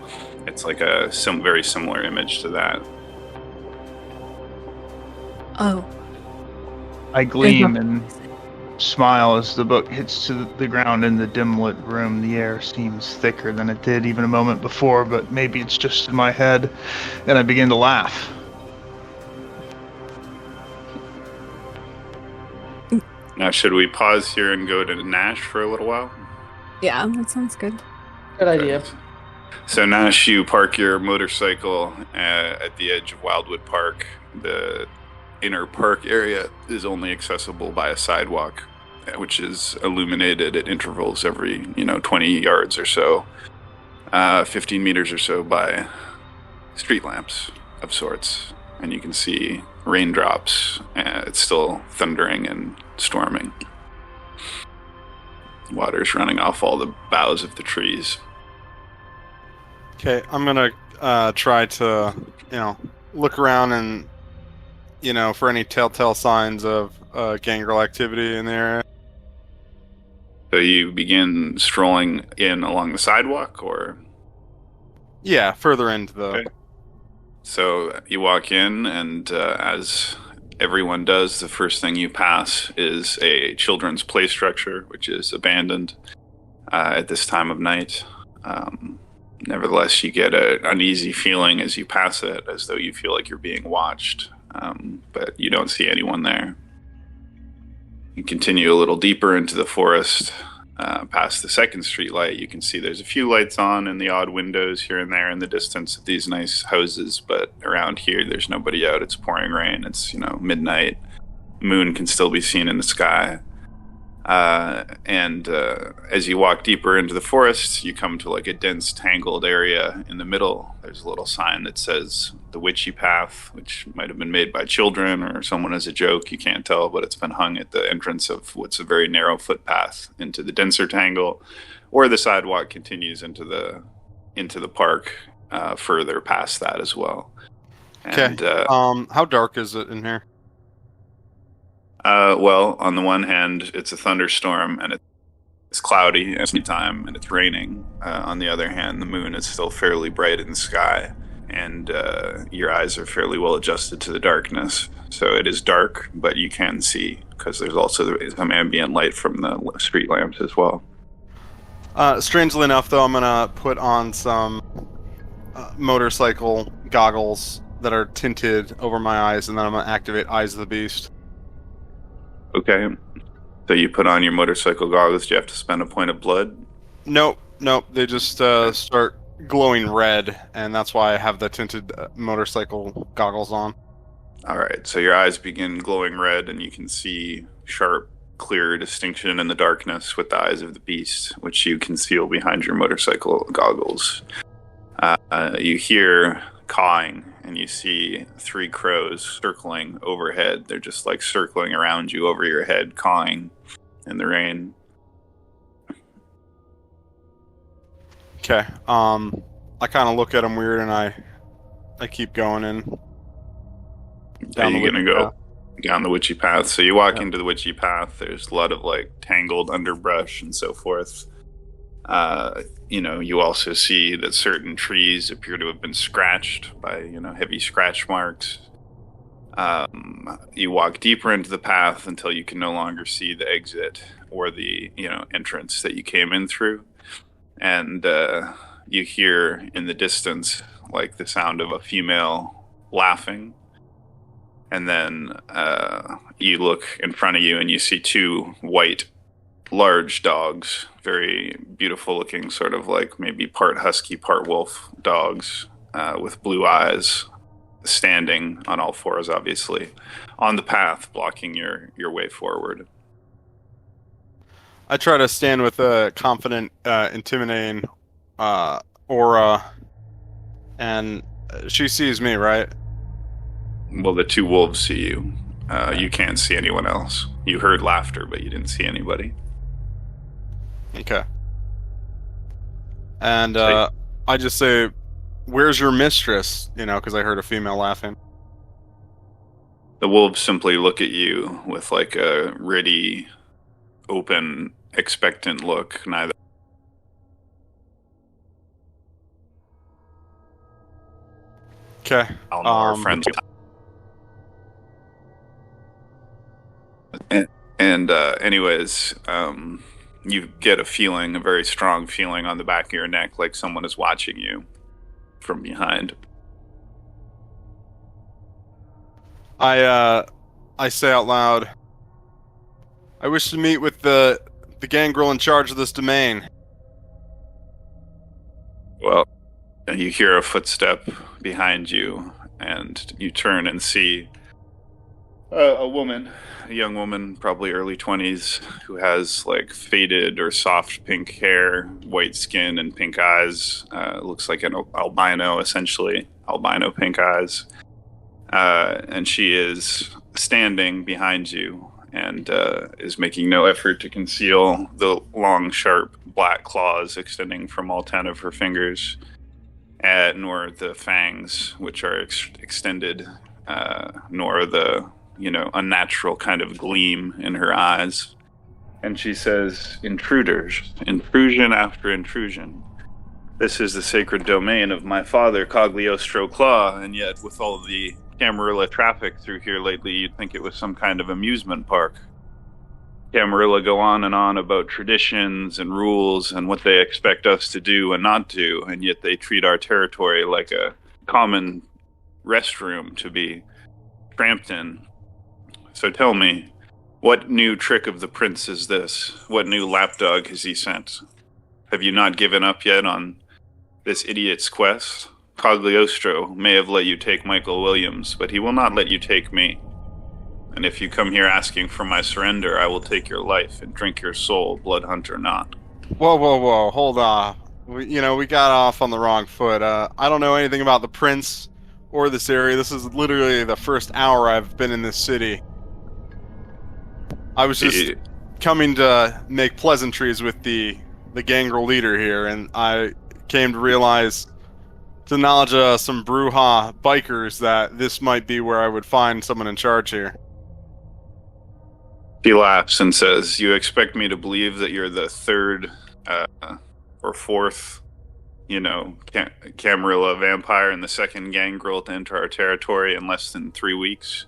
It's like a very similar image to that. Oh. I gleam and smile as the book hits to the ground in the dim-lit room. The air seems thicker than it did even a moment before, but maybe it's just in my head, and I begin to laugh. Now, should we pause here and go to Nash for a little while? Yeah, that sounds good. Good idea. So Nash, you park your motorcycle at the edge of Wildwood Park. The inner park area is only accessible by a sidewalk, which is illuminated at intervals every 20 yards or so, 15 meters or so by street lamps of sorts, and you can see raindrops. It's still thundering and storming. Water's running off all the boughs of the trees. Okay, I'm gonna try to, look around and, for any telltale signs of gangrel activity in the area. So you begin strolling in along the sidewalk, or? Yeah, further into the... Okay. So you walk in, and as everyone does, the first thing you pass is a children's play structure, which is abandoned at this time of night. Nevertheless, you get an uneasy feeling as you pass it, as though you feel like you're being watched, but you don't see anyone there. You continue a little deeper into the forest, past the second street light. You can see there's a few lights on in the odd windows here and there in the distance of these nice houses, but around here there's nobody out. It's pouring rain. It's, midnight. Moon can still be seen in the sky. And as you walk deeper into the forest, you come to like a dense, tangled area in the middle. There's a little sign that says the Witchy Path, which might have been made by children or someone as a joke. You can't tell, but it's been hung at the entrance of what's a very narrow footpath into the denser tangle, or the sidewalk continues into the park further past that as well. Okay. And, how dark is it in here? well, on the one hand, it's a thunderstorm and it's cloudy every time and it's raining. On the other hand, the moon is still fairly bright in the sky, and your eyes are fairly well adjusted to the darkness. So it is dark, but you can see because there's also some ambient light from the street lamps as well. Strangely enough, though, I'm gonna put on some motorcycle goggles that are tinted over my eyes, and then I'm gonna activate Eyes of the Beast. Okay. So you put on your motorcycle goggles. Do you have to spend a point of blood? Nope. They just start glowing red, and that's why I have the tinted motorcycle goggles on. All right. So your eyes begin glowing red, and you can see sharp, clear distinction in the darkness with the Eyes of the Beast, which you conceal behind your motorcycle goggles. You hear cawing, and you see 3 crows circling overhead. They're just like circling around you over your head, cawing in the rain. Okay. I kind of look at them weird, and I keep going in. Are you gonna go down the Witchy Path? So you walk into the Witchy Path. There's a lot of like tangled underbrush and so forth. You also see that certain trees appear to have been scratched by, heavy scratch marks. You walk deeper into the path until you can no longer see the exit or the, entrance that you came in through. And you hear in the distance, like the sound of a female laughing. And then you look in front of you and you see 2 white, large dogs, very beautiful looking, sort of like maybe part husky, part wolf dogs with blue eyes, standing on all fours, obviously, on the path, blocking your way forward. I try to stand with a confident, intimidating aura, and she sees me, right? Well, the 2 wolves see you. You can't see anyone else. You heard laughter, but you didn't see anybody. Okay. And I just say, "Where's your mistress?" Because I heard a female laughing. The wolves simply look at you with like a ready, open, expectant look. Neither. Okay. Our friends. And And anyways, you get a very strong feeling on the back of your neck, like someone is watching you from behind. I say out loud, I wish to meet with the gangrel in charge of this domain. Well, you hear a footstep behind you, and you turn and see a young woman, probably early 20s, who has like faded or soft pink hair, white skin, and pink eyes. Looks like an albino, essentially, albino pink eyes. And she is standing behind you and is making no effort to conceal the long, sharp black claws extending from all 10 of her fingers, nor the fangs, which are extended, nor the unnatural kind of gleam in her eyes. And she says, "Intruders, intrusion after intrusion. This is the sacred domain of my father, Cagliostro Claw, and yet with all the Camarilla traffic through here lately, you'd think it was some kind of amusement park. Camarilla go on and on about traditions and rules and what they expect us to do and not do, and yet they treat our territory like a common restroom to be tramped in. So tell me, what new trick of the prince is this? What new lapdog has he sent? Have you not given up yet on this idiot's quest? Cagliostro may have let you take Michael Williams, but he will not let you take me. And if you come here asking for my surrender, I will take your life and drink your soul, blood hunt or not." Whoa, hold on. We got off on the wrong foot. I don't know anything about the prince or this area. This is literally the first hour I've been in this city. I was just coming to make pleasantries with the gangrel leader here, and I came to realize, to knowledge some Brujah bikers, that this might be where I would find someone in charge here. He laughs and says, "You expect me to believe that you're the third or fourth, Camarilla vampire and the second gangrel to enter our territory in less than 3 weeks?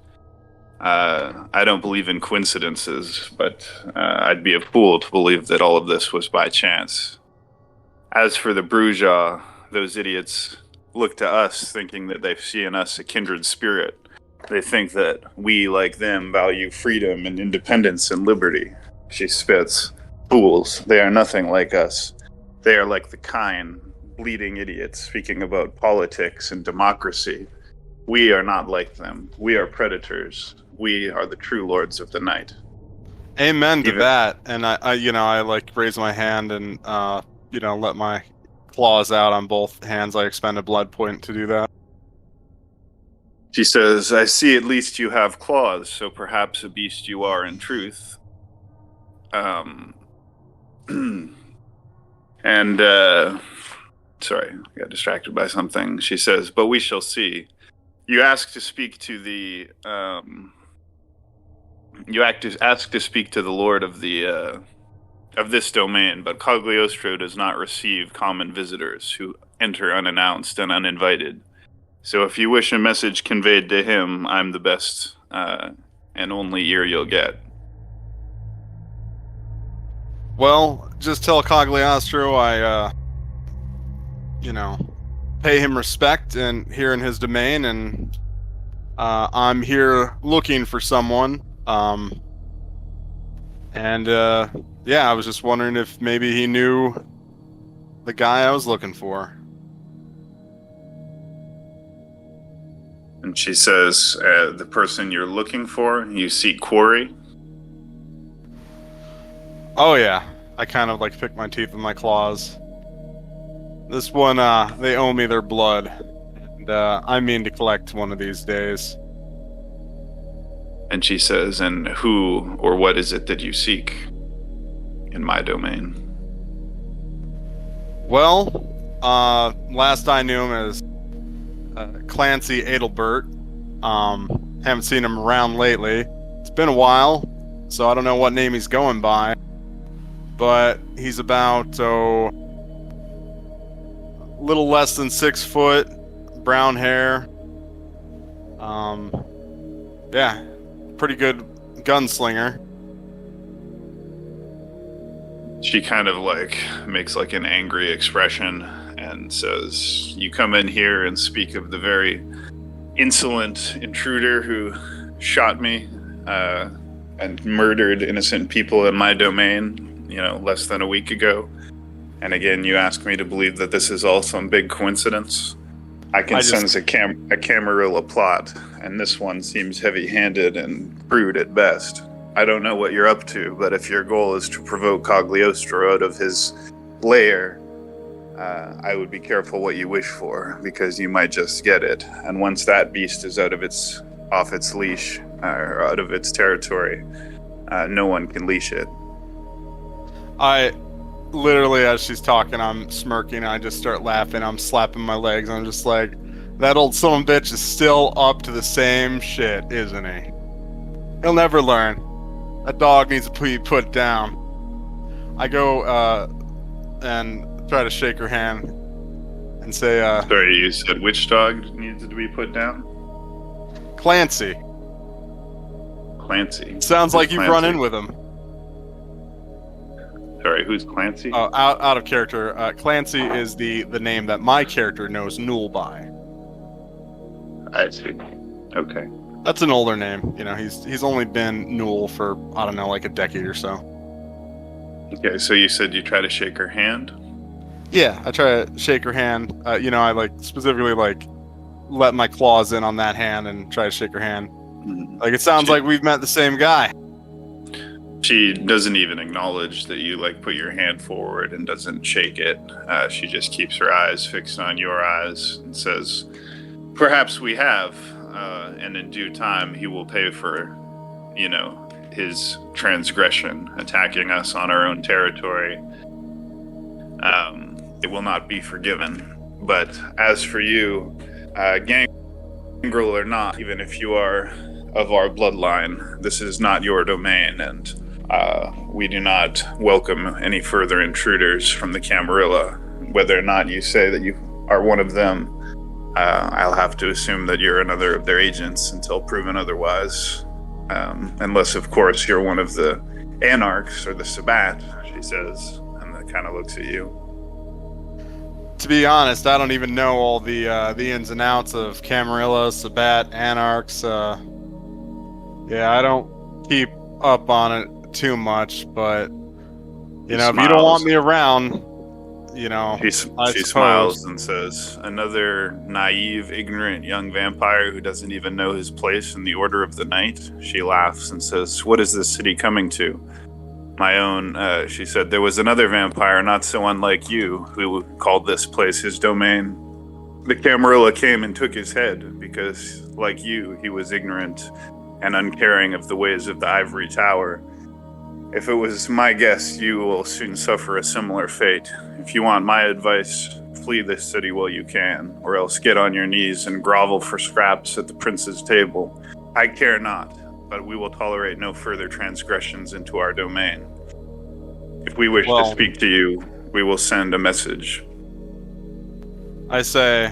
I don't believe in coincidences, but I'd be a fool to believe that all of this was by chance. As for the Brujah, those idiots look to us thinking that they see in us a kindred spirit. They think that we, like them, value freedom and independence and liberty." She spits. "Fools. They are nothing like us. They are like the kind, bleeding idiots speaking about politics and democracy. We are not like them. We are predators. We are the true lords of the night." Amen to that. And I like raise my hand and let my claws out on both hands. I expend a blood point to do that. She says, "I see at least you have claws, so perhaps a beast you are in truth." Sorry, I got distracted by something. She says, "But we shall see. You ask to speak to the, ask to speak to the lord of the, of this domain, but Cagliostro does not receive common visitors who enter unannounced and uninvited. So if you wish a message conveyed to him, I'm the best and only ear you'll get." Well, just tell Cagliostro I, pay him respect and here in his domain, and I'm here looking for someone. I was just wondering if maybe he knew the guy I was looking for. And she says, "The person you're looking for, you seek Quarry?" Oh yeah, I kind of like pick my teeth with my claws. This one, they owe me their blood, and I mean to collect one of these days. And she says, "And who or what is it that you seek in my domain?" Well, last I knew him as Clancy Adelbert. Haven't seen him around lately. It's been a while, so I don't know what name he's going by. But he's about a little less than 6 foot, brown hair. Pretty good gunslinger. She kind of like makes like an angry expression and says, "You come in here and speak of the very insolent intruder who shot me and murdered innocent people in my domain, less than a week ago. And again, you ask me to believe that this is all some big coincidence. I can sense a Camarilla plot, and this one seems heavy-handed and crude at best. I don't know what you're up to, but if your goal is to provoke Cagliostro out of his lair, I would be careful what you wish for, because you might just get it. And once that beast is off its leash, or out of its territory, no one can leash it." I literally, as she's talking, I'm smirking. I just start laughing. I'm slapping my legs. I'm just like, that old son of a bitch is still up to the same shit, isn't he? He'll never learn. That dog needs to be put down. I go and try to shake her hand and say, Sorry, you said which dog needs to be put down? Clancy. Clancy. Sounds like you've Clancy? run in with him. Sorry, who's Clancy? Out of character. Clancy is the name that my character knows Newell by. I see. Okay. That's an older name. He's only been Newell for, I don't know, like a decade or so. Okay, so you said you try to shake her hand? Yeah, I try to shake her hand. I specifically let my claws in on that hand and try to shake her hand. Like, it sounds like we've met the same guy. She doesn't even acknowledge that you put your hand forward and doesn't shake it. She just keeps her eyes fixed on your eyes and says, "Perhaps we have, and in due time he will pay for, his transgression, attacking us on our own territory. It will not be forgiven. But as for you, gangrel or not, even if you are of our bloodline, this is not your domain, and we do not welcome any further intruders from the Camarilla. Whether or not you say that you are one of them, I'll have to assume that you're another of their agents until proven otherwise. Unless, of course, you're one of the Anarchs or the Sabbat," she says, and then kind of looks at you. To be honest, I don't even know all the ins and outs of Camarilla, Sabbat, Anarchs. I don't keep up on it too much, but if you don't want me around, She smiles and says, "Another naive, ignorant young vampire who doesn't even know his place in the Order of the Night?" She laughs and says, "What is this city coming to?" "My own," she said, "there was another vampire not so unlike you who called this place his domain. The Camarilla came and took his head because, like you, he was ignorant and uncaring of the ways of the Ivory Tower. If it was my guess, you will soon suffer a similar fate. If you want my advice, flee this city while you can, or else get on your knees and grovel for scraps at the prince's table. I care not, but we will tolerate no further transgressions into our domain. If we wish to speak to you, we will send a message." I say,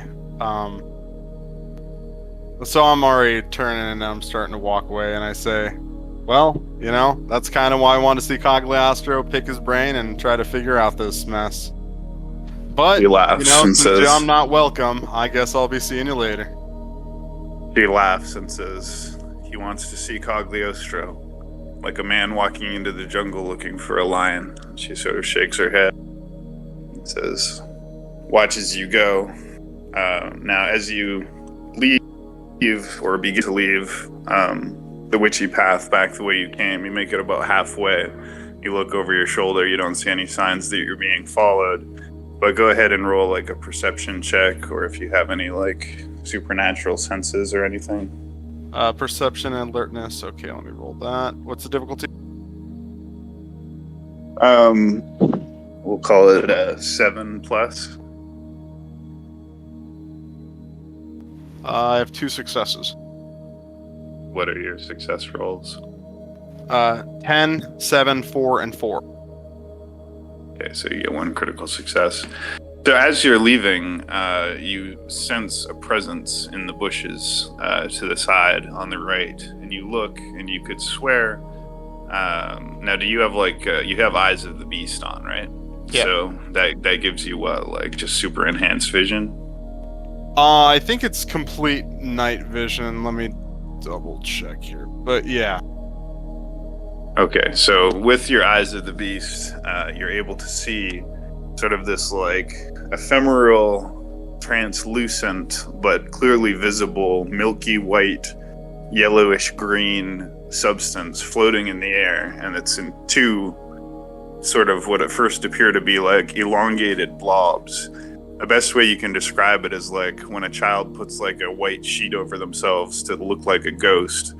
so I'm already turning and I'm starting to walk away, and I say, well, that's kind of why I want to see Cagliostro, pick his brain, and try to figure out this mess. But, He laughs and since says, I'm not welcome, I guess I'll be seeing you later. She laughs and says, "He wants to see Cagliostro, like a man walking into the jungle looking for a lion." She sort of shakes her head and says, "Watch as you go. Now, as you leave, or begin to leave, the witchy path back the way you came, you make it about halfway. You look over your shoulder, you don't see any signs that you're being followed, but go ahead and roll a perception check, or if you have any supernatural senses or anything." Perception and alertness. Okay, let me roll that. What's the difficulty? We'll call it a 7+. I have 2 successes. What are your success rolls? 10, 7, 4, and 4. Okay, so you get 1 critical success. So as you're leaving, you sense a presence in the bushes to the side on the right, and you look, and you could swear Now, do you have you have Eyes of the Beast on, right? Yeah. So that gives you what, like just super enhanced vision? I think it's complete night vision. Let me double check here. But yeah. Okay, so with your Eyes of the Beast, you're able to see sort of this like ephemeral, translucent, but clearly visible, milky white, yellowish green substance floating in the air, and it's in two sort of what at first appear to be like elongated blobs. The best way you can describe it is like when a child puts like a white sheet over themselves to look like a ghost.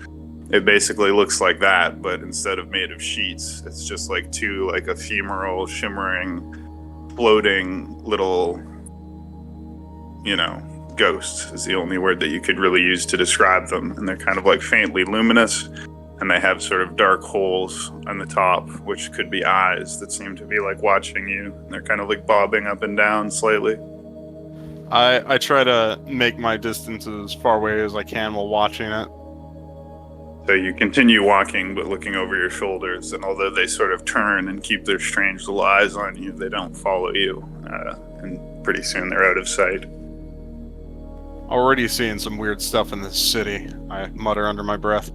It basically looks like that, but instead of made of sheets, it's just like two like ephemeral, shimmering, floating little, ghosts is the only word that you could really use to describe them. And they're kind of like faintly luminous, and they have sort of dark holes on the top, which could be eyes that seem to be like watching you. And they're kind of like bobbing up and down slightly. I try to make my distance as far away as I can while watching it. So you continue walking, but looking over your shoulders, and although they sort of turn and keep their strange little eyes on you, they don't follow you. And pretty soon they're out of sight. Already seeing some weird stuff in this city, I mutter under my breath.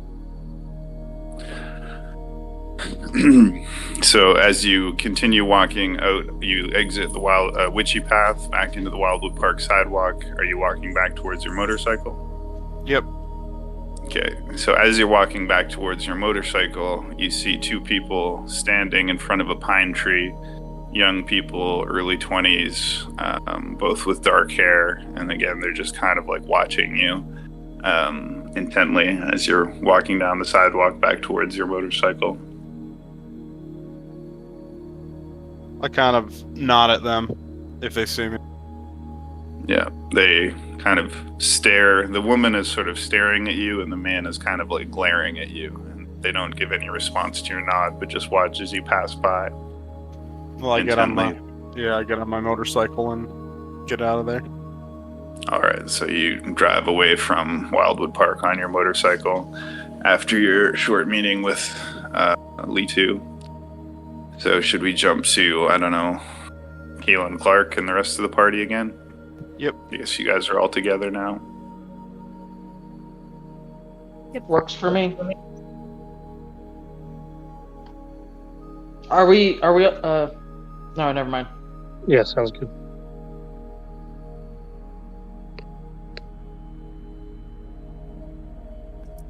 So as you continue walking out, you exit the wild witchy path back into the Wildwood Park sidewalk. Are you walking back towards your motorcycle? Yep. Okay, so as you're walking back towards your motorcycle, you see two people standing in front of a pine tree. Young people, early 20s, both with dark hair, and again, they're just kind of like watching you intently as you're walking down the sidewalk back towards your motorcycle. I kind of nod at them if they see me. Yeah, they kind of stare. The woman is sort of staring at you, and the man is kind of like glaring at you. And they don't give any response to your nod, but just watch as you pass by. Well, I get on intently. my motorcycle and get out of there. All right, so you drive away from Wildwood Park on your motorcycle after your short meeting with Lee 2. So should we jump to, I don't know, Keelan Clark and the rest of the party again? Yep. I guess you guys are all together now. Works for me. Are we, no, never mind. Yeah, sounds good.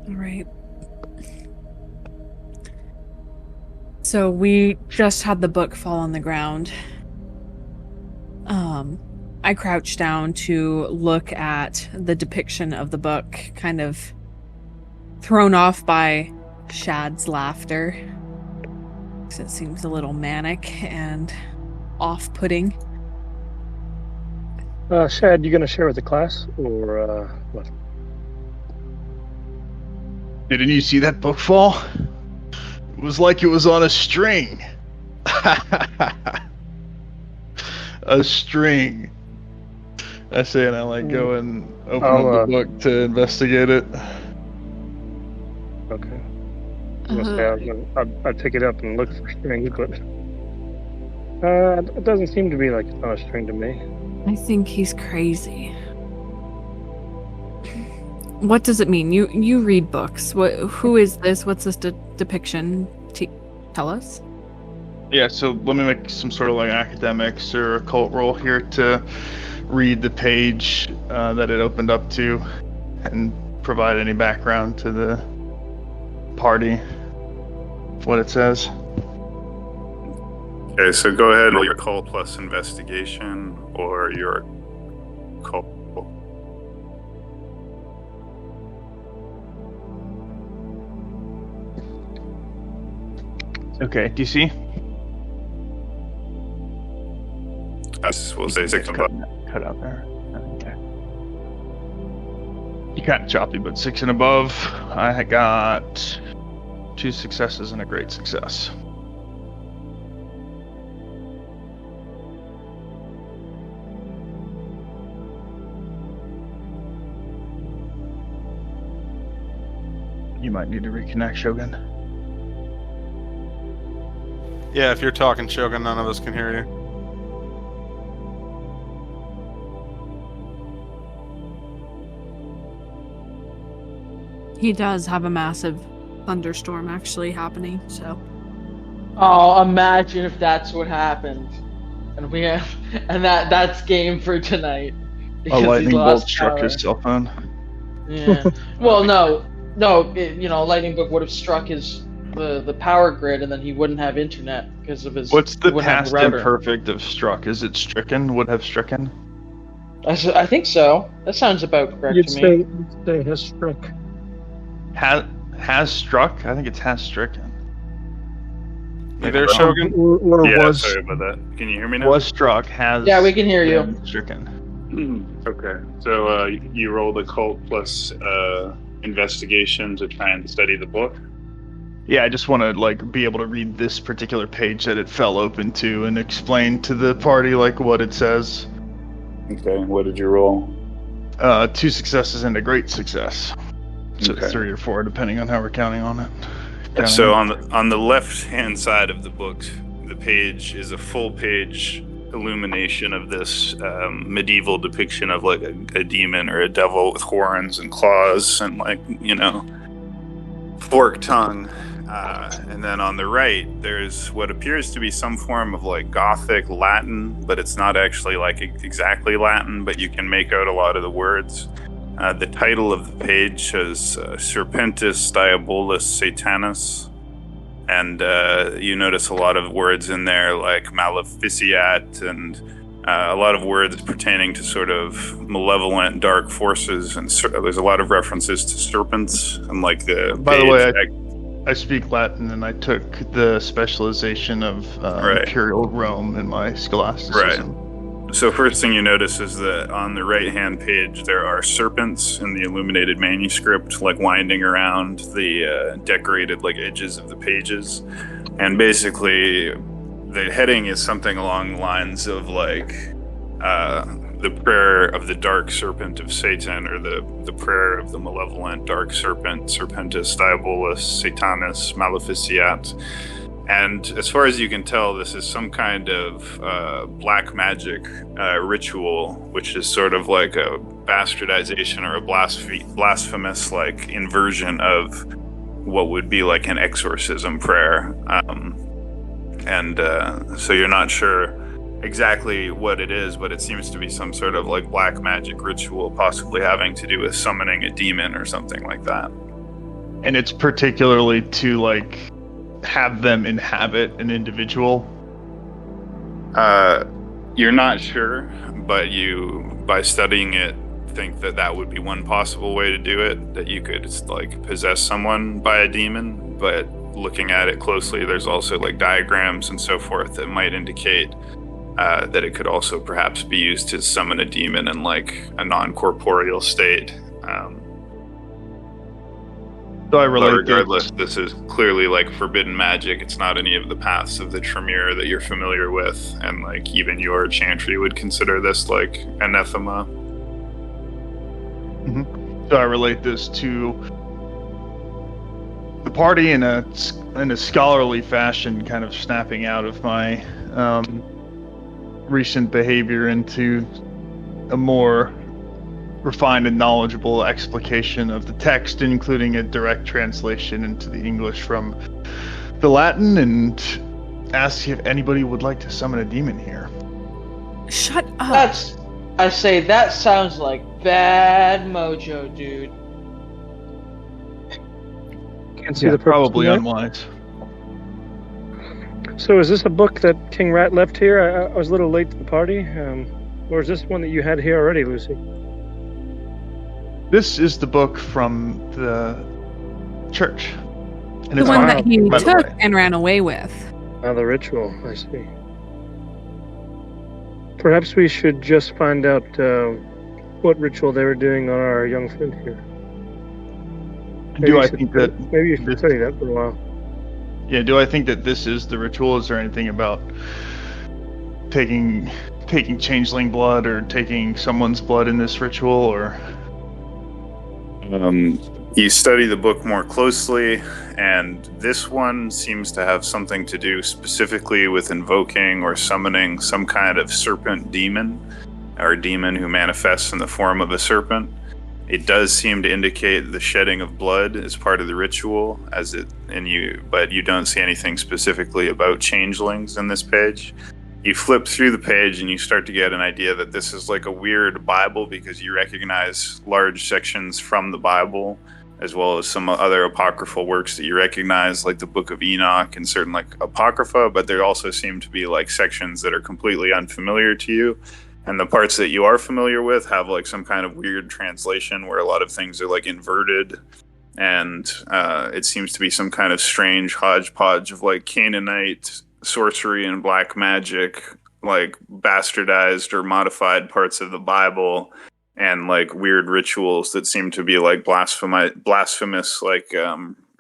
All right. So we just had the book fall on the ground. I crouched down to look at the depiction of the book, kind of thrown off by Shad's laughter. 'Cause it seems a little manic and off-putting. Shad, you gonna share with the class, or what? Didn't you see that book fall? It was like it was on a string. A string. I say, and I like go and open up the book to investigate it. Okay. I'd pick it up and look for strings, but it doesn't seem to be like it's on a string to me. I think he's crazy. What does it mean? You read books. Who is this? What's this depiction? Tell us. Yeah, so let me make some sort of like academics or occult roll here to read the page that it opened up to and provide any background to the party, what it says. Okay, so go ahead with your occult plus investigation or your occult. Okay, do you see? We'll say 6 above. Cut out there. Okay. You kind of choppy, but 6 and above. I got 2 successes and a great success. You might need to reconnect, Shogun. Yeah, if you're talking, Shogun, none of us can hear you. He does have a massive thunderstorm actually happening, so. Oh, imagine if that's what happened, and that's game for tonight. A because he lightning bolt lost struck power. his cell phone. Yeah. Well, no, lightning bolt would have struck the power grid, and then he wouldn't have internet because of his. What's the he wouldn't have past a router. imperfect of struck? Is it stricken? Would have stricken? I think so. That sounds about correct You'd to me. say has struck. Has struck? I think it's has stricken. You there, Shogun? Or Yeah, was. sorry about that. Can you hear me now? Was struck, has Yeah, we can hear you. been stricken. Okay, so you rolled occult plus investigation to try and study the book. Yeah, I just want to be able to read this particular page that it fell open to and explain to the party what it says. Okay, what did you roll? 2 successes and a great success. So Okay. 3 or 4, depending on how we're counting on it. So on the left hand side of the book, the page is a full page illumination of this medieval depiction of a demon or a devil with horns and claws and forked tongue. And then on the right, there's what appears to be some form of Gothic Latin, but it's not actually exactly Latin, but you can make out a lot of the words. The title of the page shows Serpentis Diabolus Satanis, and you notice a lot of words in there like maleficiat and a lot of words pertaining to sort of malevolent dark forces, and there's a lot of references to serpents and the By the page way, I speak Latin and I took the specialization of Right. Imperial Rome in my scholasticism. So first thing you notice is that on the right-hand page there are serpents in the illuminated manuscript, winding around the decorated edges of the pages, and basically the heading is something along the lines of the prayer of the dark serpent of Satan, or the prayer of the malevolent dark serpent, Serpentis Diabolus Satanis Maleficiat. And as far as you can tell, this is some kind of black magic ritual, which is sort of like a bastardization or a blasphemous inversion of what would be an exorcism prayer. So you're not sure exactly what it is, but it seems to be some sort of black magic ritual, possibly having to do with summoning a demon or something like that. And it's particularly to have them inhabit an individual. You're not sure, but you, by studying it, think that would be one possible way to do it, that you could possess someone by a demon. But looking at it closely, there's also diagrams and so forth that might indicate that it could also perhaps be used to summon a demon in a non-corporeal state. So I relate But regardless, this is clearly forbidden magic. It's not any of the paths of the Tremere that you're familiar with, and even your chantry would consider this anathema. So I relate this to the party in a scholarly fashion, kind of snapping out of my recent behavior into a more refined and knowledgeable explication of the text, including a direct translation into the English from the Latin, and ask if anybody would like to summon a demon here. Shut up. I say that sounds like bad mojo, dude. Can't see Yeah, the purpose probably of that. unwise. So is this a book that King Rat left here? I was a little late to the party. Or is this one that you had here already, Lucy? This is the book from the church. And The it's one fine, that he by the took way. and ran away with. The ritual, I see. Perhaps we should just find out what ritual they were doing on our young friend here. Do I you should- think that Maybe you should study that for a while. Yeah, do I think that this is the ritual? Is there anything about taking changeling blood or taking someone's blood in this ritual, or You study the book more closely, and this one seems to have something to do specifically with invoking or summoning some kind of serpent demon, or demon who manifests in the form of a serpent. It does seem to indicate the shedding of blood as part of the ritual, but you don't see anything specifically about changelings in this page. You flip through the page and you start to get an idea that this is like a weird Bible, because you recognize large sections from the Bible, as well as some other apocryphal works that you recognize, like the Book of Enoch and certain like apocrypha, but there also seem to be like sections that are completely unfamiliar to you. And the parts that you are familiar with have like some kind of weird translation where a lot of things are like inverted. And it seems to be some kind of strange hodgepodge of like Canaanite sorcery and black magic, like bastardized or modified parts of the Bible, and like weird rituals that seem to be like blasphemous like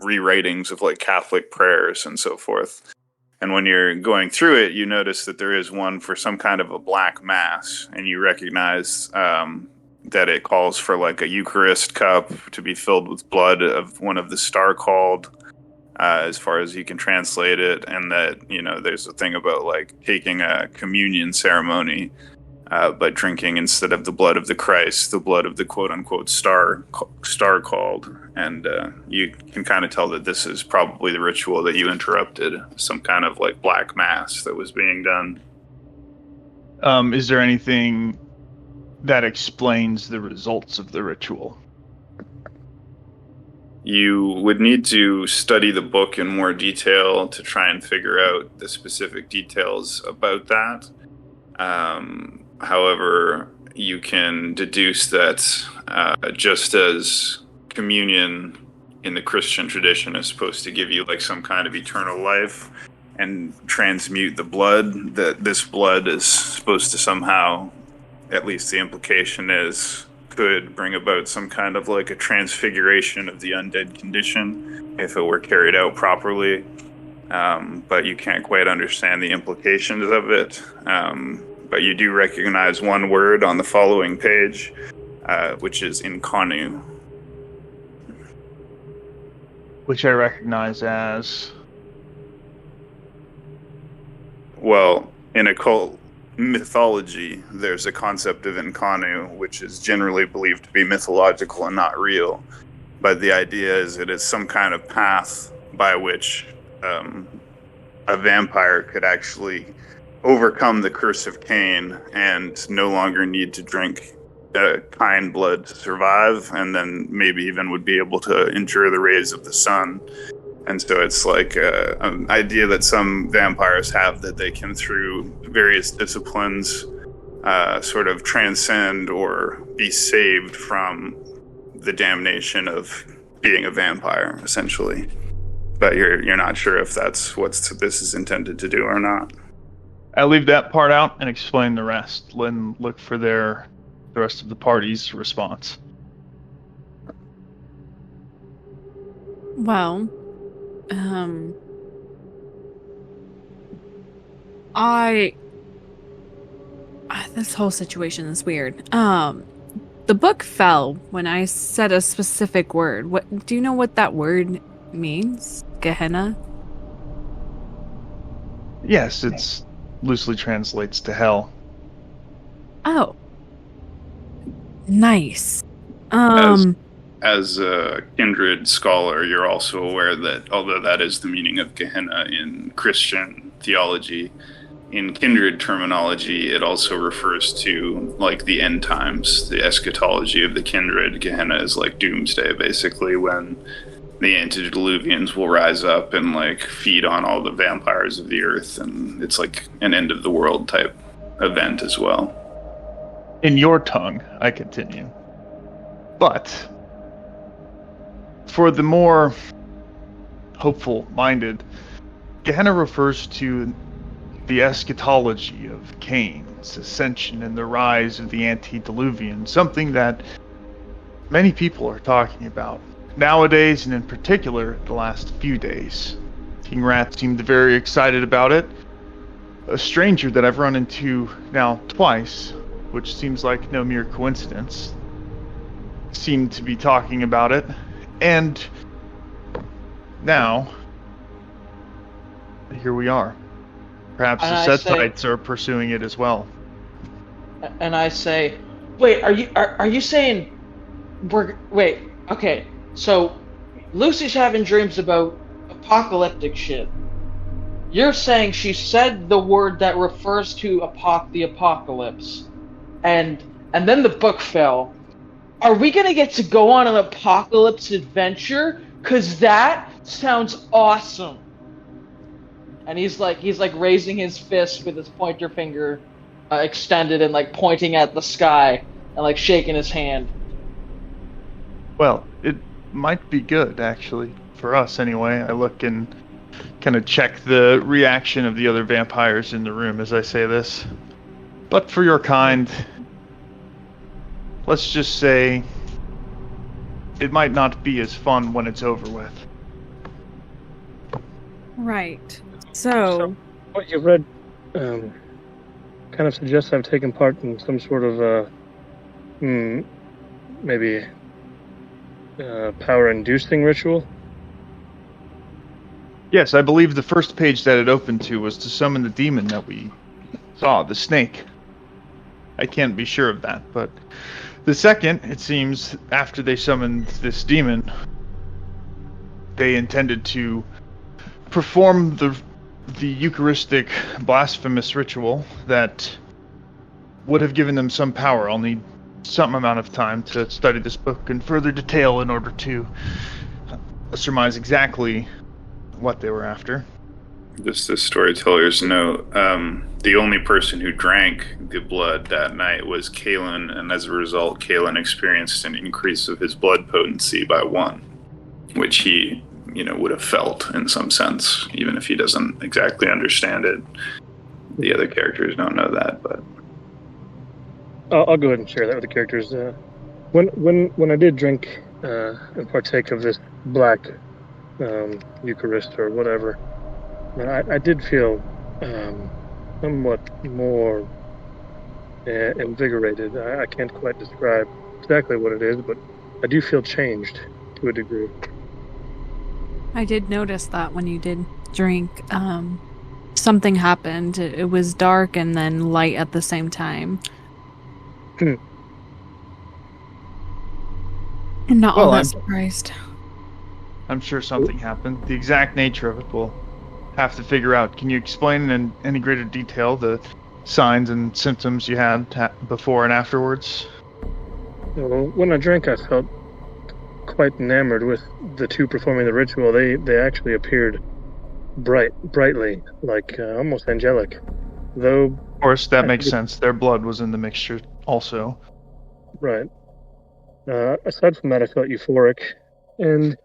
rewritings of like Catholic prayers and so forth. And when you're going through it, you notice that there is one for some kind of a black mass, and you recognize that it calls for like a Eucharist cup to be filled with blood of one of the star-called, as far as you can translate it, and that, you know, there's a thing about like taking a communion ceremony, but drinking, instead of the blood of the Christ, the blood of the quote-unquote star-called. And you can kind of tell that this is probably the ritual that you interrupted, some kind of like black mass that was being done. Is there anything that explains the results of the ritual? You would need to study the book in more detail to try and figure out the specific details about that. However, you can deduce that just as communion in the Christian tradition is supposed to give you like some kind of eternal life and transmute the blood, that this blood is supposed to somehow, at least the implication is, could bring about some kind of like a transfiguration of the undead condition if it were carried out properly. But you can't quite understand the implications of it. But you do recognize one word on the following page, which is Inconnu. Which I recognize as... Well, in occult mythology, there's a concept of Inconnu, which is generally believed to be mythological and not real. But the idea is that it's some kind of path by which a vampire could actually overcome the curse of Cain and no longer need to drink kind blood to survive, and then maybe even would be able to endure the rays of the sun. And so it's like an idea that some vampires have, that they can, through various disciplines, sort of transcend or be saved from the damnation of being a vampire, essentially. But you're not sure if that's what this is intended to do or not. I'll leave that part out and explain the rest. Look for the rest of the party's response. Well, this whole situation is weird. The book fell when I said a specific word. What do you know what that word means? Gehenna? Yes, it's loosely translates to hell. Oh. Nice. As a kindred scholar, you're also aware that although that is the meaning of Gehenna in Christian theology, in kindred terminology, it also refers to like the end times, the eschatology of the kindred. Gehenna is like doomsday, basically, when the antediluvians will rise up and like feed on all the vampires of the earth, and it's like an end of the world type event as well. In your tongue, I continue. But for the more hopeful-minded, Gehenna refers to the eschatology of Cain's ascension and the rise of the antediluvian, something that many people are talking about nowadays, and in particular the last few days. King Rat seemed very excited about it. A stranger that I've run into now twice, which seems like no mere coincidence, seemed to be talking about it. And now, here we are. Perhaps And the I say- Setites are pursuing it as well. And I say, wait, are you saying wait, okay, so Lucy's having dreams about apocalyptic shit. You're saying she said the word that refers to the apocalypse, and then the book fell. Are we gonna get to go on an apocalypse adventure? 'Cause that sounds awesome. And he's like raising his fist with his pointer finger extended and like pointing at the sky and like shaking his hand. Well, it might be good, actually. For us, anyway. I look and kind of check the reaction of the other vampires in the room as I say this. But for your kind, let's just say it might not be as fun when it's over with. Right. So, What you read kind of suggests I've taken part in some sort of maybe power-inducing ritual. Yes, I believe the first page that it opened to was to summon the demon that we saw, the snake. I can't be sure of that, but the second, it seems, after they summoned this demon, they intended to perform the Eucharistic blasphemous ritual that would have given them some power. I'll need some amount of time to study this book in further detail in order to surmise exactly what they were after. Just the storyteller's note, the only person who drank the blood that night was Kalen, and as a result, Kalen experienced an increase of his blood potency by 1, which he, would have felt in some sense, even if he doesn't exactly understand it. The other characters don't know that, but I'll go ahead and share that with the characters. When I did drink and partake of this black Eucharist or whatever, I did feel somewhat more invigorated. I can't quite describe exactly what it is, but I do feel changed to a degree. I did notice that when you did drink, something happened. It was dark and then light at the same time. I'm not all that surprised. I'm sure something happened. The exact nature of it we'll have to figure out. Can you explain in any greater detail the signs and symptoms you had before and afterwards? Well, when I drank, I felt quite enamored with the two performing the ritual. They actually appeared brightly, like almost angelic. Though, of course, that makes sense. Their blood was in the mixture also. Right. Aside from that, I felt euphoric, and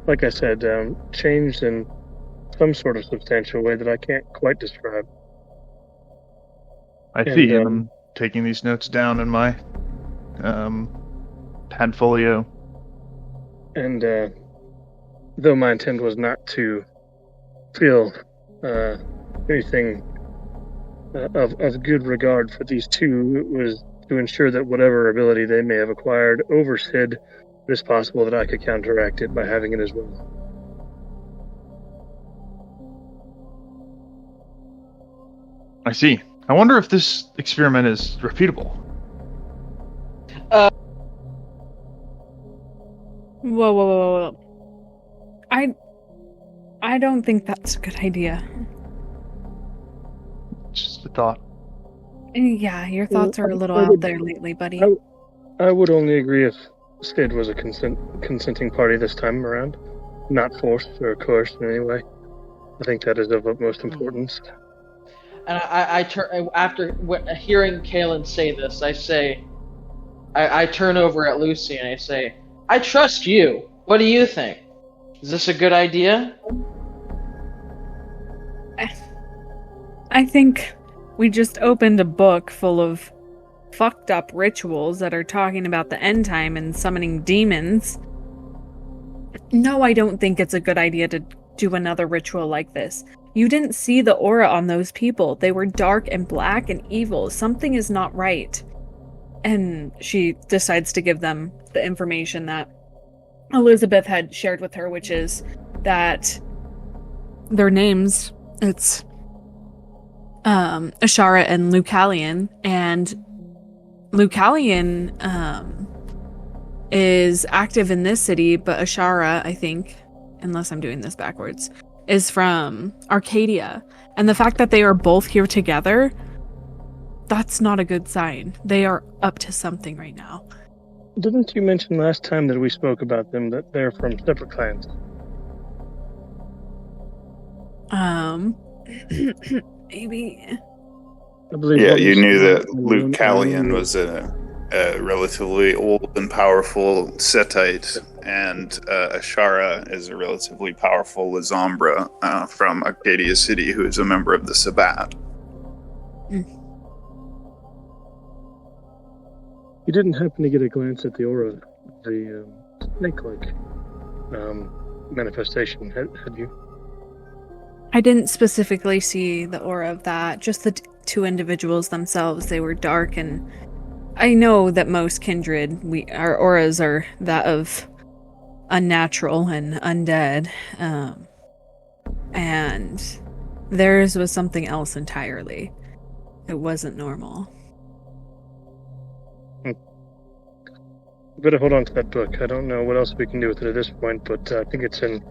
like I said, changed in some sort of substantial way that I can't quite describe. I see. I'm taking these notes down in my padfolio. And though my intent was not to feel anything of good regard for these two, it was to ensure that whatever ability they may have acquired over Sid, it is possible that I could counteract it by having it as well. I see. I wonder if this experiment is repeatable. Whoa. I don't think that's a good idea. Just a thought. Yeah, your thoughts are a little out there lately, buddy. I would only agree if Sid was a consenting party this time around, not forced or coerced in any way. I think that is of utmost importance. And I turn after hearing Kalen say this. I turn over at Lucy and I say, "I trust you. What do you think? Is this a good idea?" I think we just opened a book full of fucked up rituals that are talking about the end time and summoning demons. No, I don't think it's a good idea to do another ritual like this. You didn't see the aura on those people. They were dark and black and evil. Something is not right. And she decides to give them the information that Elizabeth had shared with her, which is that their names, it's Ashara and Lucalian, and Lucalian is active in this city, but Ashara, I think, unless I'm doing this backwards, is from Arcadia. And the fact that they are both here together, that's not a good sign. They are up to something right now. Didn't you mention last time that we spoke about them that they're from separate clans? Maybe. I believe. Yeah, one you was- knew that Luke Callion was a relatively old and powerful Setite, and Ashara is a relatively powerful Lazombra from Arcadia City, who is a member of the Sabbat. You didn't happen to get a glance at the aura, the snake-like manifestation, had you? I didn't specifically see the aura of that, just the two individuals themselves. They were dark, and I know that most kindred, our auras are that of unnatural and undead, and theirs was something else entirely. It wasn't normal. You better hold on to that book. I don't know what else we can do with it at this point, but I think it's in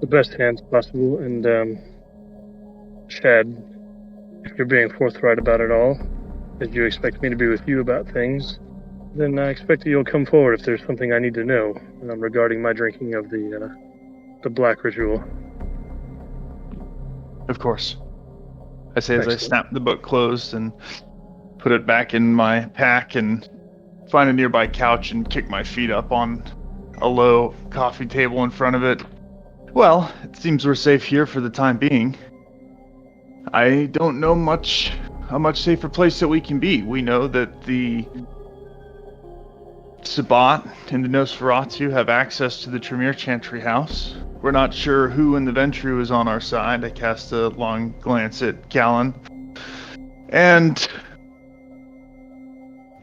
the best hands possible. And, Shad, if you're being forthright about it all, as you expect me to be with you about things, then I expect that you'll come forward if there's something I need to know regarding my drinking of the black ritual. Of course. I say as I Excellent. snap the book closed and put it back in my pack and find a nearby couch and kick my feet up on a low coffee table in front of it. Well, it seems we're safe here for the time being. I don't know a much safer place that we can be. We know that the Sabbat and the Nosferatu have access to the Tremere Chantry House. We're not sure who in the Ventru is on our side. I cast a long glance at Callan. And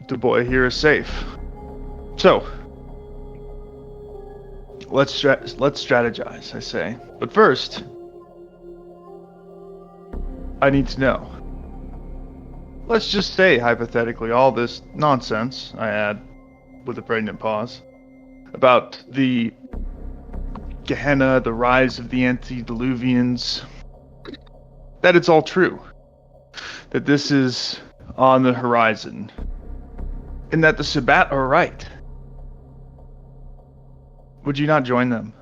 the boy here is safe. So, let's strategize, I say. But first, I need to know. Let's just say, hypothetically, all this nonsense, I add, with a pregnant pause, about the Gehenna, the rise of the antediluvians, that it's all true. That this is on the horizon. And that the Sabbat are right. Would you not join them?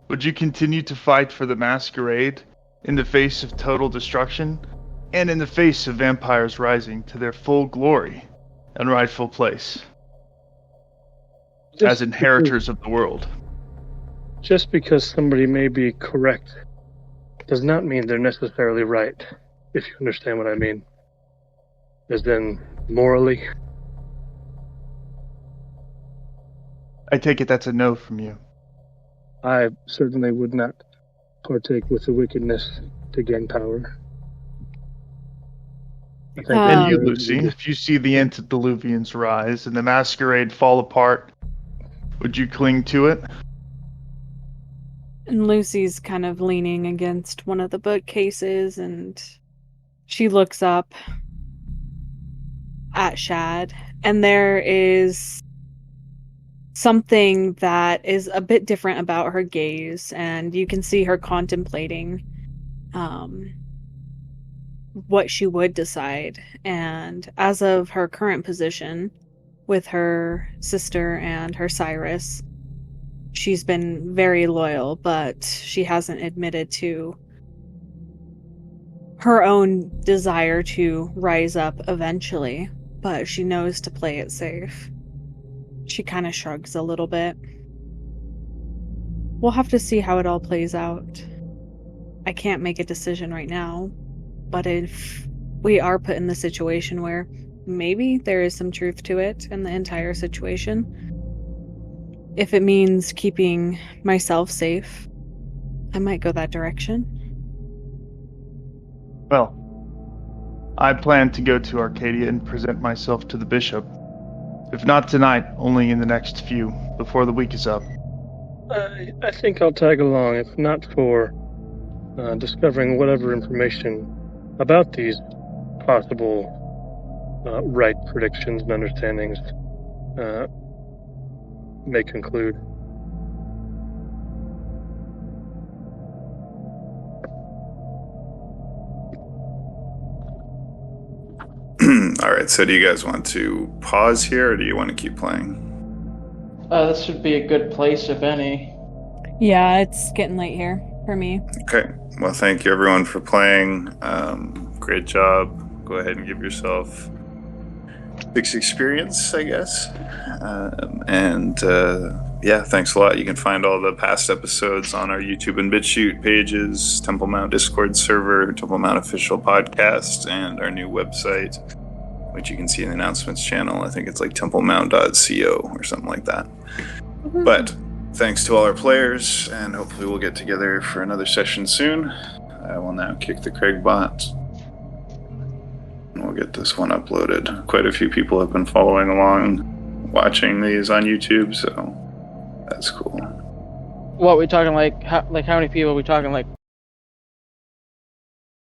Would you continue to fight for the Masquerade in the face of total destruction and in the face of vampires rising to their full glory and rightful place as inheritors of the world? Just because somebody may be correct does not mean they're necessarily right, if you understand what I mean. As in, morally. I take it that's a no from you. I certainly would not partake with the wickedness to gain power. I think And you, that- Lucy, if you see the antediluvians rise and the Masquerade fall apart, would you cling to it? And Lucy's kind of leaning against one of the bookcases, and she looks up at Shad, and there is something that is a bit different about her gaze, and you can see her contemplating what she would decide. And as of her current position with her sister and her Cyrus, she's been very loyal, but she hasn't admitted to her own desire to rise up eventually, but she knows to play it safe. She kind of shrugs a little bit. We'll have to see how it all plays out. I can't make a decision right now, but if we are put in the situation where maybe there is some truth to it in the entire situation, if it means keeping myself safe, I might go that direction. Well, I plan to go to Arcadia and present myself to the bishop. If not tonight, only in the next few, before the week is up. I think I'll tag along, if not for discovering whatever information about these possible right predictions and understandings may conclude. All right, so do you guys want to pause here, or do you want to keep playing? This would be a good place, if any. Yeah, it's getting late here for me. Okay, well, thank you everyone for playing. Great job. Go ahead and give yourself 6 experience, I guess. Yeah, thanks a lot. You can find all the past episodes on our YouTube and BitChute pages, Temple Mount Discord server, Temple Mount official podcast, and our new website, which you can see in the announcements channel. I think it's like templemount.co or something like that. But thanks to all our players, and hopefully we'll get together for another session soon. I will now kick the Craig bot. And we'll get this one uploaded. Quite a few people have been following along, watching these on YouTube, so that's cool. What, we talking like how many people are we talking, like